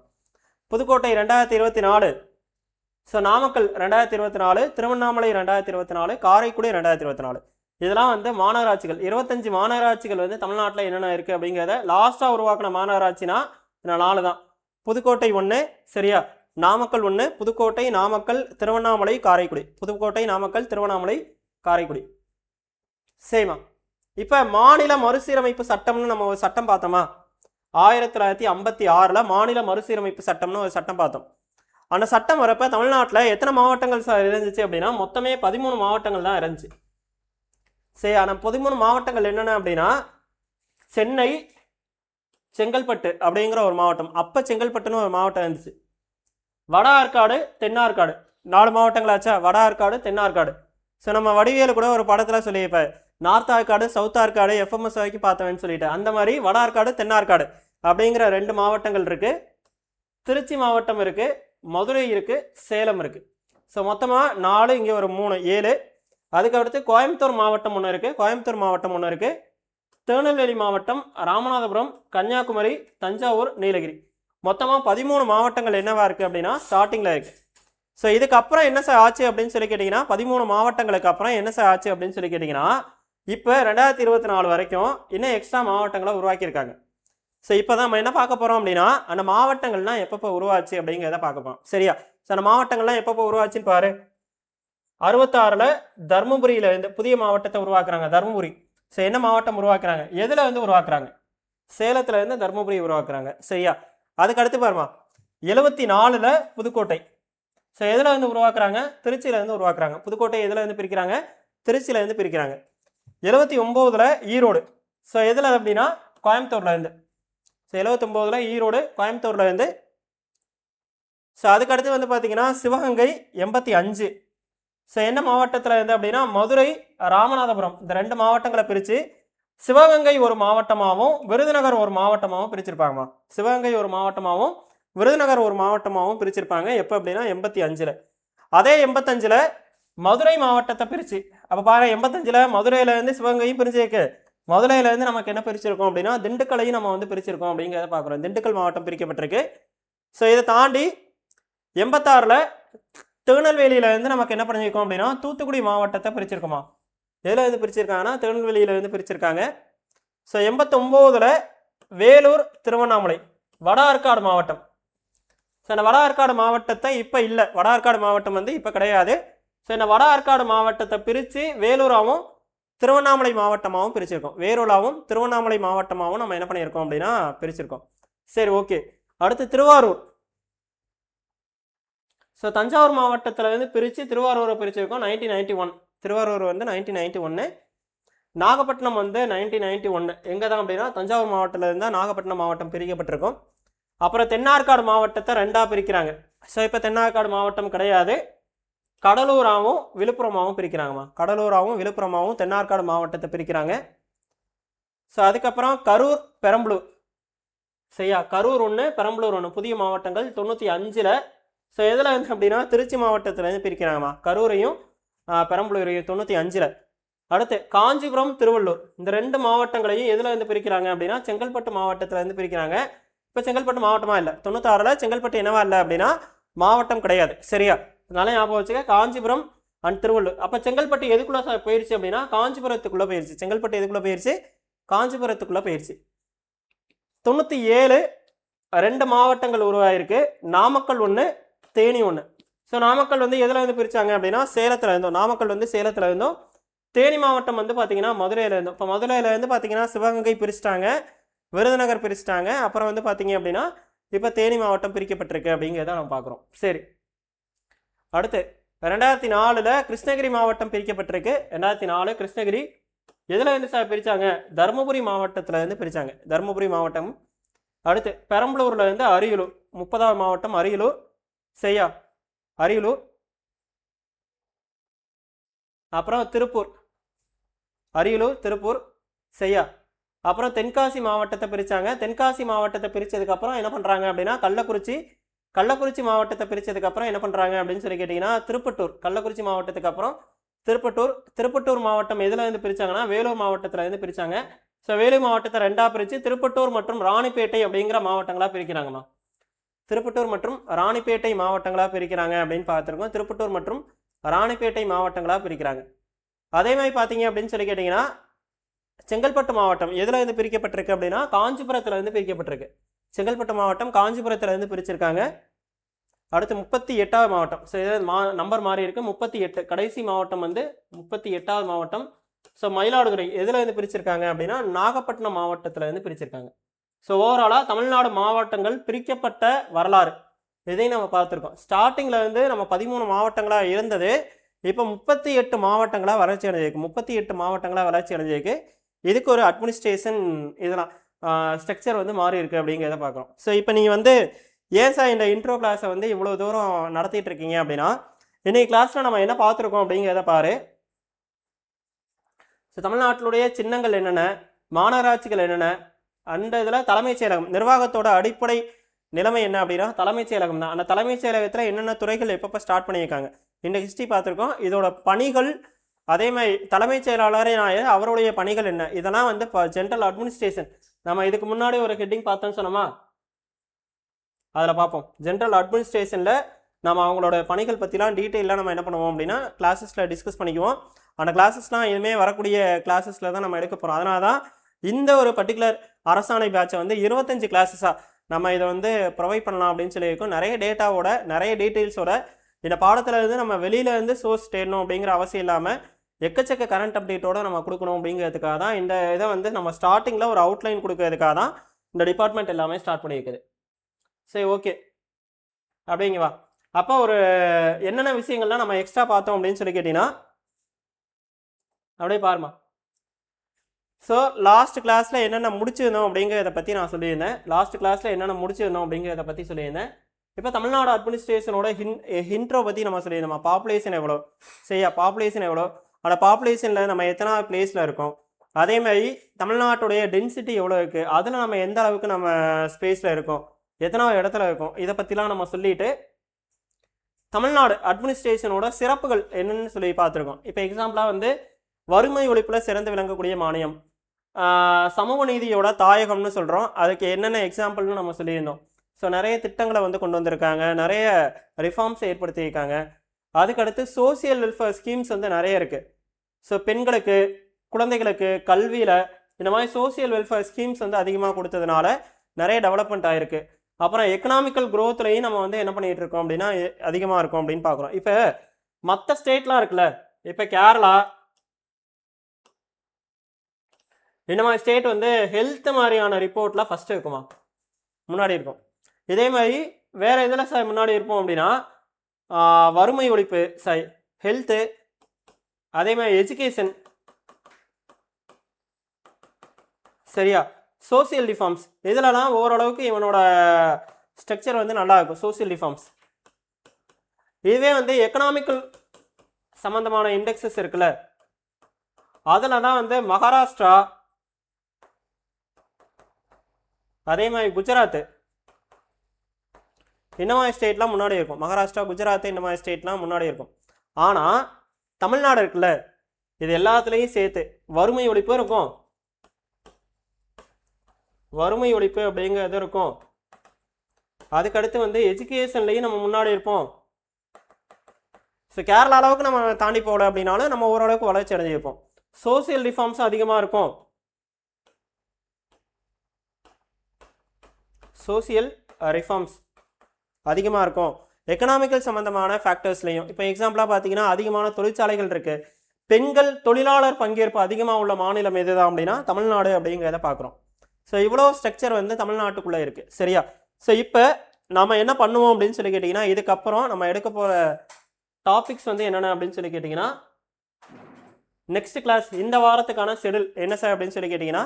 புதுக்கோட்டை 2024, ஸோ நாமக்கல் 2024, திருவண்ணாமலை 2024, காரைக்குடி 2024. இதெல்லாம் வந்து மாநகராட்சிகள். 25 மாநகராட்சிகள் வந்து தமிழ்நாட்டில் என்னென்ன இருக்குது அப்படிங்கிறத லாஸ்ட்டாக உருவாக்கின மாநகராட்சினா இந்த 4 தான். புதுக்கோட்டை 1, சரியா, நாமக்கல் 1, புதுக்கோட்டை, நாமக்கல், திருவண்ணாமலை, காரைக்குடி. புதுக்கோட்டை, நாமக்கல், திருவண்ணாமலை, காரைக்குடி. சரிம்மா. இப்போ மாநில மறுசீரமைப்பு சட்டம்னு நம்ம ஒரு சட்டம் பார்த்தோமா? 1956 மாநில மறுசீரமைப்பு சட்டம்னு ஒரு சட்டம் பார்த்தோம். அந்த சட்டம் வரப்போ தமிழ்நாட்டில் எத்தனை மாவட்டங்கள் இருந்துச்சு அப்படின்னா மொத்தமே 13 மாவட்டங்கள் தான் இருந்துச்சு. சரி, ஆனால் 13 மாவட்டங்கள் என்னென்ன அப்படின்னா சென்னை, செங்கல்பட்டு அப்படிங்கிற ஒரு மாவட்டம், அப்போ செங்கல்பட்டுன்னு ஒரு மாவட்டம் இருந்துச்சு. வட ஆற்காடு, தென்னார்காடு, 4 மாவட்டங்களாச்சா? வட ஆற்காடு, தென்னார்காடு. ஸோ நம்ம வடிவேலு கூட ஒரு படத்தில் சொல்லியிருப்பேன், north Arcot, south Arcot, FMS வரைக்கும் பார்த்தவன்னு சொல்லிட்டு. அந்த மாதிரி வட ஆற்காடு, தென்னார்காடு அப்படிங்கிற 2 மாவட்டங்கள் இருக்குது. திருச்சி மாவட்டம் இருக்குது, மதுரை இருக்குது, சேலம் இருக்குது. ஸோ மொத்தமாக 4, இங்கே ஒரு 3, 7. அதுக்கடுத்து கோயம்புத்தூர் மாவட்டம் ஒன்று இருக்குது, கோயம்புத்தூர் மாவட்டம் ஒன்று இருக்குது, திருநெல்வேலி மாவட்டம், ராமநாதபுரம், கன்னியாகுமரி, தஞ்சாவூர், நீலகிரி. மொத்தமாக 13 மாவட்டங்கள் என்னவா இருக்குது அப்படின்னா ஸ்டார்டிங்கில் இருக்குது. ஸோ இதுக்கப்புறம் என்ன சார் ஆச்சு அப்படின்னு சொல்லி கேட்டிங்கன்னா 13 மாவட்டங்களுக்கு அப்புறம் என்ன சார் ஆச்சு அப்படின்னு சொல்லி கேட்டிங்கன்னா இப்போ 2024 வரைக்கும் இன்னும் எக்ஸ்ட்ரா மாவட்டங்களை உருவாக்கியிருக்காங்க. ஸோ இப்போ தான் நம்ம என்ன பார்க்க போகிறோம் அப்படின்னா அந்த மாவட்டங்கள்லாம் எப்பப்போ உருவாச்சு அப்படிங்கிறத பார்க்க போகிறோம். சரியா? ஸோ அந்த மாவட்டங்கள்லாம் எப்பப்போ உருவாச்சுன்னு பாரு. 66 தருமபுரியிலேருந்து புதிய மாவட்டத்தை உருவாக்குறாங்க, தருமபுரி. ஸோ என்ன மாவட்டம் உருவாக்குறாங்க? எதில் வந்து உருவாக்குறாங்க? சேலத்துலேருந்து தருமபுரி உருவாக்குறாங்க. சரியா? அதுக்கு அடுத்து பாருமா 74 புதுக்கோட்டை. ஸோ எதில் வந்து உருவாக்குறாங்க? திருச்சியிலேருந்து உருவாக்குறாங்க. புதுக்கோட்டை எதில் இருந்து பிரிக்கிறாங்க? திருச்சியிலேருந்து பிரிக்கிறாங்க. 79 ஈரோடு. ஸோ எதில் அப்படின்னா கோயம்புத்தூர்லேருந்து. ஸோ 79 ஈரோடு, கோயம்புத்தூர்லேருந்து. ஸோ அதுக்கடுத்து வந்து பார்த்தீங்கன்னா சிவகங்கை 85. ஸோ என்ன மாவட்டத்தில் இருந்து அப்படின்னா மதுரை, ராமநாதபுரம், இந்த 2 மாவட்டங்களை பிரித்து சிவகங்கை ஒரு மாவட்டமாகவும் விருதுநகர் ஒரு மாவட்டமாகவும் பிரிச்சிருப்பாங்கம்மா. சிவகங்கை ஒரு மாவட்டமாகவும் விருதுநகர் ஒரு மாவட்டமாகவும் பிரிச்சிருப்பாங்க. எப்போ அப்படின்னா 85. அதே 85 மதுரை மாவட்டத்தை பிரித்து, அப்போ பாரு 85 மதுரையிலேருந்து சிவகங்கையும் பிரிச்சிருக்கு. மதுரையிலேருந்து நமக்கு என்ன பிரிச்சிருக்கோம் அப்படின்னா திண்டுக்கல்லையும் நம்ம வந்து பிரிச்சிருக்கோம் அப்படிங்கிறத பார்க்குறோம். திண்டுக்கல் மாவட்டம் பிரிக்கப்பட்டிருக்கு. ஸோ இதை தாண்டி 86 திருநெல்வேலியிலேருந்து நமக்கு என்ன பண்ணியிருக்கோம் அப்படின்னா தூத்துக்குடி மாவட்டத்தை பிரிச்சிருக்கோமா? எதில் இருந்து பிரிச்சிருக்காங்கன்னா திருநெல்வேலியிலேருந்து பிரிச்சிருக்காங்க. ஸோ 89 வேலூர், திருவண்ணாமலை, வட ஆற்காடு மாவட்டம். ஸோ இந்த வட ஆற்காடு மாவட்டத்தை இப்போ இல்லை, வட ஆற்காடு மாவட்டம் வந்து இப்போ கிடையாது. ஸோ இந்த வட ஆற்காடு மாவட்டத்தை பிரித்து வேலூராகவும் திருவண்ணாமலை மாவட்டமாகவும் பிரிச்சிருக்கோம். வேலூராகவும் திருவண்ணாமலை மாவட்டமாகவும் நம்ம என்ன பண்ணியிருக்கோம் அப்படின்னா பிரிச்சிருக்கோம். சரி, ஓகே. அடுத்து திருவாரூர். ஸோ தஞ்சாவூர் மாவட்டத்திலேருந்து பிரித்து திருவாரூரை பிரிச்சிருக்கோம் 1991. திருவாரூர் வந்து 1991. நாகப்பட்டினம் வந்து 1991. எங்கே தான் அப்படின்னா தஞ்சாவூர் மாவட்டத்தில் இருந்தால் நாகப்பட்டினம் மாவட்டம் பிரிக்கப்பட்டிருக்கும். அப்புறம் தென்னார்காடு மாவட்டத்தை 2ஆக பிரிக்கிறாங்க. ஸோ இப்போ தென்னார்காடு மாவட்டம் கிடையாது, கடலூராகவும் விழுப்புரமாகவும் பிரிக்கிறாங்கம்மா. கடலூராகவும் விழுப்புரமாகவும் தென்னார்காடு மாவட்டத்தை பிரிக்கிறாங்க. ஸோ அதுக்கப்புறம் கரூர், பெரம்பலூர். சரியா? கரூர் 1, பெரம்பலூர் 1 புதிய மாவட்டங்கள் 95. ஸோ எதில் வந்து அப்படின்னா திருச்சி மாவட்டத்திலேருந்து பிரிக்கிறாங்கம்மா. கரூரையும் பெரம்பலூரையும் 95. அடுத்து காஞ்சிபுரம், திருவள்ளூர், இந்த 2 மாவட்டங்களையும் எதில் இருந்து பிரிக்கிறாங்க அப்படின்னா செங்கல்பட்டு மாவட்டத்திலேருந்து பிரிக்கிறாங்க. இப்போ செங்கல்பட்டு மாவட்டமாக இல்லை, 96 செங்கல்பட்டு என்னவா இல்லை அப்படின்னா மாவட்டம் கிடையாது. சரியா? அதனால ஞாபகம் வச்சுக்க, காஞ்சிபுரம் அண்ட் திருவள்ளூர். அப்போ செங்கல்பட்டு எதுக்குள்ளே போயிடுச்சு அப்படின்னா காஞ்சிபுரத்துக்குள்ளே போயிடுச்சு. செங்கல்பட்டு எதுக்குள்ளே போயிடுச்சு? காஞ்சிபுரத்துக்குள்ளே போயிடுச்சு. 97 2 மாவட்டங்கள் உருவாயிருக்கு, நாமக்கல் 1, தேனி 1. ஸோ நாமக்கல் வந்து எதில் வந்து பிரித்தாங்க அப்படின்னா சேலத்தில் இருந்தோம். நாமக்கல் வந்து சேலத்தில் இருந்தோம். தேனி மாவட்டம் வந்து பார்த்தீங்கன்னா மதுரையில் இருந்தோம். இப்போ மதுரையிலேருந்து பார்த்தீங்கன்னா சிவகங்கை பிரிச்சிட்டாங்க, விருதுநகர் பிரிச்சிட்டாங்க. அப்புறம் வந்து பார்த்தீங்க அப்படின்னா இப்போ தேனி மாவட்டம் பிரிக்கப்பட்டிருக்கு அப்படிங்கிறத நம்ம பார்க்குறோம். சரி, அடுத்து 2004 கிருஷ்ணகிரி மாவட்டம் பிரிக்கப்பட்டிருக்கு. 2004 கிருஷ்ணகிரி எதில் இருந்து சார் பிரித்தாங்க? தருமபுரி மாவட்டத்தில் இருந்து பிரித்தாங்க, தருமபுரி மாவட்டம். அடுத்து பெரம்பலூரில் இருந்து அரியலூர், 30வது மாவட்டம் அரியலூர். சரியா? அரியலூர். அப்புறம் திருப்பூர், அரியலூர், திருப்பூர். சரியா? அப்புறம் தென்காசி மாவட்டத்தை பிரித்தாங்க. தென்காசி மாவட்டத்தை பிரித்ததுக்கப்புறம் என்ன பண்ணுறாங்க அப்படின்னா கள்ளக்குறிச்சி, கள்ளக்குறிச்சி மாவட்டத்தை பிரித்ததுக்கப்புறம் என்ன பண்ணுறாங்க அப்படின்னு சொல்லி கேட்டிங்கன்னா திருப்பட்டூர். கள்ளக்குறிச்சி மாவட்டத்துக்கு அப்புறம் திருப்பட்டூர் மாவட்டம் எதில் இருந்து பிரித்தாங்கன்னா வேலூர் மாவட்டத்தில் இருந்து பிரித்தாங்க. ஸோ வேலூர் மாவட்டத்தை 2ஆக பிரித்து திருப்பட்டூர் மற்றும் ராணிப்பேட்டை அப்படிங்கிற மாவட்டங்களாக பிரிக்கிறாங்கம்மா. திருப்பட்டூர் மற்றும் ராணிப்பேட்டை மாவட்டங்களாக பிரிக்கிறாங்க அப்படின்னு பார்த்துருக்கோம். திருப்பட்டூர் மற்றும் ராணிப்பேட்டை மாவட்டங்களாக பிரிக்கிறாங்க. அதே மாதிரி பார்த்தீங்க அப்படின்னு சொல்லி கேட்டிங்கன்னா செங்கல்பட்டு மாவட்டம் எதில் இருந்து பிரிக்கப்பட்டிருக்கு அப்படின்னா காஞ்சிபுரத்தில் இருந்து பிரிக்கப்பட்டிருக்கு. செங்கல்பட்டு மாவட்டம் காஞ்சிபுரத்தில் இருந்து பிரிச்சிருக்காங்க. அடுத்து 38வது மாவட்டம். ஸோ இது நம்பர் மாறி இருக்குது. 38 கடைசி மாவட்டம் வந்து 38வது மாவட்டம். ஸோ மயிலாடுதுறை எதில் இருந்து பிரிச்சிருக்காங்க அப்படின்னா நாகப்பட்டினம் மாவட்டத்தில் இருந்து பிரிச்சிருக்காங்க. ஸோ ஓவராலாக தமிழ்நாடு மாவட்டங்கள் பிரிக்கப்பட்ட வரலாறு இதையும் நம்ம பார்த்துருக்கோம். ஸ்டார்டிங்கில் இருந்து நம்ம 13 மாவட்டங்களாக இருந்தது, இப்போ 38 மாவட்டங்களாக வளர்ச்சி அடைஞ்சிருக்கு. 38 மாவட்டங்களாக வளர்ச்சி அடைஞ்சிருக்கு. இதுக்கு ஒரு அட்மினிஸ்ட்ரேஷன் இதெல்லாம் ஸ்ட்ரக்சர் வந்து மாறி இருக்குது அப்படிங்கிறத பார்க்குறோம். ஸோ இப்போ நீங்கள் வந்து ஏன் சார் இந்த இன்ட்ரோ கிளாஸை வந்து இவ்வளோ தூரம் நடத்திட்டு இருக்கீங்க அப்படின்னா இன்னைக்கு கிளாஸில் நம்ம என்ன பார்த்துருக்கோம் அப்படிங்கிறத பாரு. ஸோ தமிழ்நாட்டினுடைய சின்னங்கள் என்னென்ன, மாநகராட்சிகள் என்னென்ன, அந்த இதில் தலைமைச் செயலகம் நிர்வாகத்தோட அடிப்படை நிலைமை என்ன அப்படின்னா தலைமைச் செயலகம் தான். அந்த தலைமைச் செயலகத்தில் என்னென்ன துறைகள் எப்பப்போ ஸ்டார்ட் பண்ணியிருக்காங்க இந்த ஹிஸ்ட்ரி பார்த்துருக்கோம். இதோட பணிகள், அதே மாதிரி தலைமைச் செயலாளரே அவருடைய பணிகள் என்ன, இதெல்லாம் வந்து ஜென்ரல் அட்மினிஸ்ட்ரேஷன். நம்ம இதுக்கு முன்னாடி ஒரு ஹெட்டிங் பார்த்தோன்னு சொன்னோமா, அதில் பார்ப்போம். ஜென்ரல் அட்மினிஸ்ட்ரேஷனில் நம்ம அவங்களோட பணிகள் பற்றிலாம் டீட்டெயிலாக நம்ம என்ன பண்ணுவோம் அப்படின்னா கிளாஸஸில் டிஸ்கஸ் பண்ணிக்குவோம். அந்த கிளாஸஸ்லாம் இனிமேல் வரக்கூடிய கிளாஸஸில் தான் நம்ம எடுக்க போகிறோம். அதனால தான் இந்த ஒரு பர்டிகுலர் அரசாணை பேட்சை வந்து 25 கிளாஸஸாக நம்ம இதை வந்து ப்ரொவைட் பண்ணலாம் அப்படின்னு சொல்லியிருக்கோம். நிறைய டேட்டாவோட, நிறைய டீட்டெயில்ஸோட இந்த பாடத்தில் இருந்து நம்ம வெளியிலேருந்து சோர்ஸ் தேடணும் அப்படிங்கிற அவசியம் இல்லாமல் எக்கச்சக்க கரண்ட் அப்டேட்டோட நம்ம கொடுக்கணும் அப்படிங்கிறதுக்காக தான் இந்த இதை வந்து நம்ம ஸ்டார்டிங்கில் ஒரு அவுட்லைன் கொடுக்கறதுக்காக தான் இந்த டிபார்ட்மெண்ட் எல்லாமே ஸ்டார்ட் பண்ணியிருக்குது. சரி, ஓகே அப்படிங்கவா. அப்போ ஒரு என்னென்ன விஷயங்கள்லாம் நம்ம எக்ஸ்ட்ரா பார்த்தோம் அப்படின்னு சொல்லி கேட்டிங்கன்னா அப்படியே பாருமா. ஸோ லாஸ்ட் கிளாஸில் என்னென்ன முடிச்சிருந்தோம் அப்படிங்கிறத பற்றி நான் சொல்லியிருந்தேன். அப்படிங்கிறத பற்றி சொல்லியிருந்தேன். இப்போ தமிழ்நாடு அட்மினிஸ்ட்ரேஷனோட ஹின்ட்ரோ பற்றி நம்ம சொல்லியிருந்தோம். பாப்புலேஷன் எவ்வளோ, சரியா, பாப்புலேஷன் எவ்வளோ, அந்த பாப்புலேஷனில் நம்ம எத்தனாவது பிளேஸில் இருக்கோம், அதே மாதிரி தமிழ்நாட்டுடைய டென்சிட்டி எவ்வளோ இருக்குது, அதில் நம்ம எந்த அளவுக்கு நம்ம ஸ்பேஸில் இருக்கோம், எத்தனாவது இடத்துல இருக்கும், இதை பற்றிலாம் நம்ம சொல்லிட்டு தமிழ்நாடு அட்மினிஸ்ட்ரேஷனோட சிறப்புகள் என்னென்னு சொல்லி பார்த்துருக்கோம். இப்போ எக்ஸாம்பிளாக வந்து வறுமை ஒழிப்பில் சிறந்து விளங்கக்கூடிய மானியம், சமூக நீதியோட தாயகம்னு சொல்கிறோம். அதுக்கு என்னென்ன எக்ஸாம்பிள்னு நம்ம சொல்லியிருந்தோம். ஸோ நிறைய திட்டங்களை வந்து கொண்டு வந்திருக்காங்க, நிறைய ரிஃபார்ம்ஸ் ஏற்படுத்தியிருக்காங்க. அதுக்கடுத்து சோசியல் வெல்ஃபேர் ஸ்கீம்ஸ் வந்து நிறைய இருக்குது. ஸோ பெண்களுக்கு, குழந்தைகளுக்கு, கல்வியில் இந்த மாதிரி சோசியல் வெல்ஃபேர் ஸ்கீம்ஸ் வந்து அதிகமாக கொடுத்ததுனால நிறைய டெவலப்மெண்ட் ஆகிருக்கு. அப்புறம் எக்கனாமிக்கல் க்ரோத்லையும் நம்ம வந்து என்ன பண்ணிகிட்டு இருக்கோம் அப்படின்னா அதிகமாக இருக்கும் அப்படின்னு பார்க்குறோம். இப்போ மற்ற ஸ்டேட்லாம் இருக்குல்ல, இப்போ கேரளா இந்த மாதிரி ஸ்டேட் வந்து ஹெல்த் மாதிரியான ரிப்போர்ட்லாம் ஃபஸ்ட்டு இருக்குமா, முன்னாடி இருக்கும். இதே மாதிரி வேறு இதில் சார் முன்னாடி இருப்போம் அப்படின்னா வறுமை ஒழிப்பு, சாரி ஹெல்த்து, அதே மாதிரி எஜுகேஷன், சரியா, சோசியல் ரிஃபார்ம்ஸ், இதிலலாம் ஓரளவுக்கு இவனோட ஸ்ட்ரக்சர் வந்து நல்லா இருக்கும். Social reforms. இதுவே வந்து எக்கனாமிக்கல் சம்மந்தமான இண்டெக்ஸஸ் இருக்குல்ல, அதில் தான் வந்து மகாராஷ்டிரா, அதே மாதிரி குஜராத்து, இந்த மாதிரி ஸ்டேட்லாம் முன்னாடி இருக்கும். மகாராஷ்டிரா, குஜராத் இந்த மாதிரி ஸ்டேட்லாம் முன்னாடி இருக்கும். ஆனால் தமிழ்நாடு இருக்குல்ல, இது எல்லாத்துலேயும் சேர்த்து வறுமை ஒழிப்பு இருக்கும், வறுமை ஒழிப்பு அப்படிங்கிறது இருக்கும். அதுக்கடுத்து வந்து எஜுகேஷன்லேயும் நம்ம முன்னாடி இருப்போம். ஸோ கேரளா அளவுக்கு நம்ம தாண்டி போகல அப்படின்னாலும் நம்ம ஓரளவுக்கு வளர்ச்சி அடைஞ்சிருப்போம். சோசியல் ரிஃபார்ம்ஸ் அதிகமாக இருக்கும். சோசியல் ரிஃபார்ம்ஸ் அதிகமாக இருக்கும். எக்கனாமிக்கல் சம்மந்தமான ஃபேக்டர்ஸ்லையும் இப்போ எக்ஸாம்பிளாக பார்த்தீங்கன்னா அதிகமான தொழிற்சாலைகள் இருக்குது. பெண்கள் தொழிலாளர் பங்கேற்பு அதிகமாக உள்ள மாநிலம் எது தான் அப்படின்னா தமிழ்நாடு அப்படிங்கிறத பார்க்குறோம். ஸோ இவ்வளோ ஸ்ட்ரக்சர் வந்து தமிழ்நாட்டுக்குள்ளே இருக்குது, சரியா. ஸோ இப்போ நம்ம என்ன பண்ணுவோம் அப்படின்னு சொல்லி கேட்டிங்கன்னா இதுக்கப்புறம் நம்ம எடுக்க போகிற டாபிக்ஸ் வந்து என்னென்ன அப்படின்னு சொல்லி கேட்டிங்கன்னா நெக்ஸ்ட் கிளாஸ் இந்த வாரத்துக்கான ஷெடியூல் என்ன சார் அப்படின்னு சொல்லி கேட்டிங்கன்னா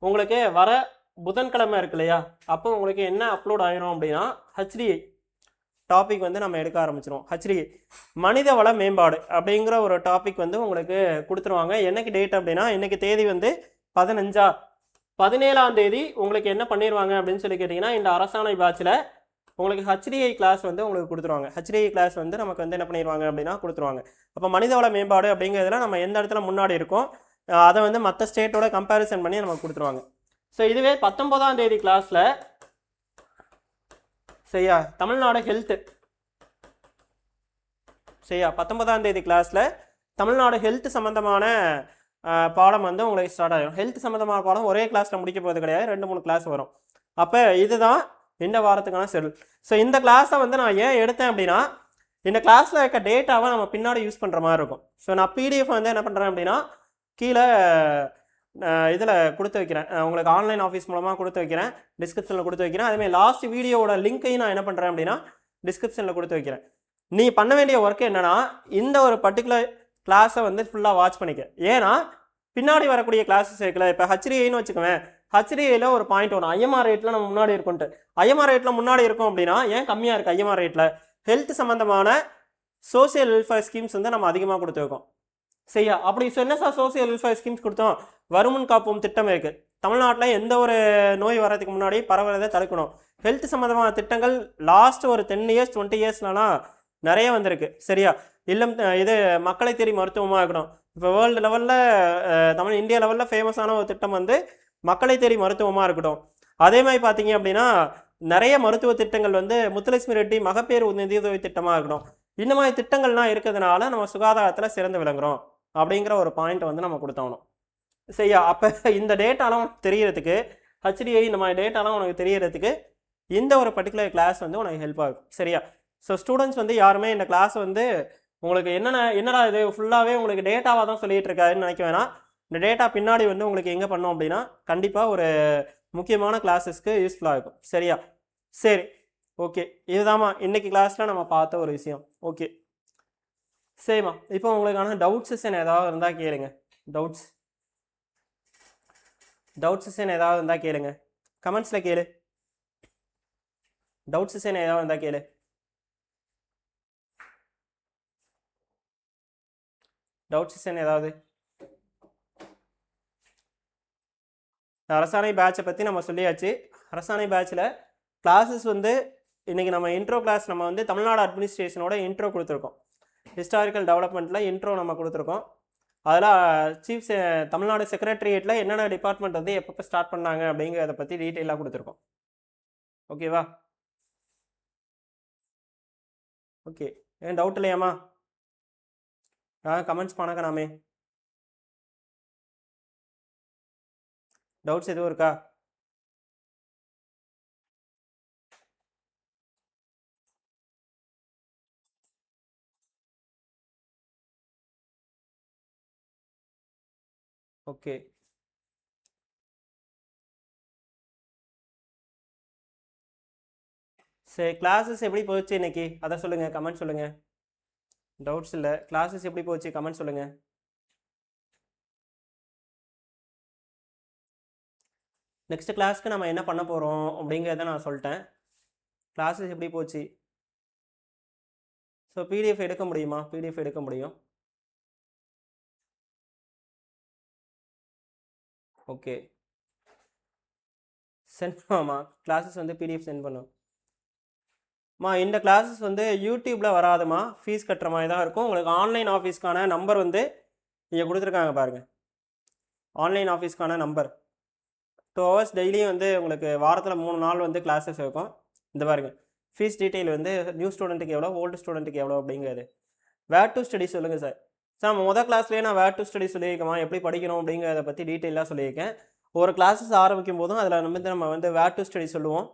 உங்களுக்கு வர புதன்கிழமை இருக்கு இல்லையா, அப்போ உங்களுக்கு என்ன அப்லோட் ஆகிரும் அப்படின்னா HDI டாபிக் வந்து நம்ம எடுக்க ஆரம்பிச்சிடும். HDI மனித வள மேம்பாடு அப்படிங்கிற ஒரு டாபிக் வந்து உங்களுக்கு கொடுத்துருவாங்க. என்னைக்கு டேட் அப்படின்னா இன்னைக்கு தேதி வந்து 17ஆம் தேதி உங்களுக்கு என்ன பண்ணிடுவாங்க அப்படின்னு சொல்லி கேட்டிங்கன்னா இந்த அரசாணை பேட்சில் உங்களுக்கு HDI கிளாஸ் வந்து உங்களுக்கு கொடுத்துருவாங்க. HDI கிளாஸ் வந்து நமக்கு வந்து என்ன பண்ணிடுவாங்க அப்படின்னா கொடுத்துருவாங்க. அப்போ மனிதவள மேம்பாடு அப்படிங்கிறதுல நம்ம எந்த இடத்துல முன்னாடி இருக்கோம், அதை வந்து மற்ற ஸ்டேட்டோட கம்பேரிசன் பண்ணி நமக்கு கொடுத்துருவாங்க. ஸோ இதுவே 19ஆம் தேதி கிளாஸில் சரியா தமிழ்நாடு ஹெல்த்து சரியா 19ஆம் தேதி கிளாஸில் தமிழ்நாடு ஹெல்த் சம்மந்தமான பாடம் வந்து உங்களுக்கு ஸ்டார்ட் ஆகிடும். ஹெல்த் சம்மந்தமான பாடம் ஒரே கிளாஸில் முடிக்க போகிறது கிடையாது, 2-3 கிளாஸ் வரும். அப்போ இதுதான் இந்த வாரத்துக்கான ஷெட்யூல். ஸோ இந்த கிளாஸை வந்து நான் ஏன் எடுத்தேன் அப்படின்னா, இந்த கிளாஸில் இருக்க டேட்டாவை நம்ம பின்னாடி யூஸ் பண்ணுற மாதிரி இருக்கும். ஸோ நான் PDF வந்து என்ன பண்ணுறேன் அப்படின்னா கீழே இதில் கொடுத்து வைக்கிறேன், உங்களுக்கு ஆன்லைன் ஆஃபீஸ் மூலமாக கொடுத்து வைக்கிறேன், டிஸ்கிரிப்ஷனில் கொடுத்து வைக்கிறேன். அதேமாதிரி லாஸ்ட் வீடியோவோட லிங்க்கையும் நான் என்ன பண்ணுறேன் அப்படின்னா டிஸ்கிரிப்ஷனில் கொடுத்து வைக்கிறேன். நீ பண்ண வேண்டிய ஒர்க் என்னென்னா இந்த ஒரு பர்டிகுலர் கிளாஸை வந்து ஃபுல்லாக வாட்ச் பண்ணிக்க. ஏன்னா பின்னாடி வரக்கூடிய கிளாஸஸ் இருக்குல்ல, இப்போ HDIன்னு வச்சுக்குவேன், HDIயில் ஒரு பாயிண்ட் வரும், IMR ரேட்டில் நம்ம முன்னாடி இருக்கோன்ட்டு. IMR ரேட்டில் முன்னாடி இருக்கும் அப்படின்னா ஏன் கம்மியாக இருக்குது IMR ரேட்டில்? ஹெல்த் சம்மந்தமான சோசியல் வெல்ஃபேர் ஸ்கீம்ஸ் வந்து நம்ம அதிகமாக கொடுத்து வைக்கோம் சரியா. அப்படி என்ன சார் சோசியல் வெல்ஃபேர் ஸ்கீம்ஸ் கொடுத்தோம்? வருமுன் காப்போம் திட்டம் இருக்குது. தமிழ்நாட்டில் எந்த ஒரு நோய் வர்றதுக்கு முன்னாடி பரவுறதை தடுக்கணும். ஹெல்த் சம்மந்தமான திட்டங்கள் லாஸ்ட் ஒரு 10 years 20 yearsலாம் நிறைய வந்திருக்கு சரியா. இல்லம் இது மக்களை தேடி மருத்துவமாக இருக்கணும். இப்போ வேர்ல்டு லெவலில் இந்தியா லெவலில் ஃபேமஸான ஒரு திட்டம் வந்து மக்களை தேடி மருத்துவமாக இருக்கட்டும். அதே மாதிரி பார்த்தீங்க அப்படின்னா நிறைய மருத்துவ திட்டங்கள் வந்து முத்துலட்சுமி ரெட்டி மகப்பேறு நிதியுதவி திட்டமாக இருக்கட்டும். இந்த மாதிரி திட்டங்கள்லாம் இருக்கிறதுனால நம்ம சுகாதாரத்தில் சிறந்து விளங்குறோம் அப்படிங்கிற ஒரு பாயிண்ட் வந்து நம்ம கொடுத்தோணும் சரியா. அப்போ இந்த டேட்டாலாம் தெரியறதுக்கு HDI இந்த மாதிரி டேட்டாலாம் உனக்கு தெரியறதுக்கு இந்த ஒரு பர்டிகுலர் கிளாஸ் வந்து உனக்கு ஹெல்ப்பாக இருக்கும் சரியா. ஸோ ஸ்டூடெண்ட்ஸ் வந்து யாருமே இந்த கிளாஸ் வந்து உங்களுக்கு என்னடா இது ஃபுல்லாகவே உங்களுக்கு டேட்டாவாக தான் சொல்லிகிட்டு இருக்காருன்னு நினைக்க வேணாம். இந்த டேட்டா பின்னாடி வந்து உங்களுக்கு எங்கே பண்ணோம் அப்படின்னா கண்டிப்பாக ஒரு முக்கியமான கிளாஸஸ்க்கு யூஸ்ஃபுல்லாக இருக்கும் சரியா. சரி ஓகே, இதுதாம்மா இன்றைக்கி கிளாஸில் நம்ம பார்த்த ஒரு விஷயம். ஓகே சரிம்மா, இப்போ உங்களுக்கான டவுட் செஷன் ஏதாவது இருந்தால் கேளுங்க. டவுட் செஷன் ஏதாவது இருந்தால் கேளுங்க, கமெண்ட்ஸில் கேளு. டவுட் செஷன் ஏதாவது இருந்தால் கேளு. டவுட் செஷன் ஏதாவது. அரசாணை பேட்சை பற்றி நம்ம சொல்லியாச்சு. அரசாணை பேட்சில் கிளாஸஸ் வந்து இன்றைக்கி நம்ம இன்ட்ரோ கிளாஸ் நம்ம வந்து தமிழ்நாடு அட்மினிஸ்ட்ரேஷனோட இன்ட்ரோ கொடுத்துருக்கோம். ஹிஸ்டாரிக்கல் டெவலப்மெண்ட்டில் இன்ட்ரோ நம்ம கொடுத்துருக்கோம். அதில் தமிழ்நாடு செக்ரட்டரியேட்டில் என்னென்ன டிபார்ட்மெண்ட் வந்து எப்பப்போ ஸ்டார்ட் பண்ணாங்க அப்படிங்கிறத பற்றி டீட்டெயிலாக கொடுத்துருக்கோம். ஓகேவா? ஓகே, ஏன் டவுட் இல்லையாம்மா? கமெண்ட்ஸ் பண்ணக்கணாமே. டவுட்ஸ் எதுவும் இருக்கா? ஓகே, சரி, கிளாஸஸ் எப்படி போச்சு இன்னைக்கு அதை சொல்லுங்கள், கமெண்ட் சொல்லுங்கள். டவுட்ஸ் இல்லை, கிளாஸஸ் எப்படி போச்சு கமெண்ட் சொல்லுங்கள். நெக்ஸ்ட் கிளாஸ்க்கு நம்ம என்ன பண்ண போகிறோம் அப்படிங்கிறத நான் சொல்லிட்டேன். கிளாஸஸ் எப்படி போச்சு? ஸோ PDF எடுக்க முடியுமா? PDF எடுக்க முடியும். ஓகே, சென்ட் பண்ணுவோம்மா. கிளாஸஸ் வந்து PDF சென்ட் பண்ணும். இந்த கிளாஸஸ் வந்து யூடியூப்பில் வராதுமா, ஃபீஸ் கட்டுற மாதிரி தான் இருக்கும். உங்களுக்கு ஆன்லைன் ஆஃபீஸ்க்கான நம்பர் வந்து இங்கே கொடுத்துருக்காங்க பாருங்கள். ஆன்லைன் ஆஃபீஸ்க்கான நம்பர் 2 hours டெய்லியும் வந்து உங்களுக்கு வாரத்தில் 3 நாள் வந்து கிளாஸஸ் இருக்கும். இந்த பாருங்கள், ஃபீஸ் டீட்டெயில் வந்து நியூ ஸ்டூடெண்ட்டுக்கு எவ்வளோ, ஓல்டு ஸ்டூடெண்ட்டுக்கு எவ்வளோ அப்படிங்கிறது. வேர் டு ஸ்டடி சொல்லுங்கள் சார். சார் முதல் கிளாஸ்லேயே நான் வேர் டு ஸ்டடி சொல்லியிருக்கேன், எப்படி படிக்கணும் அப்படிங்கிறத பற்றி டீட்டெயிலாக சொல்லியிருக்கேன். ஒரு கிளாஸஸ் ஆரம்பிக்கும் போதும் அதில் நம்ம வந்து வேர் டு ஸ்டடி சொல்லுவோம்.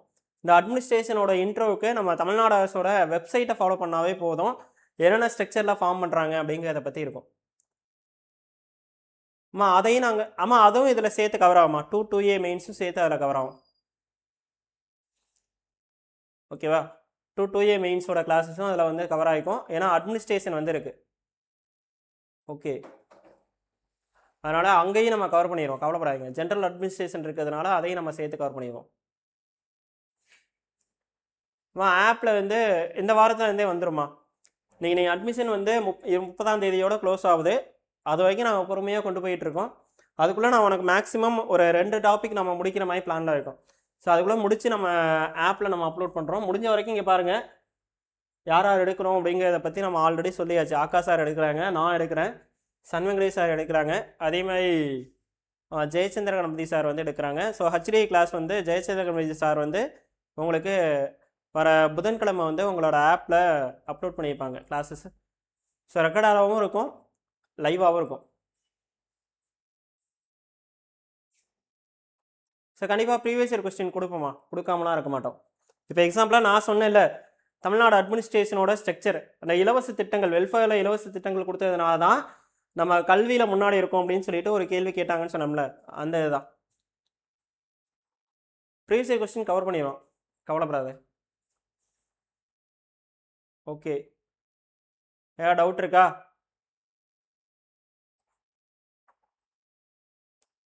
இந்த அட்மினிஸ்ட்ரேஷனோட இன்ட்ரோவுக்கு நம்ம தமிழ்நாடு அரசோட வெப்சைட்டை ஃபாலோ பண்ணாவே போதும், என்னென்ன ஸ்ட்ரக்சரில் ஃபார்ம் பண்ணுறாங்க அப்படிங்கிறத பற்றி இருக்கும். அதையும் நாங்கள் அதுவும் இதில் சேர்த்து கவர் ஆகுமா, 2A மெயின்ஸும் சேர்த்து அதில் கவர் ஆகும். ஓகேவா? 2A மெயின்ஸோட கிளாஸஸும் அதில் வந்து கவர் ஆகிக்கும், ஏன்னா அட்மினிஸ்ட்ரேஷன் வந்து இருக்குது. ஓகே, அதனால் அங்கேயும் நம்ம கவர் பண்ணிடுவோம், கவலைப்படாதீங்க. ஜென்ரல் அட்மினிஸ்ட்ரேஷன் இருக்கிறதுனால அதையும் நம்ம சேர்த்து கவர் பண்ணிடுவோம். ஆப்பில் வந்து இந்த வாரத்தில் இருந்தே வந்துடுமா. நீங்கள் அட்மிஷன் வந்து 30ஆம் தேதியோட க்ளோஸ் ஆகுது. அது வரைக்கும் நாங்கள் பொறுமையாக கொண்டு போயிட்டுருக்கோம். அதுக்குள்ளே நான் உனக்கு மேக்ஸிமம் ஒரு 2 டாபிக் நம்ம முடிக்கிற மாதிரி பிளானில் இருக்கும். ஸோ அதுக்குள்ளே முடித்து நம்ம ஆப்பில் நம்ம அப்லோட் பண்ணுறோம். முடிஞ்ச வரைக்கும் இங்கே பாருங்கள், யார் யார் எடுக்கிறோம் அப்படிங்கிறத பற்றி நம்ம ஆல்ரெடி சொல்லியாச்சு. ஆகாஷ் சார் எடுக்கிறாங்க, நான் எடுக்கிறேன், சன் வெங்கடேஷ் சார் எடுக்கிறாங்க, அதே மாதிரி ஜெயச்சந்திர கணபதி சார் வந்து எடுக்கிறாங்க. ஸோ ஹச்டி கிளாஸ் வந்து ஜெயச்சந்திர கணபதி சார் வந்து உங்களுக்கு வர புதன்கிழமை வந்து உங்களோட ஆப்பில் அப்லோட் பண்ணியிருப்பாங்க கிளாஸஸ். ஸோ ரெக்கார்டாகவும் இருக்கும், லைவாகவும் இருக்கும். ஸோ கண்டிப்பாக ப்ரீவியஸ் இயர் கொஸ்டின் கொடுப்போமா, கொடுக்காமலாம் இருக்க மாட்டோம். இப்போ எக்ஸாம்பிளாக நான் சொன்னேன்ல, தமிழ்நாடு அட்மினிஸ்ட்ரேஷனோட ஸ்ட்ரக்சர், அந்த இலவச திட்டங்கள், வெல்ஃபேரில் இலவச திட்டங்கள் கொடுத்ததுனால தான் நம்ம கல்வியில் முன்னாடி இருக்கோம் அப்படின்னு சொல்லிட்டு ஒரு கேள்வி கேட்டாங்கன்னு சொன்னோம்ல, அந்த இதுதான். ப்ரீவியஸ் இயர் கொஸ்டின் கவர் பண்ணிடுவோம், கவலைப்படாது. ஓகே, ஏதாவது டவுட் இருக்கா?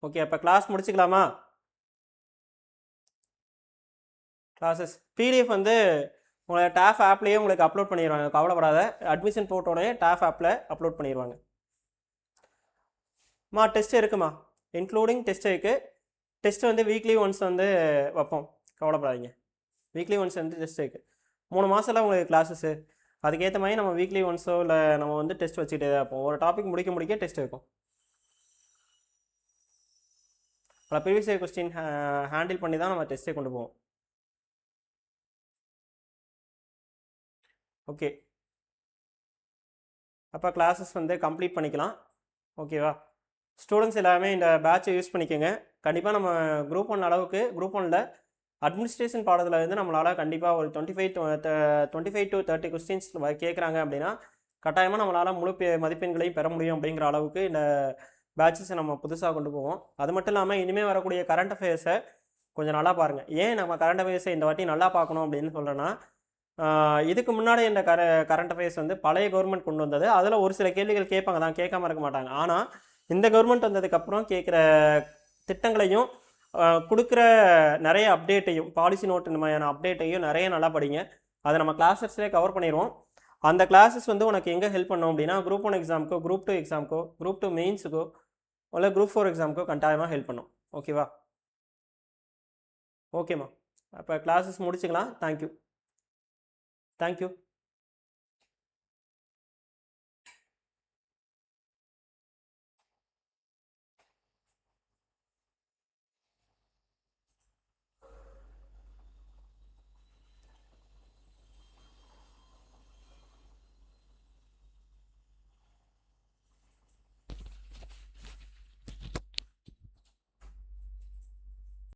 ஓகே, அப்போ கிளாஸ் முடிச்சுக்கலாமா? கிளாஸஸ் பிடிஎஃப் வந்து உங்களை டாஃப் ஆப்லேயே உங்களுக்கு அப்லோட் பண்ணிடுவாங்க, கவலைப்படாத. அட்மிஷன் போட்டோடனே டாஃப் ஆப்பில் அப்லோட் பண்ணிடுவாங்க. டெஸ்ட் இருக்குமா, இன்க்ளூடிங் டெஸ்ட் இருக்குது. டெஸ்ட் வந்து வீக்லி ஒன்ஸ் வந்து வைப்போம், கவலைப்படாதீங்க. வீக்லி ஒன்ஸ் வந்து டெஸ்ட் இருக்குது. 3 மாதம்லாம் உங்களுக்கு கிளாஸஸ்ஸு, அதுக்கேற்ற மாதிரி நம்ம வீக்லி ஒன்ஸோ இல்லை நம்ம வந்து டெஸ்ட் வச்சுக்கிட்டே தான் இருப்போம். ஒரு டாபிக் முடிக்க டெஸ்ட் இருக்கும். பல ப்ரீவியஸ் இயர் கொஸ்டின் ஹேண்டில் பண்ணி தான் நம்ம டெஸ்ட்டே கொண்டு போவோம். ஓகே, அப்போ கிளாஸஸ் வந்து கம்ப்ளீட் பண்ணிக்கலாம். ஓகேவா? ஸ்டூடெண்ட்ஸ் எல்லாமே இந்த பேட்சை யூஸ் பண்ணிக்கோங்க. கண்டிப்பாக நம்ம குரூப் 1 அளவுக்கு, குரூப் 1ல் அட்மினிஸ்ட்ரேஷன் பாடத்தில் வந்து நம்மளால் கண்டிப்பாக ஒரு 25 to 30 கொஸ்டின்ஸ் கேட்குறாங்க அப்படின்னா கட்டாயமாக நம்மளால் முழு மதிப்பெண்களையும் பெற முடியும் அப்படிங்கிற அளவுக்கு இந்த பேட்சஸை நம்ம புதுசாக கொண்டு போவோம். அது மட்டும் இல்லாமல் இனிமேல் வரக்கூடிய கரண்ட் அஃபேர்ஸை கொஞ்சம் நல்லா பாருங்கள். ஏன் நம்ம கரண்ட் அஃபேர்ஸை இந்த வாட்டி நல்லா பார்க்கணும் அப்படின்னு சொல்கிறேன்னா, இதுக்கு முன்னாடி இந்த கரண்ட் அஃபேர்ஸ் வந்து பழைய கவர்மெண்ட் கொண்டு வந்தது. அதில் ஒரு சில கேள்விகள் கேட்பாங்க தான், கேட்காம இருக்க மாட்டாங்க. ஆனால் இந்த கவர்மெண்ட் வந்ததுக்கப்புறம் கேட்குற திட்டங்களையும் கொடுக்குற நிறைய அப்டேட்டையும், பாலிசி நோட் இந்த மாதிரியான அப்டேட்டையும் நிறைய நல்லா படிங்க. அதை நம்ம கிளாஸஸ்லேயே கவர் பண்ணிடுவோம். அந்த கிளாஸஸ் வந்து உனக்கு எங்கே ஹெல்ப் பண்ணும் அப்படின்னா, குரூப் 1 எக்ஸாமுக்கோ, குரூப் 2 எக்ஸாமுக்கோ, குரூப் 2 மெயின்ஸுக்கோ, இல்லை குரூப் 4 எக்ஸாமுக்கோ கட்டாயமாக ஹெல்ப் பண்ணும். ஓகேவா? ஓகேம்மா, அப்போ கிளாஸஸ் முடிச்சுக்கலாம். தேங்க்யூ.